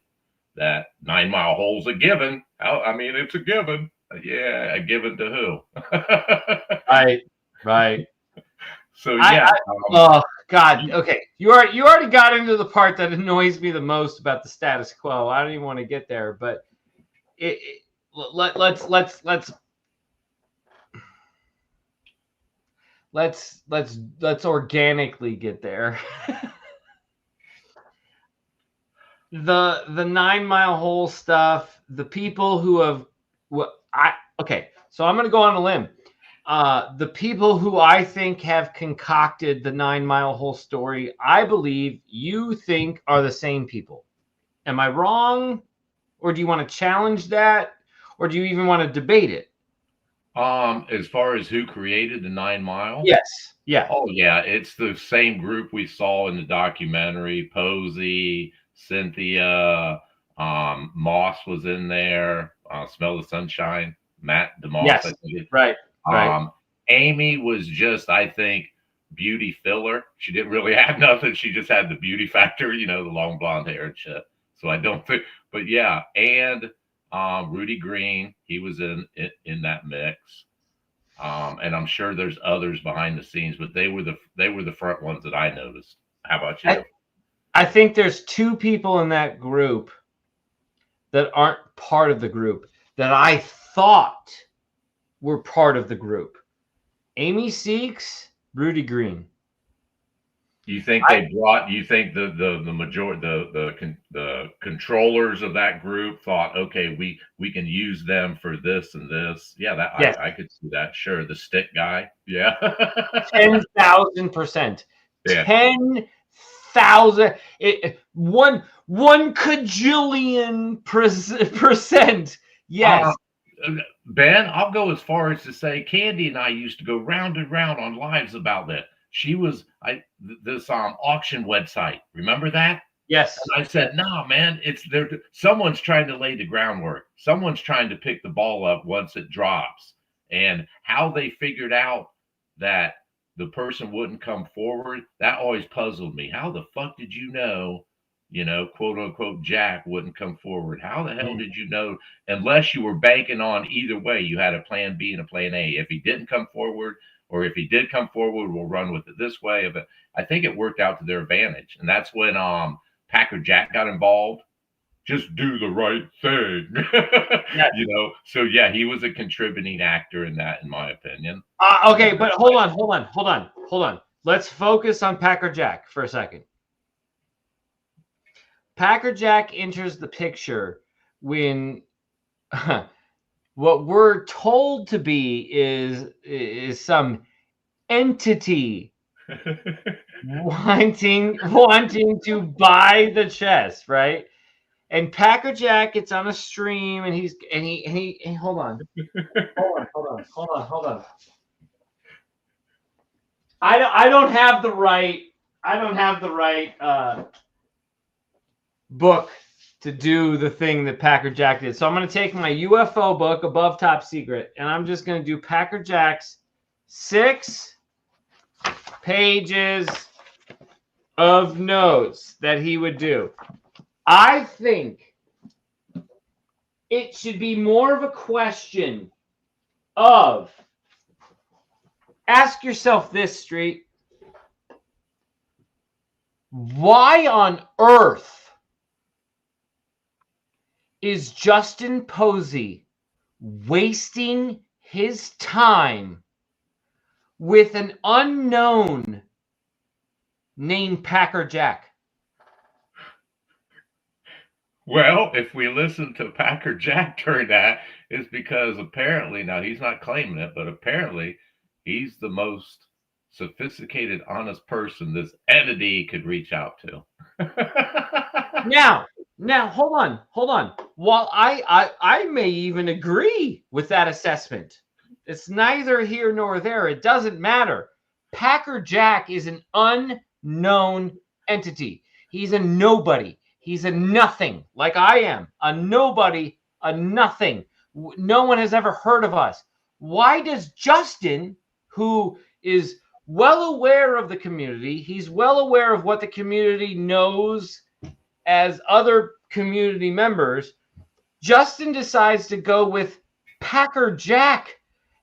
that 9 Mile Hole's a given. I mean, it's a given. Yeah, a given to who? Right. So yeah. Oh God. Okay, you already got into the part that annoys me the most about the status quo. I don't even want to get there, but let's organically get there. The 9 Mile Hole stuff. The people who have okay. So I'm going to go on a limb. The people who I think have concocted the 9 Mile Hole story, I believe you think are the same people. Am I wrong? Or do you want to challenge that? Or do you even want to debate it? As far as who created the 9 Mile? Yes. Yeah. Oh yeah, it's the same group we saw in the documentary. Posey, Cynthia, Moss was in there. Smell the Sunshine, Matt DeMoss. Yes. I think Right. Amy was just, I think, beauty filler. She didn't really have nothing. She just had the beauty factor, the long blonde hair and shit. So I don't think, but yeah, and Rudy Green, he was in that mix. And I'm sure there's others behind the scenes, but they were the front ones that I noticed. How about you? I think there's two people in that group that aren't part of the group that I thought were part of the group. Amy Seeks, Rudy Green. You think you think the majority, the controllers of that group thought, okay, we can use them for this and this. Yeah, yes. I could see that. Sure. The stick guy. Yeah. 10,000%. Yeah. 10,000. One cajillion percent. Yes. Ben, I'll go as far as to say Candy and I used to go round and round on lives about that. She was this auction website. Remember that? Yes. And I said, "Nah, man, someone's trying to lay the groundwork. Someone's trying to pick the ball up once it drops." And how they figured out that the person wouldn't come forward, that always puzzled me. How the fuck did you know, quote unquote, Jack wouldn't come forward? How the hell did you know? Unless you were banking on either way, you had a plan B and a plan A. If he didn't come forward, or if he did come forward, we'll run with it this way. But I think it worked out to their advantage. And that's when Packer Jack got involved. Just do the right thing. Yes. So yeah, he was a contributing actor in that, in my opinion. Okay, but hold on. Let's focus on Packer Jack for a second. Packer Jack enters the picture when what we're told to be is some entity wanting to buy the chest, right? And Packer Jack gets on a stream, and he hold on. I don't have the right book to do the thing that Packer Jack did. So I'm going to take my UFO book, Above Top Secret, and I'm just going to do Packer Jack's 6 pages of notes that he would do. I think it should be more of a question of, ask yourself this, Street. Why on earth is Justin Posey wasting his time with an unknown named Packer Jack? Well, if we listen to Packer Jack during that, it's because apparently, now he's not claiming it, but apparently he's the most sophisticated, honest person this entity could reach out to. Now, hold on. While I may even agree with that assessment, it's neither here nor there. It doesn't matter. Packer Jack is an unknown entity. He's a nobody. He's a nothing, like I am, a nobody, a nothing. No one has ever heard of us. Why does Justin, who is well aware of the community, he's well aware of what the community knows as other community members, Justin decides to go with Packer Jack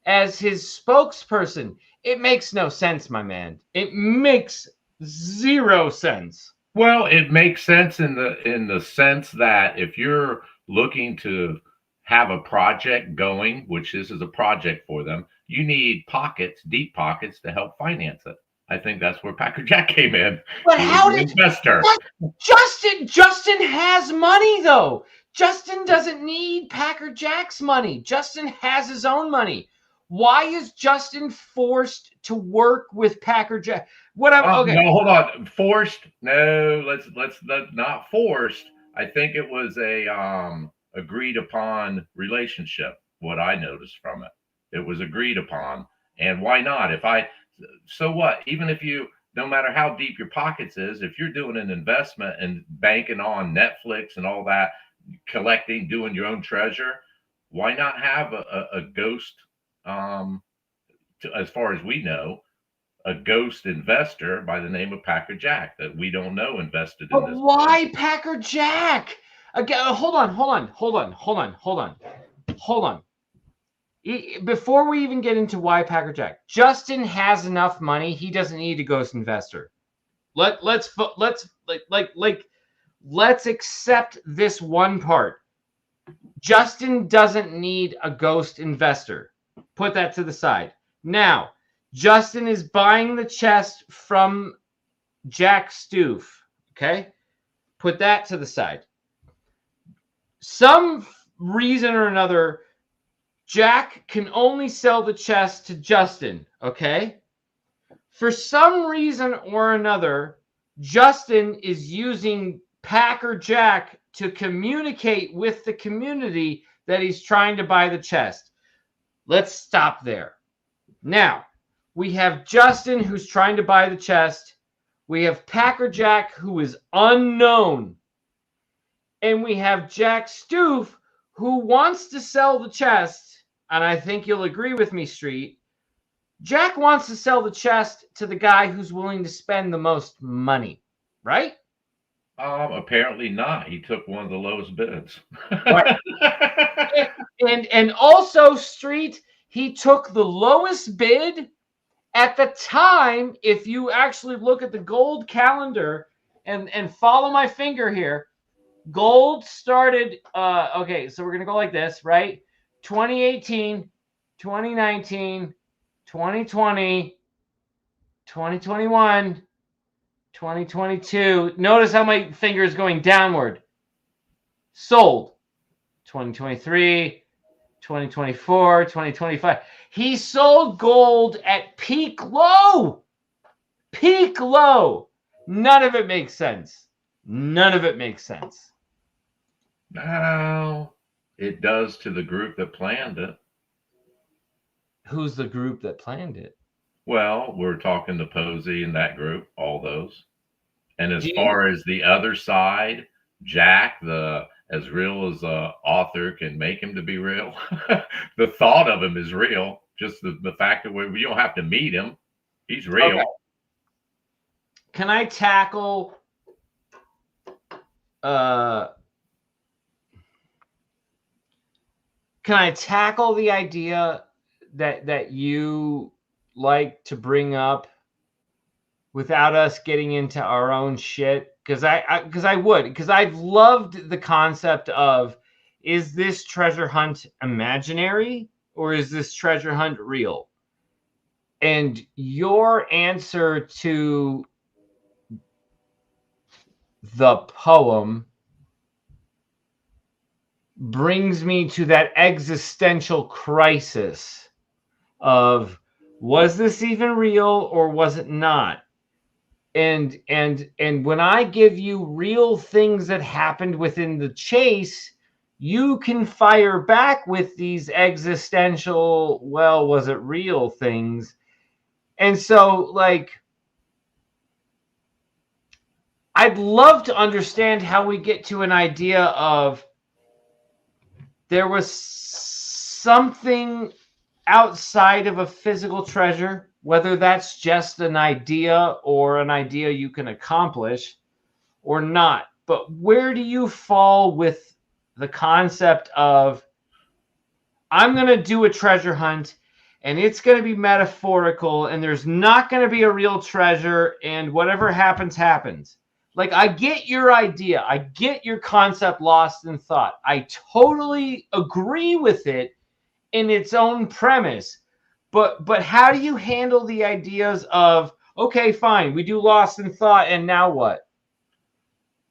as his spokesperson? It makes no sense, my man. It makes zero sense. Well, it makes sense in the sense that if you're looking to have a project going, which this is a project for them, you need pockets, deep pockets to help finance it. I think that's where Packer Jack came in. But He how was an did investor? what? Justin has money though. Justin doesn't need Packer Jack's money. Justin has his own money. Why is Justin forced to work with Packer Jack? Okay. No, hold on. Forced? No, let's not forced. I think it was a agreed upon relationship. What I noticed from it, it was agreed upon. And why not? So what? Even if you, no matter how deep your pockets is, if you're doing an investment and banking on Netflix and all that, collecting, doing your own treasure, why not have a ghost? As far as we know, a ghost investor by the name of Packer Jack that we don't know invested in this. Why Packer Jack? Again, hold on. Before we even get into why Packer Jack, Justin has enough money. He doesn't need a ghost investor. Let's accept this one part. Justin doesn't need a ghost investor. Put that to the side. Now, Justin is buying the chest from Jack Stoof. Okay? Put that to the side. Some reason or another, Jack can only sell the chest to Justin. Okay? For some reason or another, Justin is using Packer Jack to communicate with the community that he's trying to buy the chest. Let's stop there. Now, we have Justin who's trying to buy the chest. We have Packer Jack who is unknown. And we have Jack Stoof who wants to sell the chest. And I think you'll agree with me, Street. Jack wants to sell the chest to the guy who's willing to spend the most money, right? Apparently not. He took one of the lowest bids. Right. and also, Street, he took the lowest bid at the time. If you actually look at the gold calendar and follow my finger here, gold started, okay, so we're going to go like this, right? 2018, 2019, 2020, 2021, 2022. Notice how my finger is going downward. Sold. 2023, 2024, 2025. He sold gold at peak low. Peak low. None of it makes sense. None of it makes sense. No, it does to the group that planned it. Who's the group that planned it? Well, we're talking to Posey and that group, all those. And as far as the other side, Jack, as real as a author can make him to be real, the thought of him is real. Just the fact that we don't have to meet him, he's real. Okay. Can I tackle the idea that you like to bring up without us getting into our own shit? Because I've loved the concept of, is this treasure hunt imaginary or is this treasure hunt real? And your answer to the poem brings me to that existential crisis of, was this even real or was it not? And when I give you real things that happened within the chase, you can fire back with these existential, well, was it real things? And so, like, I'd love to understand how we get to an idea of there was something outside of a physical treasure, whether that's just an idea or an idea you can accomplish or not. But where do you fall with the concept of I'm going to do a treasure hunt and it's going to be metaphorical and there's not going to be a real treasure and whatever happens, happens? Like, I get your idea. I get your concept lost in thought. I totally agree with it in its own premise. But how do you handle the ideas of, okay, fine, we do lost in thought, and now what?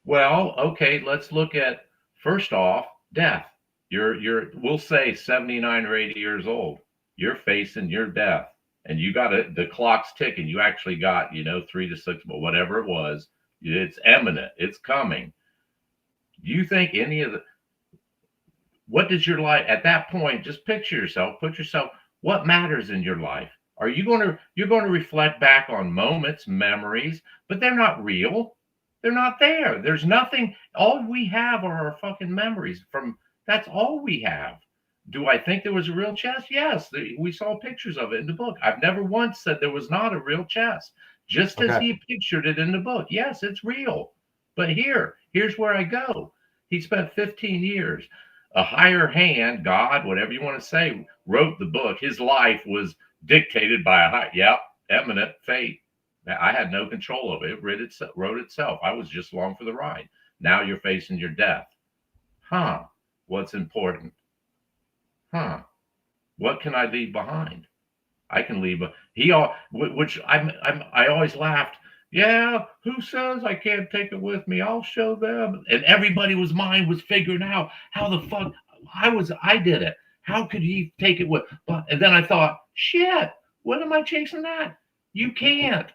Well, okay, let's look at first off death. We'll say 79 or 80 years old. You're facing your death, and you got the clock's ticking. You actually got 3 to 6, but whatever it was, it's imminent. It's coming. Do you think any of the what does your life at that point? Just picture yourself. Put yourself. What matters in your life? Are you you're going to reflect back on moments, memories, but they're not real. They're not there. There's nothing. All we have are our fucking memories from. That's all we have. Do I think there was a real chest? Yes, we saw pictures of it in the book. I've never once said there was not a real chest, just as he pictured it in the book. Yes, it's real. But here's where I go. He spent 15 years. A higher hand, God, whatever you want to say, wrote the book. His life was dictated by eminent fate. I had no control of it. It wrote itself. I was just along for the ride. Now you're facing your death. What's important? What can I leave behind? I can leave I always laughed. Yeah, who says I can't take it with me? I'll show them. And everybody's mind was figuring out how the fuck I did it. How could he take it with? And then I thought, shit, what am I chasing that? You can't.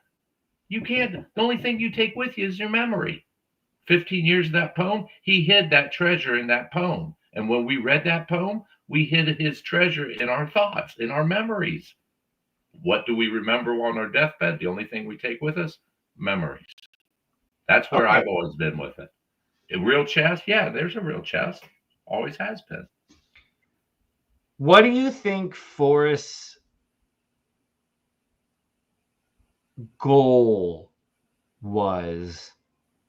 You can't. The only thing you take with you is your memory. 15 years of that poem, he hid that treasure in that poem. And when we read that poem, we hid his treasure in our thoughts, in our memories. What do we remember on our deathbed? The only thing we take with us? Memories. That's where I've always been with it. A real chest? Yeah, there's a real chest. Always has been. What do you think Forrest's goal was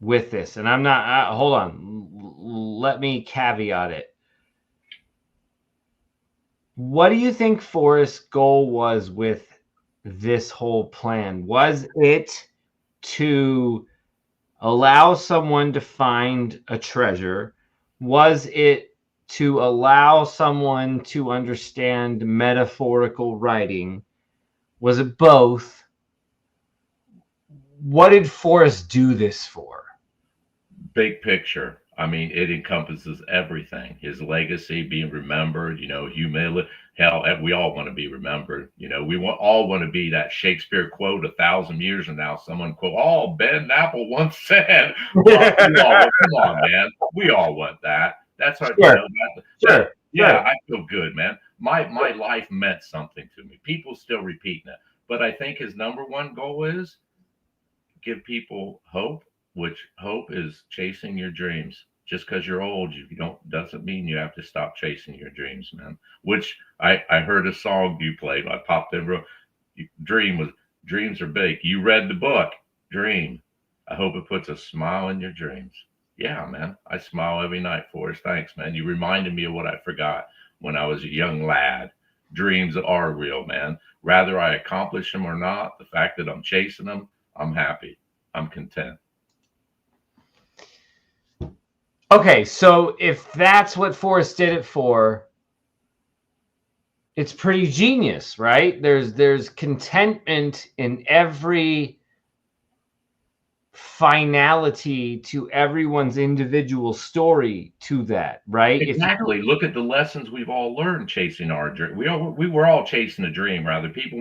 with this? And I'm not, hold on, let me caveat it. What do you think Forrest's goal was with this whole plan? Was it to allow someone to find a treasure? Was it to allow someone to understand metaphorical writing? Was it both? What did Forrest do this for? Big picture. I mean, it encompasses everything. His legacy, being remembered, humility. Hell, we all want to be remembered. We all want to be that Shakespeare quote 1,000 years from now. Someone quote, Ben Napple once said. Come on, man. We all want that. That's our, Sure. I feel good, man. My life meant something to me. People still repeating it. But I think his number one goal is give people hope, which hope is chasing your dreams. Just because you're old, doesn't mean you have to stop chasing your dreams, man. Which I heard a song you played. I popped in. Dreams are big. You read the book, Dream. I hope it puts a smile in your dreams. Yeah, man. I smile every night, Forrest. Thanks, man. You reminded me of what I forgot when I was a young lad. Dreams are real, man. Whether I accomplish them or not, the fact that I'm chasing them, I'm happy. I'm content. Okay, so if that's what Forrest did it for, it's pretty genius, right? There's contentment in every finality to everyone's individual story to that, right? Exactly. Look at the lessons we've all learned chasing our dream. We were all chasing a dream. Rather, people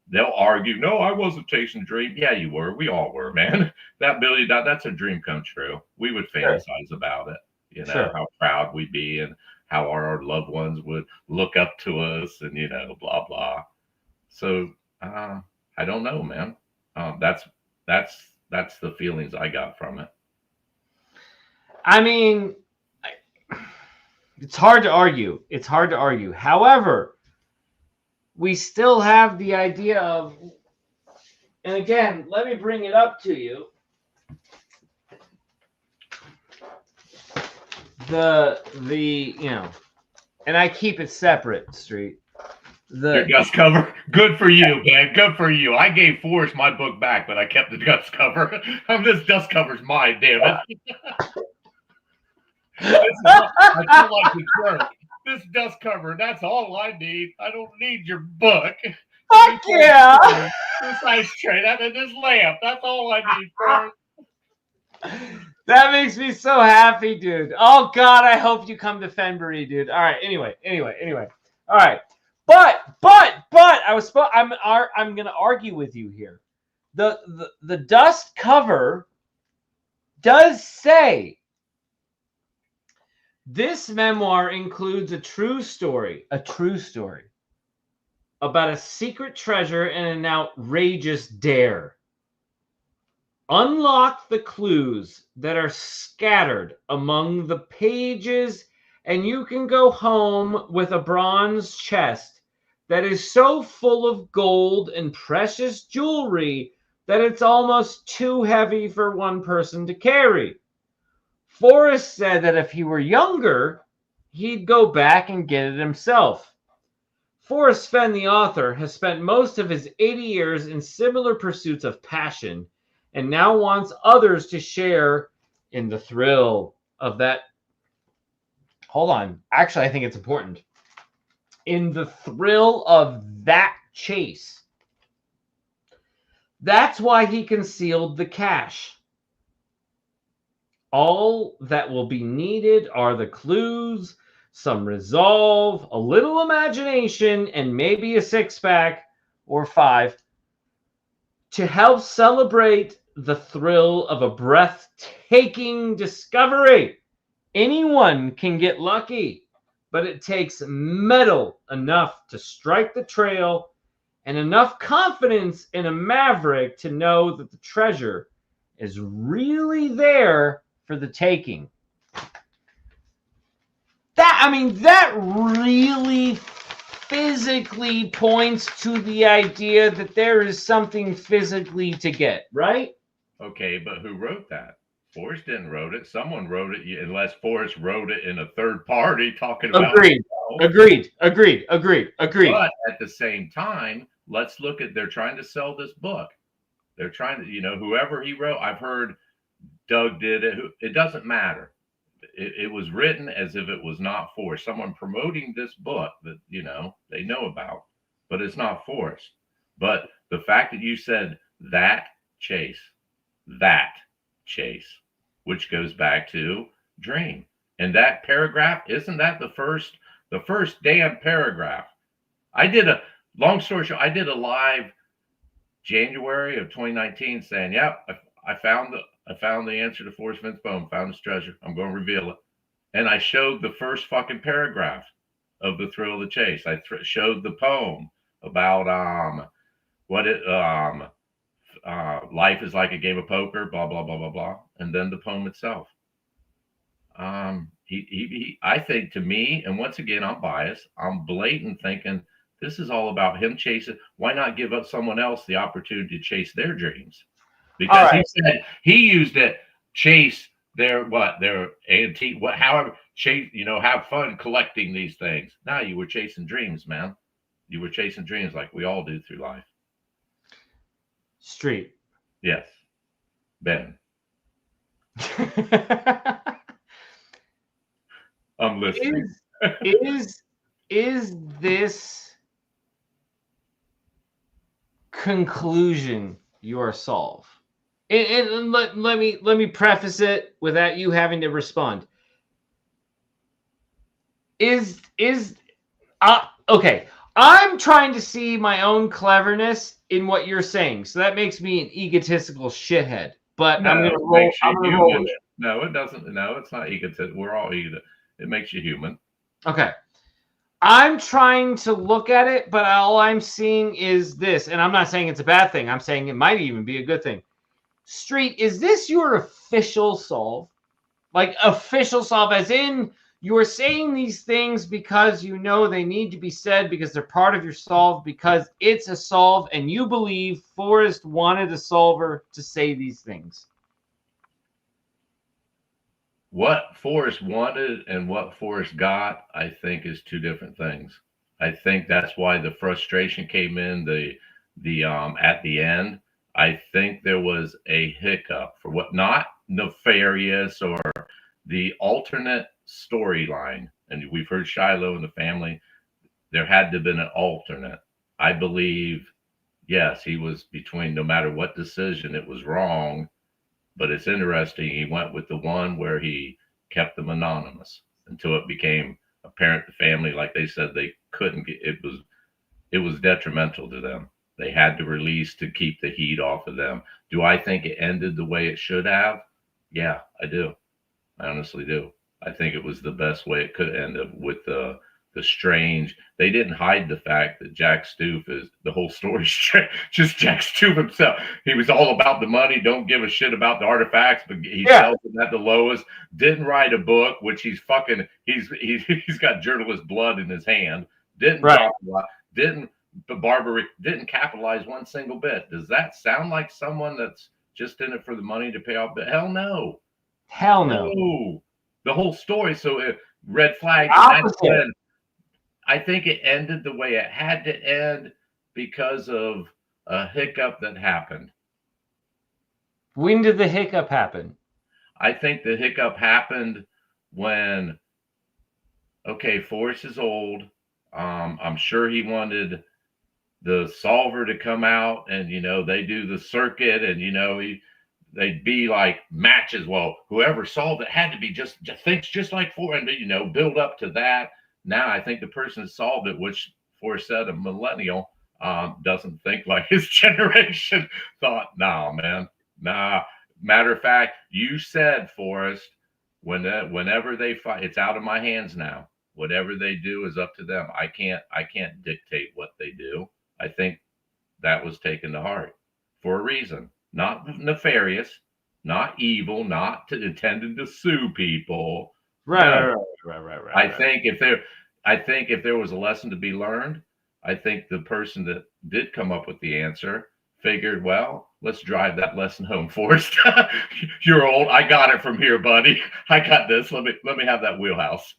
they'll argue, no, I wasn't chasing a dream. Yeah, you were. We all were, man. That $1 billion, that's a dream come true. We would fantasize about it, how proud we'd be and how our loved ones would look up to us and, blah, blah. So I don't know, man. That's That's the feelings I got from it. I mean, it's hard to argue. It's hard to argue. However, we still have the idea of, and again, let me bring it up to you. The you know, and I keep it separate, Street. Your dust cover. Good for you, man. Good for you. I gave Forrest my book back, but I kept the dust cover. This dust cover's mine, damn it. I feel like the jerk. This dust cover, that's all I need. I don't need your book. Fuck yeah. This ice tray, this lamp. That's all I need, Forrest. That makes me so happy, dude. Oh God, I hope you come to Fenbury, dude. All right. Anyway. All right. But I'm gonna argue with you here. The dust cover does say this memoir includes a true story about a secret treasure and an outrageous dare. Unlock the clues that are scattered among the pages, and you can go home with a bronze chest that is so full of gold and precious jewelry that it's almost too heavy for one person to carry. Forrest said that if he were younger, he'd go back and get it himself. Forrest Fenn, the author, has spent most of his 80 years in similar pursuits of passion and now wants others to share in the thrill of that. Hold on. Actually, I think it's important. In the thrill of that chase. That's why he concealed the cash. All that will be needed are the clues, some resolve, a little imagination, and maybe a six-pack or 5 to help celebrate the thrill of a breathtaking discovery. Anyone can get lucky, but it takes mettle enough to strike the trail and enough confidence in a maverick to know that the treasure is really there for the taking. That really physically points to the idea that there is something physically to get, right? Okay, but who wrote that? Forrest didn't wrote it. Someone wrote it, unless Forrest wrote it in a third party talking about Agreed. Agreed. But at the same time, let's look at, they're trying to sell this book. They're trying to, whoever he wrote, I've heard Doug did it. It doesn't matter. It was written as if it was not Forrest. Someone promoting this book that, they know about, but it's not Forrest. But the fact that you said that chase, which goes back to Dream. And that paragraph, isn't that the first damn paragraph? Long story short, I did a live January of 2019 saying, yep, I found the answer to Forrest Fenn's poem, found his treasure. I'm going to reveal it. And I showed the first fucking paragraph of The Thrill of the Chase. I showed the poem about life is like a game of poker, blah, blah, blah, blah, blah. And then the poem itself. I think, to me, and once again, I'm biased, I'm blatant thinking this is all about him chasing. Why not give up someone else the opportunity to chase their dreams? Because he said he used it, chase their antique, however, chase, have fun collecting these things. Now you were chasing dreams, man. You were chasing dreams like we all do through life. Street. Yes. Ben. I'm listening. Is this conclusion your solve? And let me preface it without you having to respond. Okay? I'm trying to see my own cleverness in what you're saying, so that makes me an egotistical shithead. But I'm gonna roll. No, it doesn't. No, it's not egotistical. We're all ego. It makes you human. Okay. I'm trying to look at it, but all I'm seeing is this, and I'm not saying it's a bad thing. I'm saying it might even be a good thing. Street, is this your official solve? Like official solve, as in you are saying these things because you know they need to be said because they're part of your solve, because it's a solve and you believe Forrest wanted a solver to say these things. What Forrest wanted and what Forrest got, I think, is two different things. I think that's why the frustration came in the at the end. I think there was a hiccup for what, not nefarious or the alternate storyline. And we've heard Shiloh and the family. There had to have been an alternate. I believe, yes, he was between, no matter what decision, it was wrong. But it's interesting, he went with the one where he kept them anonymous until it became apparent to family, like they said, they couldn't get, it was detrimental to them. They had to release to keep the heat off of them. Do I think it ended the way it should have? Yeah, I do. I honestly do. I think it was the best way it could end up with the strange. They didn't hide the fact that Jack Stoof is the whole story. Just Jack Stoof himself. He was all about the money. Don't give a shit about the artifacts, but he sells them at the lowest. Didn't write a book, which he's got journalist blood in his hand. Didn't talk a lot. Didn't capitalize one single bit. Does that sound like someone that's just in it for the money to pay off? But hell no. Hell no. No. The whole story. So red flag. I think it ended the way it had to end because of a hiccup that happened. When did the hiccup happen? I think the hiccup happened when, okay, Forrest is old. I'm sure he wanted the solver to come out and, they do the circuit and, they'd be like matches. Well, whoever solved it had to be just thinks just like Forrest, and, build up to that. Now I think the person that solved it, which Forrest said a millennial, doesn't think like his generation thought. Nah, man, nah. Matter of fact, you said, Forrest, whenever they fight, it's out of my hands now. Whatever they do is up to them. I can't dictate what they do. I think that was taken to heart for a reason, not nefarious, not evil, not intended to sue people. Right. I think if there was a lesson to be learned, I think the person that did come up with the answer figured, well, let's drive that lesson home, Forrest. You're old. I got it from here, buddy. I got this. Let me have that wheelhouse.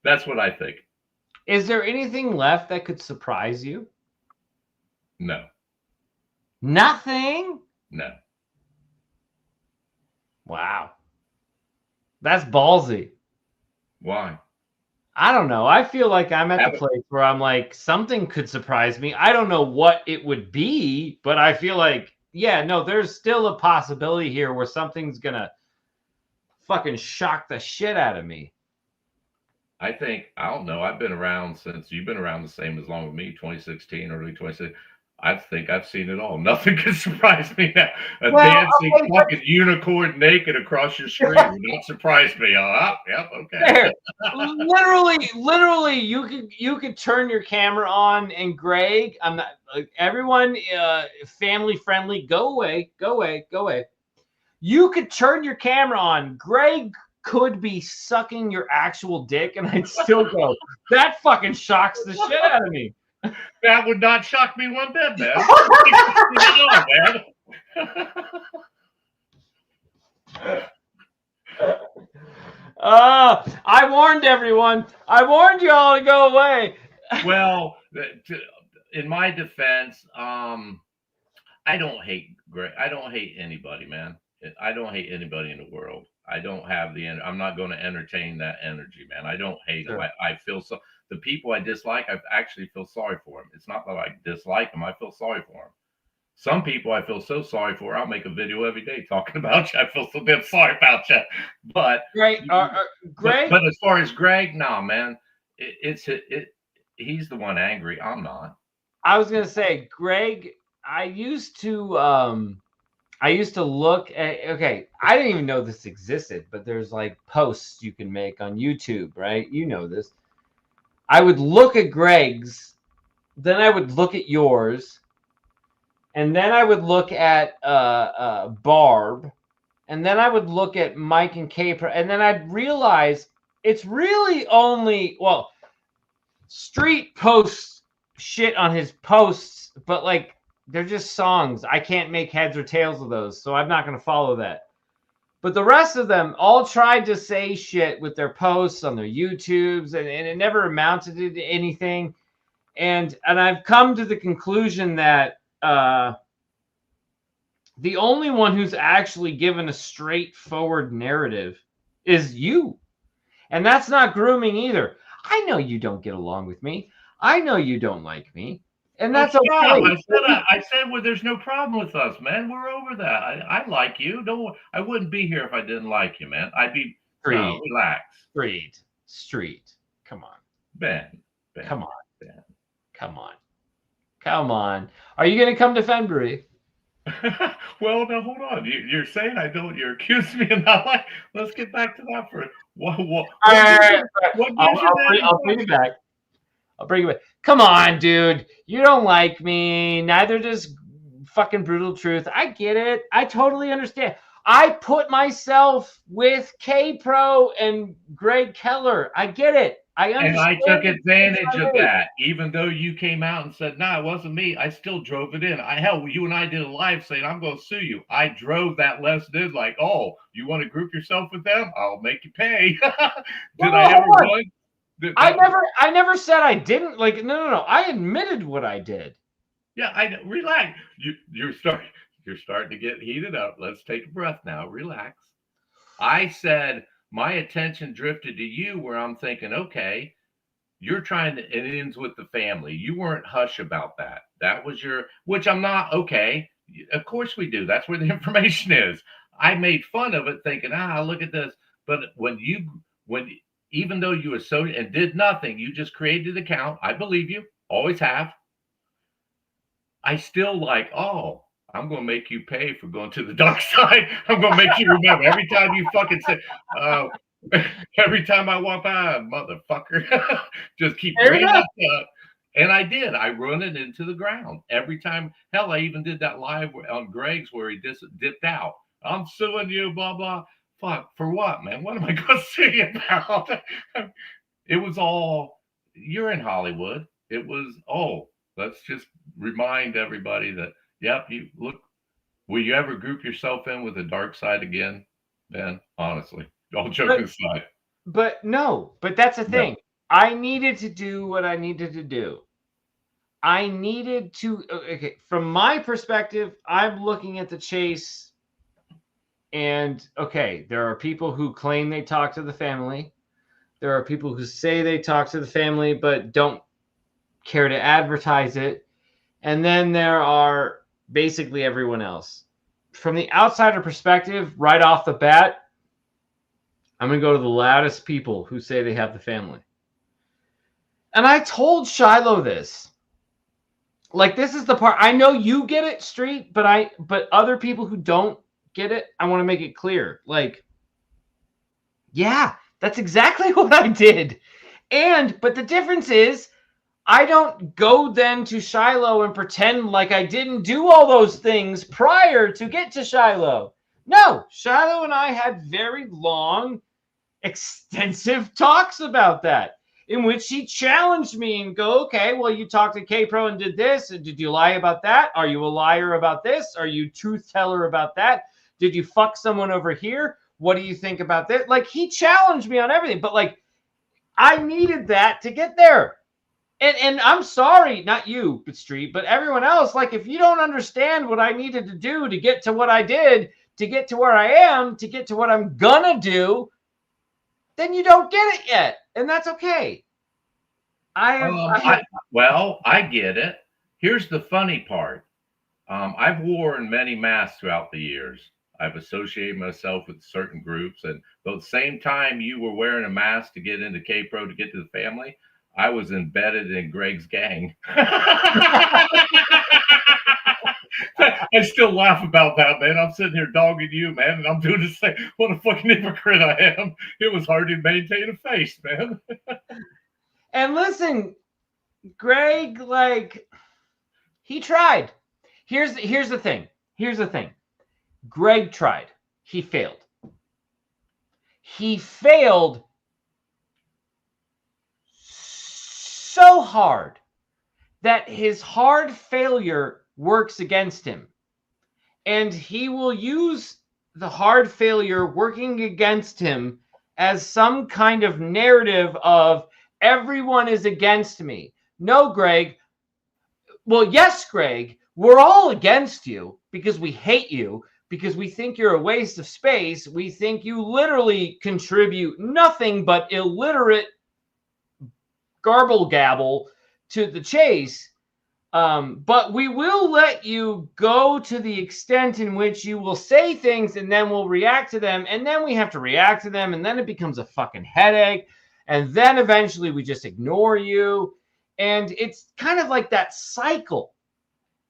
That's what I think. Is there anything left that could surprise you? No. Nothing? No. Wow. That's ballsy. Why? I don't know. I feel like I'm at the place where I'm like, something could surprise me. I don't know what it would be, but I feel like, yeah, no, there's still a possibility here where something's going to fucking shock the shit out of me. I don't know. I've been around since you've been around the same as long as me, 2016, early 2016. I think I've seen it all. Nothing can surprise me now. A dancing fucking unicorn naked across your screen would not surprise me. Yep, okay. Literally, you could turn your camera on, and Greg, I'm not everyone, family friendly. Go away. You could turn your camera on. Greg could be sucking your actual dick, and I'd still go, that fucking shocks the shit out of me. That would not shock me one bit, man. I warned everyone. I warned you all to go away. Well, in my defense, I don't hate Greg. I don't hate anybody, man. I don't hate anybody in the world. I don't have I'm not going to entertain that energy, man. I don't hate them. I feel so. The people I dislike, I actually feel sorry for them. It's not that I dislike them. I feel sorry for them. Some people I feel so sorry for. I'll make a video every day talking about you. I feel so damn sorry about you. But Greg, but as far as Greg, nah, man, he's the one angry. I'm not. I was gonna say, Greg. I used to look at. Okay, I didn't even know this existed, but there's like posts you can make on YouTube, right? You know this. I would look at Greg's, then I would look at yours, and then I would look at Barb, and then I would look at Mike and KPRO, and then I'd realize it's really only, well, Street posts shit on his posts, but like they're just songs. I can't make heads or tails of those, so I'm not going to follow that. But the rest of them all tried to say shit with their posts on their YouTubes, and it never amounted to anything. And I've come to the conclusion that the only one who's actually given a straightforward narrative is you. And that's not grooming either. I know you don't get along with me. I know you don't like me. And that's okay. I said, well, there's no problem with us, man. We're over that. I like you. I wouldn't be here if I didn't like you, man. I'd be relax. Street. Come on. Ben. Come on. Ben. Come on. Are you going to come to Fenbury? Well, now hold on. You're saying I don't. You're accusing me of not like. Let's get back to that for what I'll bring it back. I'll bring it back. Come on, dude. You don't like me. Neither does fucking Brutal Truth. I get it. I totally understand. I put myself with KPRO and Greg Keller. I get it. I understand. And I took advantage of that. Even though you came out and said, "No, it wasn't me," I still drove it in. Hell, you and I did a live saying, "I'm going to sue you." I drove that Les did like, "Oh, you want to group yourself with them? I'll make you pay." Did I ever run? I never said I didn't. Like, no. I admitted what I did. Yeah, relax. You're starting to get heated up. Let's take a breath now. Relax. I said my attention drifted to you where I'm thinking, okay, you're trying to, it ends with the family. You weren't hush about that. That was which I'm not. Okay. Of course we do. That's where the information is. I made fun of it thinking, look at this. But even though you associated and did nothing, you just created an account. I believe you, always have. I still like, I'm going to make you pay for going to the dark side. I'm going to make you remember every time you fucking say, every time I walk by, motherfucker, just keep bringing that up. And I did. I run it into the ground every time. Hell, I even did that live on Greg's where he dipped out. I'm suing you, blah, blah. Fuck, for what, man? What am I going to sue you about? It was all, you're in Hollywood. It was, let's just remind everybody that, yep, you look, will you ever group yourself in with the dark side again, Ben? Honestly, all joking aside. But that's the thing. No. I needed to do what I needed to do. I needed to, okay, from my perspective, I'm looking at the chase. And okay, there are people who claim they talk to the family. There are people who say they talk to the family, but don't care to advertise it. And then there are basically everyone else. From the outsider perspective, right off the bat, I'm going to go to the loudest people who say they have the family. And I told Shiloh this. Like, this is the part. I know you get it, Street, but other people who don't get it, I want to make it clear. Like, yeah, that's exactly what I did. But the difference is, I don't go then to Shiloh and pretend like I didn't do all those things prior to get to Shiloh. No, Shiloh and I had very long, extensive talks about that, in which he challenged me and go, okay, well, you talked to KPRO and did this. And did you lie about that? Are you a liar about this? Are you truth teller about that? Did you fuck someone over here? What do you think about this? Like, he challenged me on everything, but like, I needed that to get there. And I'm sorry, not you, but Street, but everyone else. Like, if you don't understand what I needed to do to get to what I did, to get to where I am, to get to what I'm gonna do, then you don't get it yet. And that's okay. I get it. Here's the funny part. I've worn many masks throughout the years. I've associated myself with certain groups. And at the same time you were wearing a mask to get into KPRO to get to the family, I was embedded in Greg's gang. I still laugh about that, man. I'm sitting here dogging you, man, and I'm doing the same. What a fucking hypocrite I am. It was hard to maintain a face, man. And listen, Greg, like, he tried. Here's the thing. Here's the thing. Greg tried. He failed. He failed so hard that his hard failure works against him. And he will use the hard failure working against him as some kind of narrative of everyone is against me. No, Greg. Well, yes, Greg, we're all against you because we hate you, because we think you're a waste of space. We think you literally contribute nothing but illiterate garble gabble to the chase. But we will let you go to the extent in which you will say things and then we'll react to them. And then we have to react to them. And then it becomes a fucking headache. And then eventually we just ignore you. And it's kind of like that cycle.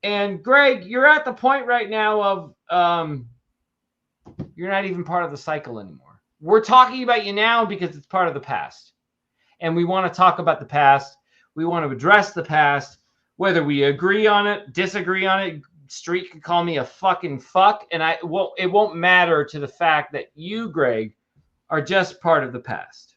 And Greg, you're at the point right now of you're not even part of the cycle anymore. We're talking about you now because it's part of the past. And we want to talk about the past. We want to address the past. Whether we agree on it, disagree on it, Street could call me a fucking fuck, and it won't matter to the fact that you, Greg, are just part of the past.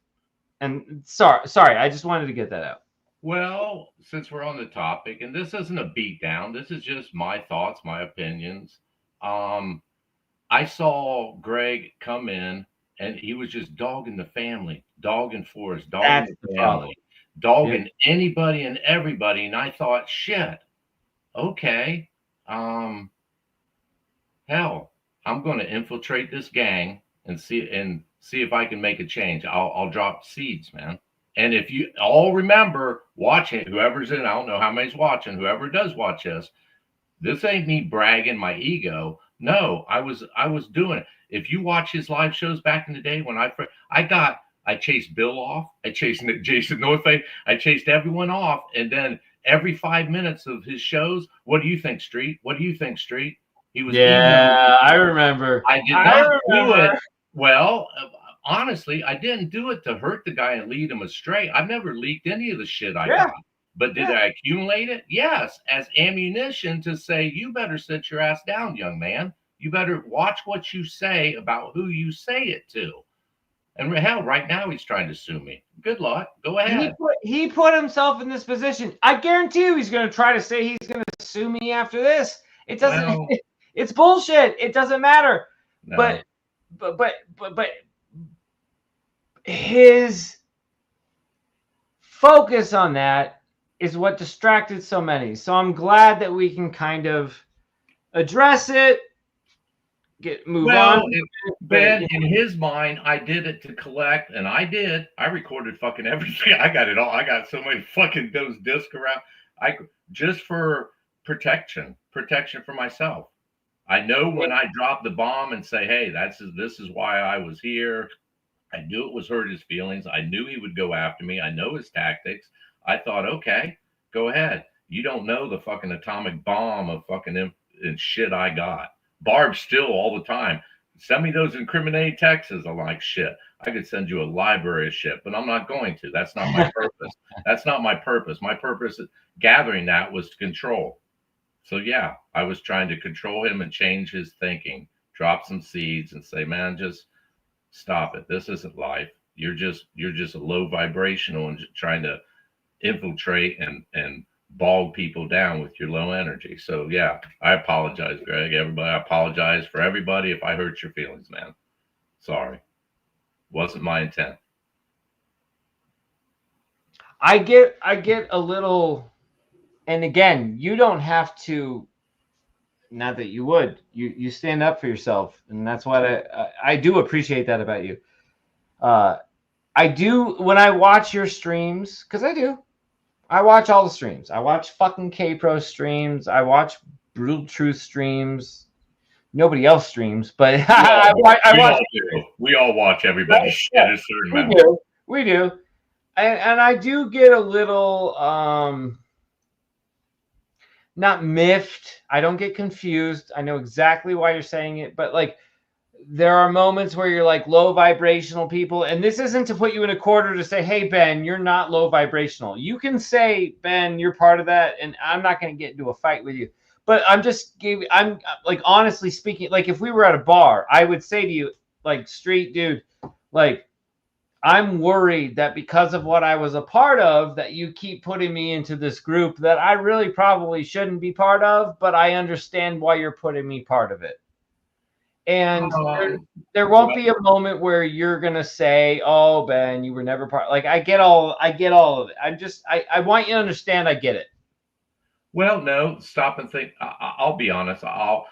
And sorry, I just wanted to get that out. Well, since we're on the topic, and this isn't a beatdown, this is just my thoughts, my opinions. I saw Greg come in, and he was just dogging the family, dogging Forrest, dogging the family. Dogging anybody and everybody, and I thought, shit, okay, hell, I'm going to infiltrate this gang and see if I can make a change. I'll drop seeds, man. And if you all remember watching, whoever's in, I don't know how many's watching, whoever does watch this ain't me bragging my ego. No, I was doing it. If you watch his live shows back in the day when I chased Bill off. I chased Jason Northface. I chased everyone off. And then every 5 minutes of his shows, what do you think, Street? What do you think, Street? He was. Yeah, I remember. I did not do it. Well, honestly, I didn't do it to hurt the guy and lead him astray. I've never leaked any of the shit I got. But did I accumulate it? Yes, as ammunition to say, you better sit your ass down, young man. You better watch what you say about who you say it to. And hell, right now he's trying to sue me. Good luck. Go ahead. He put himself in this position. I guarantee you he's going to try to say he's going to sue me after this. It doesn't. Well, it's bullshit. It doesn't matter. No. But his focus on that is what distracted so many. So I'm glad that we can kind of address it. Move on. Ben, in his mind, I did it to collect, and I did. I recorded fucking everything. I got it all. I got so many fucking those discs around. Just for protection for myself. I know when I drop the bomb and say, "Hey, this is why I was here." I knew it was hurt his feelings. I knew he would go after me. I know his tactics. I thought, okay, go ahead. You don't know the fucking atomic bomb of fucking and shit I got. Barb still all the time. Send me those incriminating texts. I'm like, shit, I could send you a library of shit, but I'm not going to. That's not my purpose. That's not my purpose. My purpose of gathering that was to control. So yeah, I was trying to control him and change his thinking, drop some seeds and say, man, just stop it. This isn't life. You're just a low vibrational and trying to infiltrate and bog people down with your low energy. So yeah, I apologize, Greg. Everybody, I apologize for everybody if I hurt your feelings, man. Sorry. Wasn't my intent. I get a little, and again, you don't have to, not that you would, you stand up for yourself. And that's what I do appreciate that about you. I do, when I watch your streams, because I watch all the streams. I watch fucking KPRO streams. I watch Brutal Truth streams. Nobody else streams, but we all watch everybody's shit at a certain amount. We do. And I do get a little not miffed. I don't get confused. I know exactly why you're saying it, but like there are moments where you're like low vibrational people, and this isn't to put you in a corner to say, hey, Ben, you're not low vibrational. You can say, Ben, you're part of that, and I'm not going to get into a fight with you. but I'm like, honestly speaking, like if we were at a bar, I would say to you, like, street dude, like, I'm worried that because of what I was a part of, that you keep putting me into this group that I really probably shouldn't be part of, but I understand why you're putting me part of it. And there won't be a moment where you're gonna say, "Oh, Ben, you were never part." Like, I get all of it. I want you to understand. I get it. Well, no, stop and think. I'll be honest. Hell,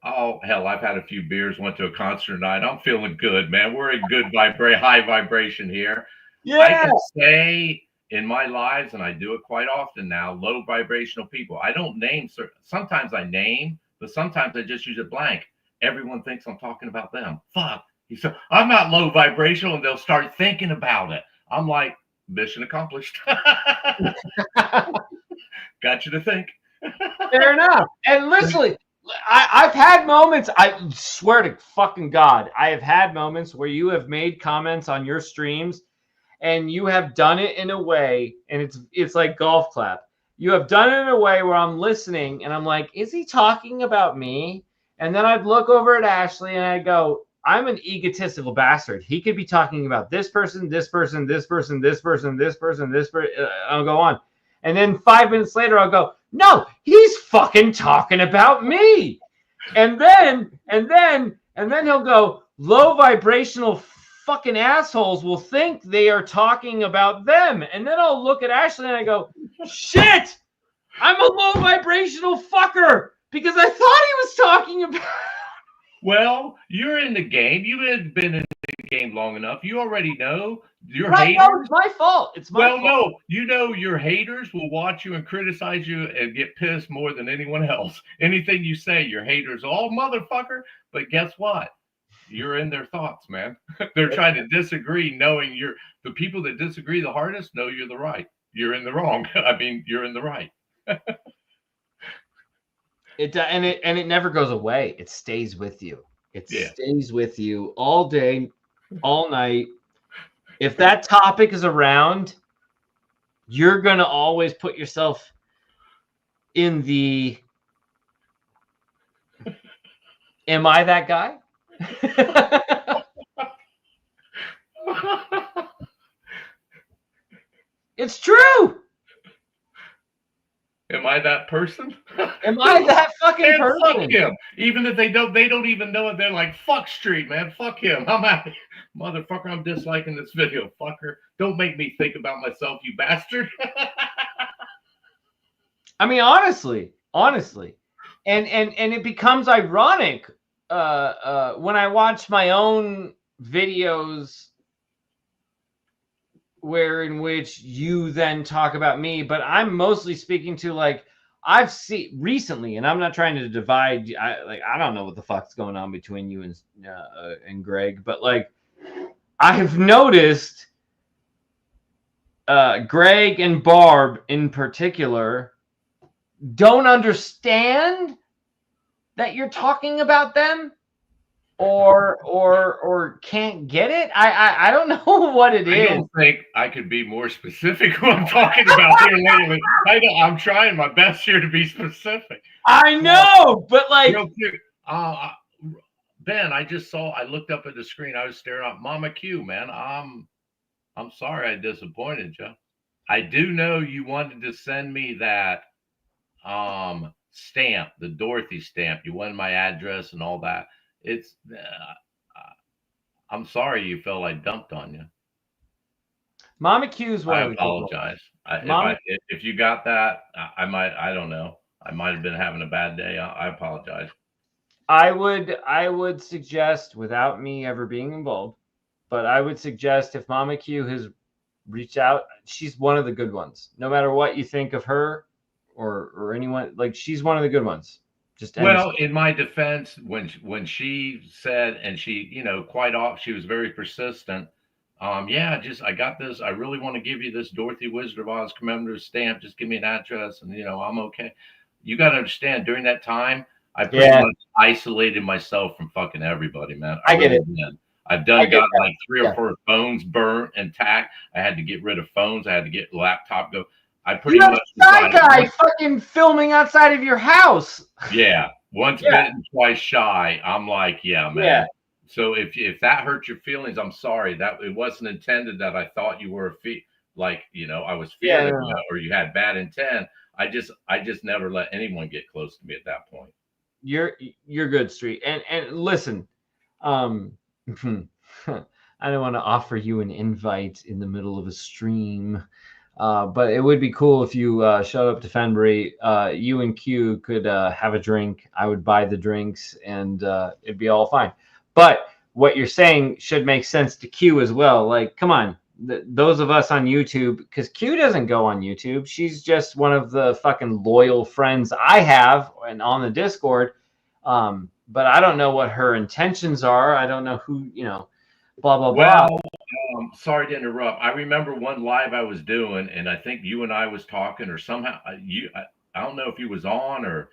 I've had a few beers, went to a concert tonight. I'm feeling good, man. We're in good high vibration here. Yeah. I can say in my lives, and I do it quite often now, low vibrational people. I don't name, sometimes I name, but sometimes I just use it blank. Everyone thinks I'm talking about them. Fuck. He said, I'm not low vibrational, and they'll start thinking about it. I'm like, mission accomplished. Got you to think. Fair enough. And listen, I've had moments, I swear to fucking God, I have had moments where you have made comments on your streams and you have done it in a way, and it's like golf clap. You have done it in a way where I'm listening and I'm like, is he talking about me? And then I'd look over at Ashley and I go, I'm an egotistical bastard. He could be talking about this person, this person, this person, this person, this person, this person. I'll go on. And then 5 minutes later, I'll go, no, he's fucking talking about me. And then he'll go, low vibrational fucking assholes will think they are talking about them. And then I'll look at Ashley and I go, shit, I'm a low vibrational fucker because I thought he was talking about. Well, you're in the game. You have been in the game long enough. You already know your right, haters. no, it's my fault. It's my fault. No, you know your haters will watch you and criticize you and get pissed more than anyone else. Anything you say, your haters, oh, motherfucker. But guess what? You're in their thoughts, man. They're trying to disagree, knowing the people that disagree the hardest know you're the right. You're in the wrong. I mean, you're in the right. It never goes away. It stays with you. It stays with you all day, all night. If that topic is around, you're gonna always put yourself in the am I that guy? It's true. Am I that person? Am I that fucking person? Fuck him. Even if they don't even know it. They're like, fuck Street, man. Fuck him. I'm out. Motherfucker, I'm disliking this video. Fucker. Don't make me think about myself, you bastard. I mean, honestly. And it becomes ironic when I watch my own videos in which you then talk about me, but I'm mostly speaking to, like, I've seen recently, and I'm not trying to divide. I don't know what the fuck's going on between you and Greg, but like I've noticed Greg and Barb in particular don't understand that you're talking about them. Or can't get it. I don't know what it is. I don't think I could be more specific what I'm talking about here lately. I'm trying my best here to be specific. I know, but like, Ben, I looked up at the screen. I was staring at Mama Q, man. I'm sorry I disappointed you. I do know you wanted to send me that stamp, the Dorothy stamp. You wanted my address and all that. It's I'm sorry you felt I dumped on you. Mama Q's one. I apologize. If you got that, I don't know. I might have been having a bad day. I apologize. I would suggest, without me ever being involved, but I would suggest if Mama Q has reached out, she's one of the good ones. No matter what you think of her or anyone, like, she's one of the good ones. Well, in my defense, when she said, and she, quite off, she was very persistent. I got this. I really want to give you this Dorothy Wizard of Oz commemorative stamp. Just give me an address, and I'm okay. You got to understand, during that time, I pretty much isolated myself from fucking everybody, man. I get it. I've got like 3 or 4 phones burnt and tacked. I had to get rid of phones. I had to get laptop go. I pretty You have much a shy decided. guy fucking filming outside of your house. Yeah, once bitten, twice shy. I'm like, yeah, man. Yeah. So if that hurt your feelings, I'm sorry. That it wasn't intended that I thought you were like, you know, I was feeling you or you had bad intent. I just never let anyone get close to me at that point. You're good, Street. And listen, I don't want to offer you an invite in the middle of a stream, but it would be cool if you showed up to Fenbury. You and Q could have a drink. I would buy the drinks, and it'd be all fine. But what you're saying should make sense to Q as well. Like, come on, those of us on YouTube, because Q doesn't go on YouTube. She's just one of the fucking loyal friends I have and on the Discord. But I don't know what her intentions are. I don't know who, you know, blah, blah, blah. Well, sorry to interrupt. I remember one live I was doing, and I think you and I was talking, or somehow I don't know if you was on or,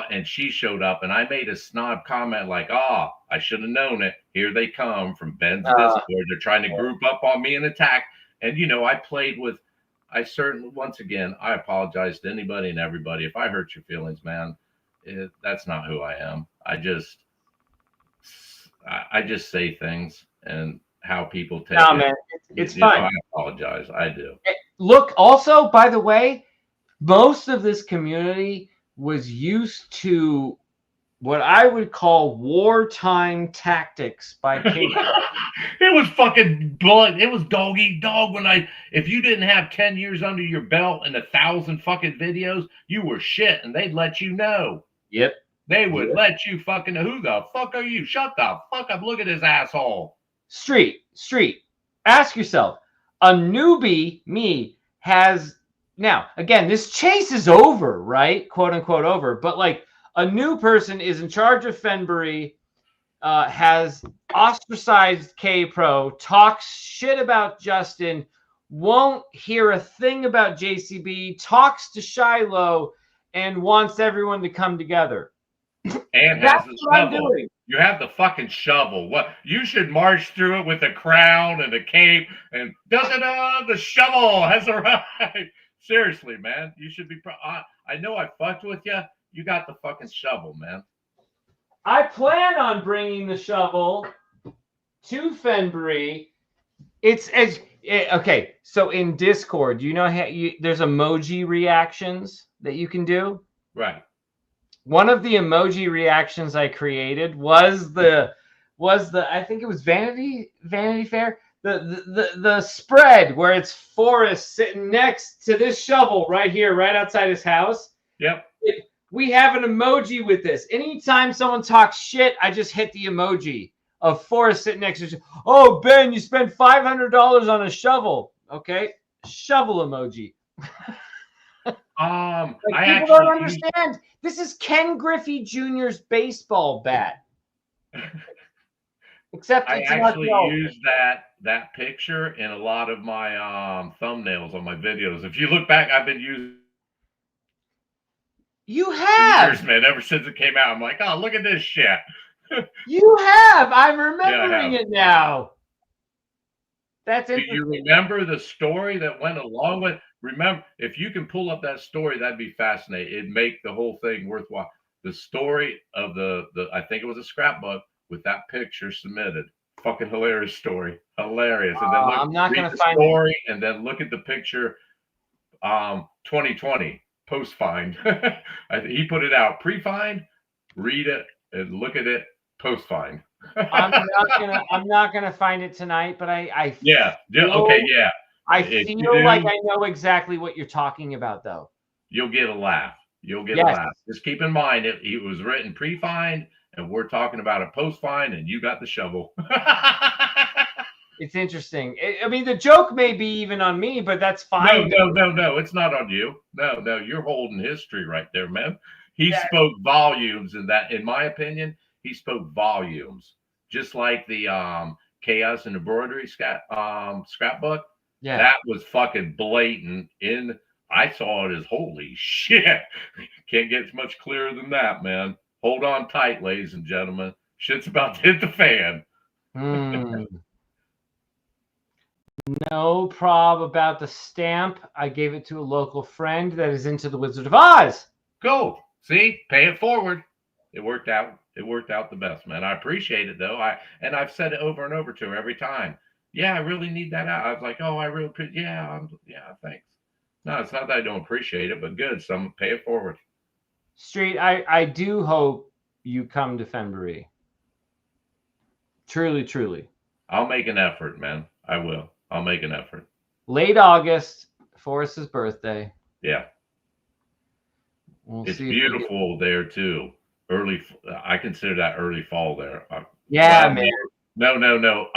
and she showed up, and I made a snob comment like, I should have known it. Here they come from Ben's Discord. They're trying to group up on me and attack. And, you know, I played with, once again, I apologize to anybody and everybody. If I hurt your feelings, man, that's not who I am. I just say things and how people take it. Man, it's fine. I apologize. I do. Look, also, by the way, most of this community was used to what I would call wartime tactics by KPRO. It was fucking blood. It was dog eat dog if you didn't have 10 years under your belt and 1,000 fucking videos, you were shit, and they'd let you know. Yep. They would let you fucking know. Who the fuck are you? Shut the fuck up. Look at his asshole. Street. Ask yourself, a newbie, me, has now, again, this chase is over, right? Quote unquote over. But like a new person is in charge of Fenbury, has ostracized KPRO, talks shit about Justin, won't hear a thing about JCB, talks to Shiloh, and wants everyone to come together. And has the shovel. You have the fucking shovel. What? You should march through it with a crown and a cape and the shovel has arrived. Seriously, man, you should be. I know I fucked with you. You got the fucking shovel, man. I plan on bringing the shovel to Fenbury. It's as okay. So in Discord, you know how there's emoji reactions that you can do, right? One of the emoji reactions I created was the I think it was Vanity Fair, the spread where it's Forrest sitting next to this shovel right here, right outside his house. Yep. We have an emoji with this. Anytime someone talks shit, I just hit the emoji of Forrest sitting next to you. Oh, Ben, you spent $500 on a shovel. Okay, shovel emoji. People don't understand. This is Ken Griffey Jr.'s baseball bat. Except I it's actually not use that picture in a lot of my thumbnails on my videos. If you look back, I've been using. You have, years, man. Ever since it came out, I'm like, oh, look at this shit. You have. I'm remembering it now. That's it. Do you remember the story that went along with? Remember, if you can pull up that story, that'd be fascinating. It'd make the whole thing worthwhile. The story of the I think it was a scrapbook with that picture submitted. Fucking hilarious story. Hilarious. And then I'm not going to find story it. And then look at the picture. 2020 post find. He put it out pre-find, read it, and look at it post find. I'm not gonna find it tonight, but I feel like I know exactly what you're talking about, though. You'll get a laugh. You'll get a laugh. Just keep in mind it was written pre-find, and we're talking about a post-find, and you got the shovel. It's interesting. I mean, the joke may be even on me, but that's fine. No. It's not on you. No. You're holding history right there, man. He spoke volumes in that. In my opinion, he spoke volumes. Just like the Chaos and Embroidery scrapbook. Yeah. That was fucking blatant. I saw it as holy shit. Can't get much clearer than that, man. Hold on tight, ladies and gentlemen. Shit's about to hit the fan. No prob about the stamp. I gave it to a local friend that is into the Wizard of Oz. Cool. See, pay it forward. It worked out. It worked out the best, man. I appreciate it though. I've said it over and over to her every time. Yeah, I really need that out. I was like, oh, I really could. Yeah, yeah, thanks. No, it's not that I don't appreciate it, but good. Some pay it forward. Street, I do hope you come to Fenbury. Truly, truly. I'll make an effort, man. I will. I'll make an effort. Late August, Forrest's birthday. Yeah. We'll it's see beautiful there too. I consider that early fall there. Yeah, well, man. No.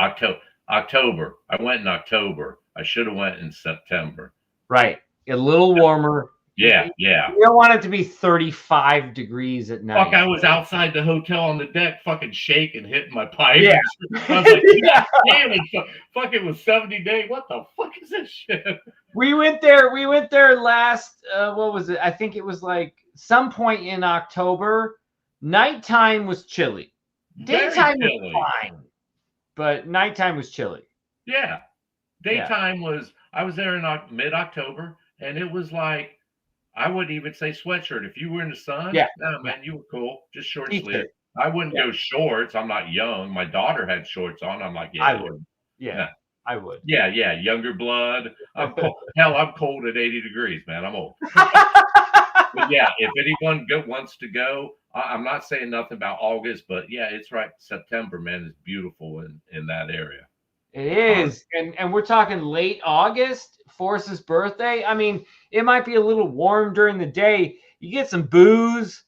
October. I went in October. I should have went in September. Right. A little warmer. Yeah. You don't want it to be 35 degrees at night. Fuck, I was outside the hotel on the deck fucking shaking, hitting my pipe. Yeah. I was like, yeah. Damn it. Fuck, it was 70 days. What the fuck is this shit? We went there last, what was it? I think it was like some point in October. Nighttime was chilly. Daytime was fine, but nighttime was chilly. Yeah. Daytime was, I was there in mid-October, and it was like, I wouldn't even say sweatshirt. If you were in the sun, no, man, you were cool. Just short sleeve. I wouldn't go shorts. I'm not young. My daughter had shorts on. I'm like, yeah. I would. Yeah, I would. Yeah. Younger blood. I'm cold. Hell, I'm cold at 80 degrees, man. I'm old. But yeah, if anyone wants to go, I'm not saying nothing about August, but yeah, it's right. September, man, is beautiful in that area. It is. And we're talking late August, Forrest's birthday. I mean, it might be a little warm during the day. You get some booze,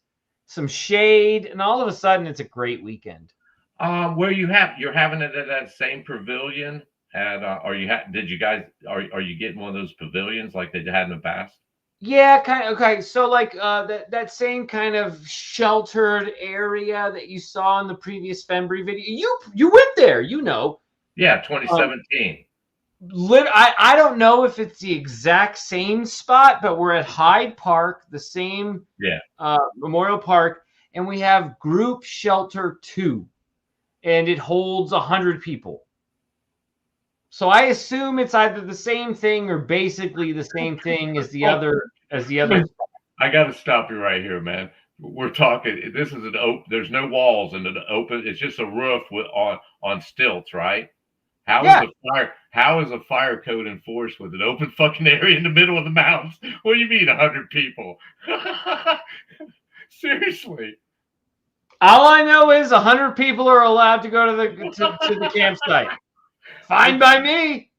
some shade, and all of a sudden it's a great weekend. Where you're having it at that same pavilion at did you guys are you getting one of those pavilions like they had in the past? Yeah, kind of. Okay, so like that same kind of sheltered area that you saw in the previous Fenbury video. You went there, you know. Yeah, 2017. I don't know if it's the exact same spot, but we're at Hyde Park, the same Memorial Park, and we have Group Shelter 2, and it holds 100 people. So I assume it's either the same thing or basically the same thing as the other. I got to stop you right here, man. We're talking. This is an open. There's no walls and an open. It's just a roof on stilts, right? How is a fire code enforced with an open fucking area in the middle of the mountains? What do you mean 100 people? Seriously. All I know is 100 people are allowed to go to the campsite. Fine by me.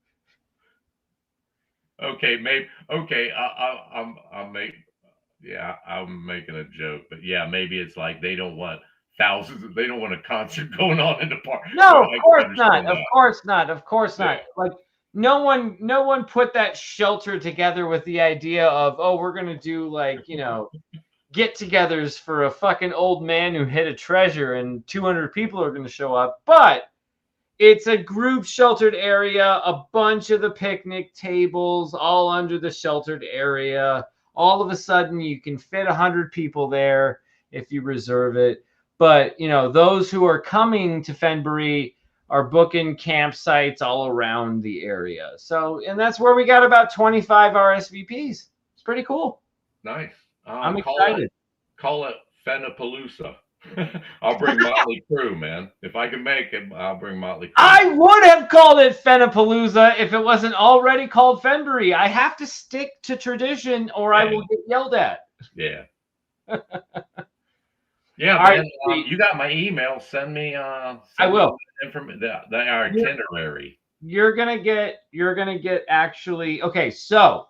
Okay, maybe. Okay, I'm making a joke, but yeah, maybe it's like they don't want thousands. They don't want a concert going on in the park. No, of course not. Of course not. Like no one put that shelter together with the idea of, oh, we're gonna do like, get-togethers for a fucking old man who hid a treasure and 200 people are gonna show up. But it's a group sheltered area, a bunch of the picnic tables all under the sheltered area. All of a sudden, you can fit 100 people there if you reserve it. But, those who are coming to Fenbury are booking campsites all around the area. So, and that's where we got about 25 RSVPs. It's pretty cool. Nice. I'm excited. Call it Fennapalooza. I'll bring Motley Crue, man. If I can make it, I'll bring Motley Crue. I would have called it Fennapalooza if it wasn't already called Fenbury. I have to stick to tradition or I will get yelled at. Yeah. Yeah, man. Right. You got my email. Send me I will. The itinerary. You're gonna get actually okay, so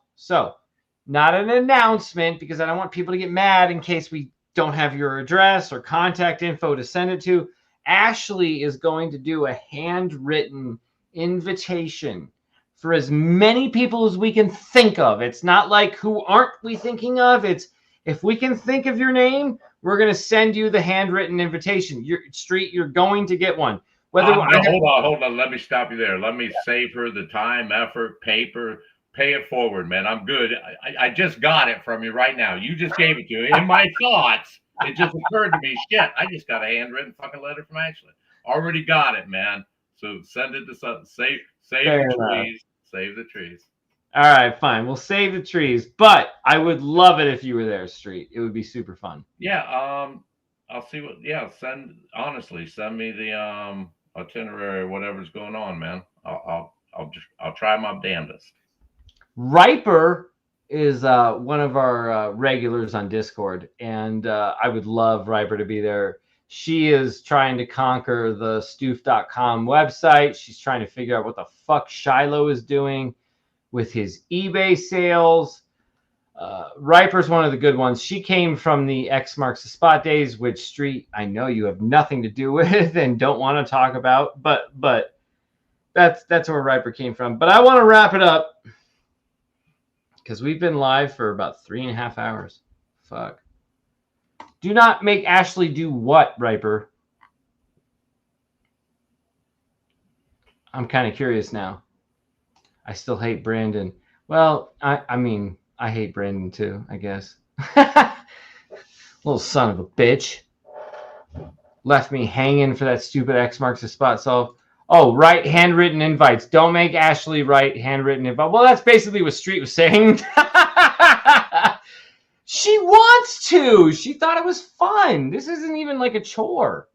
not an announcement because I don't want people to get mad in case we don't have your address or contact info to send it to. Ashley is going to do a handwritten invitation for as many people as we can think of. It's not like who aren't we thinking of? It's if we can think of your name, we're going to send you the handwritten invitation. You're going to get one. Hold on. Let me stop you there. Let me save her the time, effort, paper. Pay it forward, man. I'm good. I just got it from you right now. You just gave it to me. In my thoughts, it just occurred to me, shit, I just got a handwritten fucking letter from Ashley. Already got it, man. So send it to save it, please. Save the trees. All right, fine. We'll save the trees, but I would love it if you were there, Street. It would be super fun. Yeah. I'll see what. Yeah. Send me the itinerary or whatever's going on, man. I'll try my damnedest. Riper is one of our regulars on Discord, and I would love Riper to be there. She is trying to conquer the stoof.com website. She's trying to figure out what the fuck Shiloh is doing with his eBay sales. Riper's one of the good ones. She came from the X Marks the Spot days, which Street, I know you have nothing to do with and don't want to talk about, but that's where Riper came from. But I want to wrap it up because we've been live for about 3.5 hours. Fuck. Do not make Ashley do what, Riper? I'm kind of curious now. I still hate Brandon. Well, I mean, I hate Brandon too, I guess. Little son of a bitch. Left me hanging for that stupid X Marks the Spot. So, write handwritten invites. Don't make Ashley write handwritten invites. Well, that's basically what Street was saying. She wants to. She thought it was fun. This isn't even like a chore.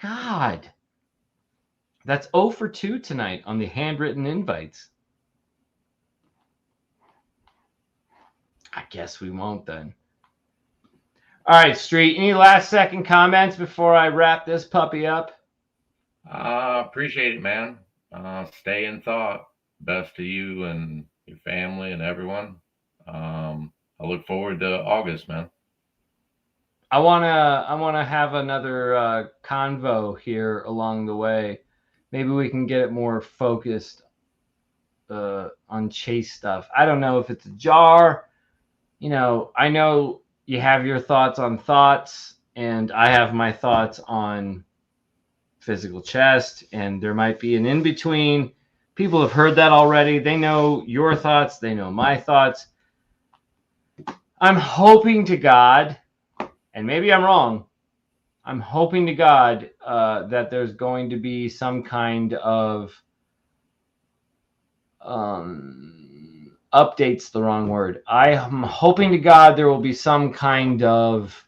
God. That's 0 for 2 tonight on the handwritten invites. I guess we won't then. All right, Street. Any last second comments before I wrap this puppy up? Appreciate it, man. Stay in thought. Best to you and your family and everyone. I look forward to August, man. I wanna have another convo here along the way. Maybe we can get it more focused on Chase stuff. I don't know if it's a jar. You know, I know you have your thoughts on thoughts, and I have my thoughts on physical chest, and there might be an in-between. People have heard that already. They know your thoughts. They know my thoughts. I'm hoping to God, and maybe I'm wrong, I'm hoping to God that there's going to be some kind of update's the wrong word. I am hoping to God there will be some kind of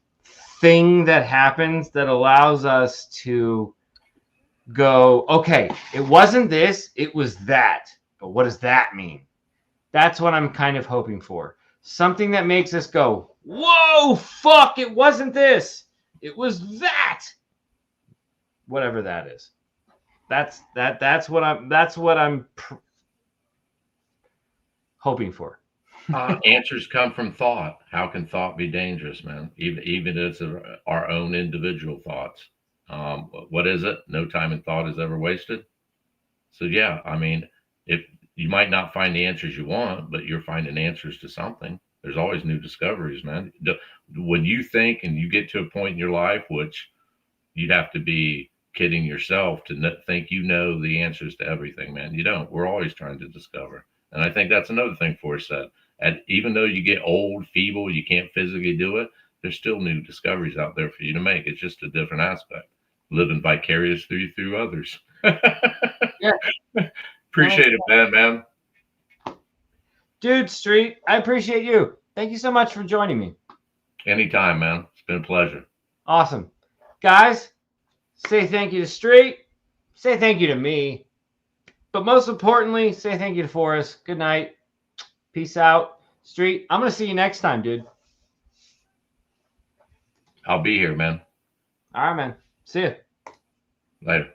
thing that happens that allows us to go, okay, it wasn't this, it was that. But what does that mean? That's what I'm kind of hoping for. Something that makes us go, whoa, fuck, it wasn't this. It was that. Whatever that is. That's what I'm hoping for. Answers come from thought. How can thought be dangerous, man? Even as our own individual thoughts. What is it? No time in thought is ever wasted. So yeah, I mean, if you might not find the answers you want, but you're finding answers to something. There's always new discoveries, man. When you think and you get to a point in your life, which you'd have to be kidding yourself to think you know the answers to everything, man. You don't. We're always trying to discover. And I think that's another thing Forrest said. And even though you get old, feeble, you can't physically do it, there's still new discoveries out there for you to make. It's just a different aspect. Living vicarious through others. Yeah. Appreciate it, man. Dude, Street, I appreciate you. Thank you so much for joining me. Anytime, man. It's been a pleasure. Awesome. Guys, say thank you to Street. Say thank you to me. But most importantly, say thank you to Forrest. Good night. Peace out. Street, I'm going to see you next time, dude. I'll be here, man. All right, man. See you. Later.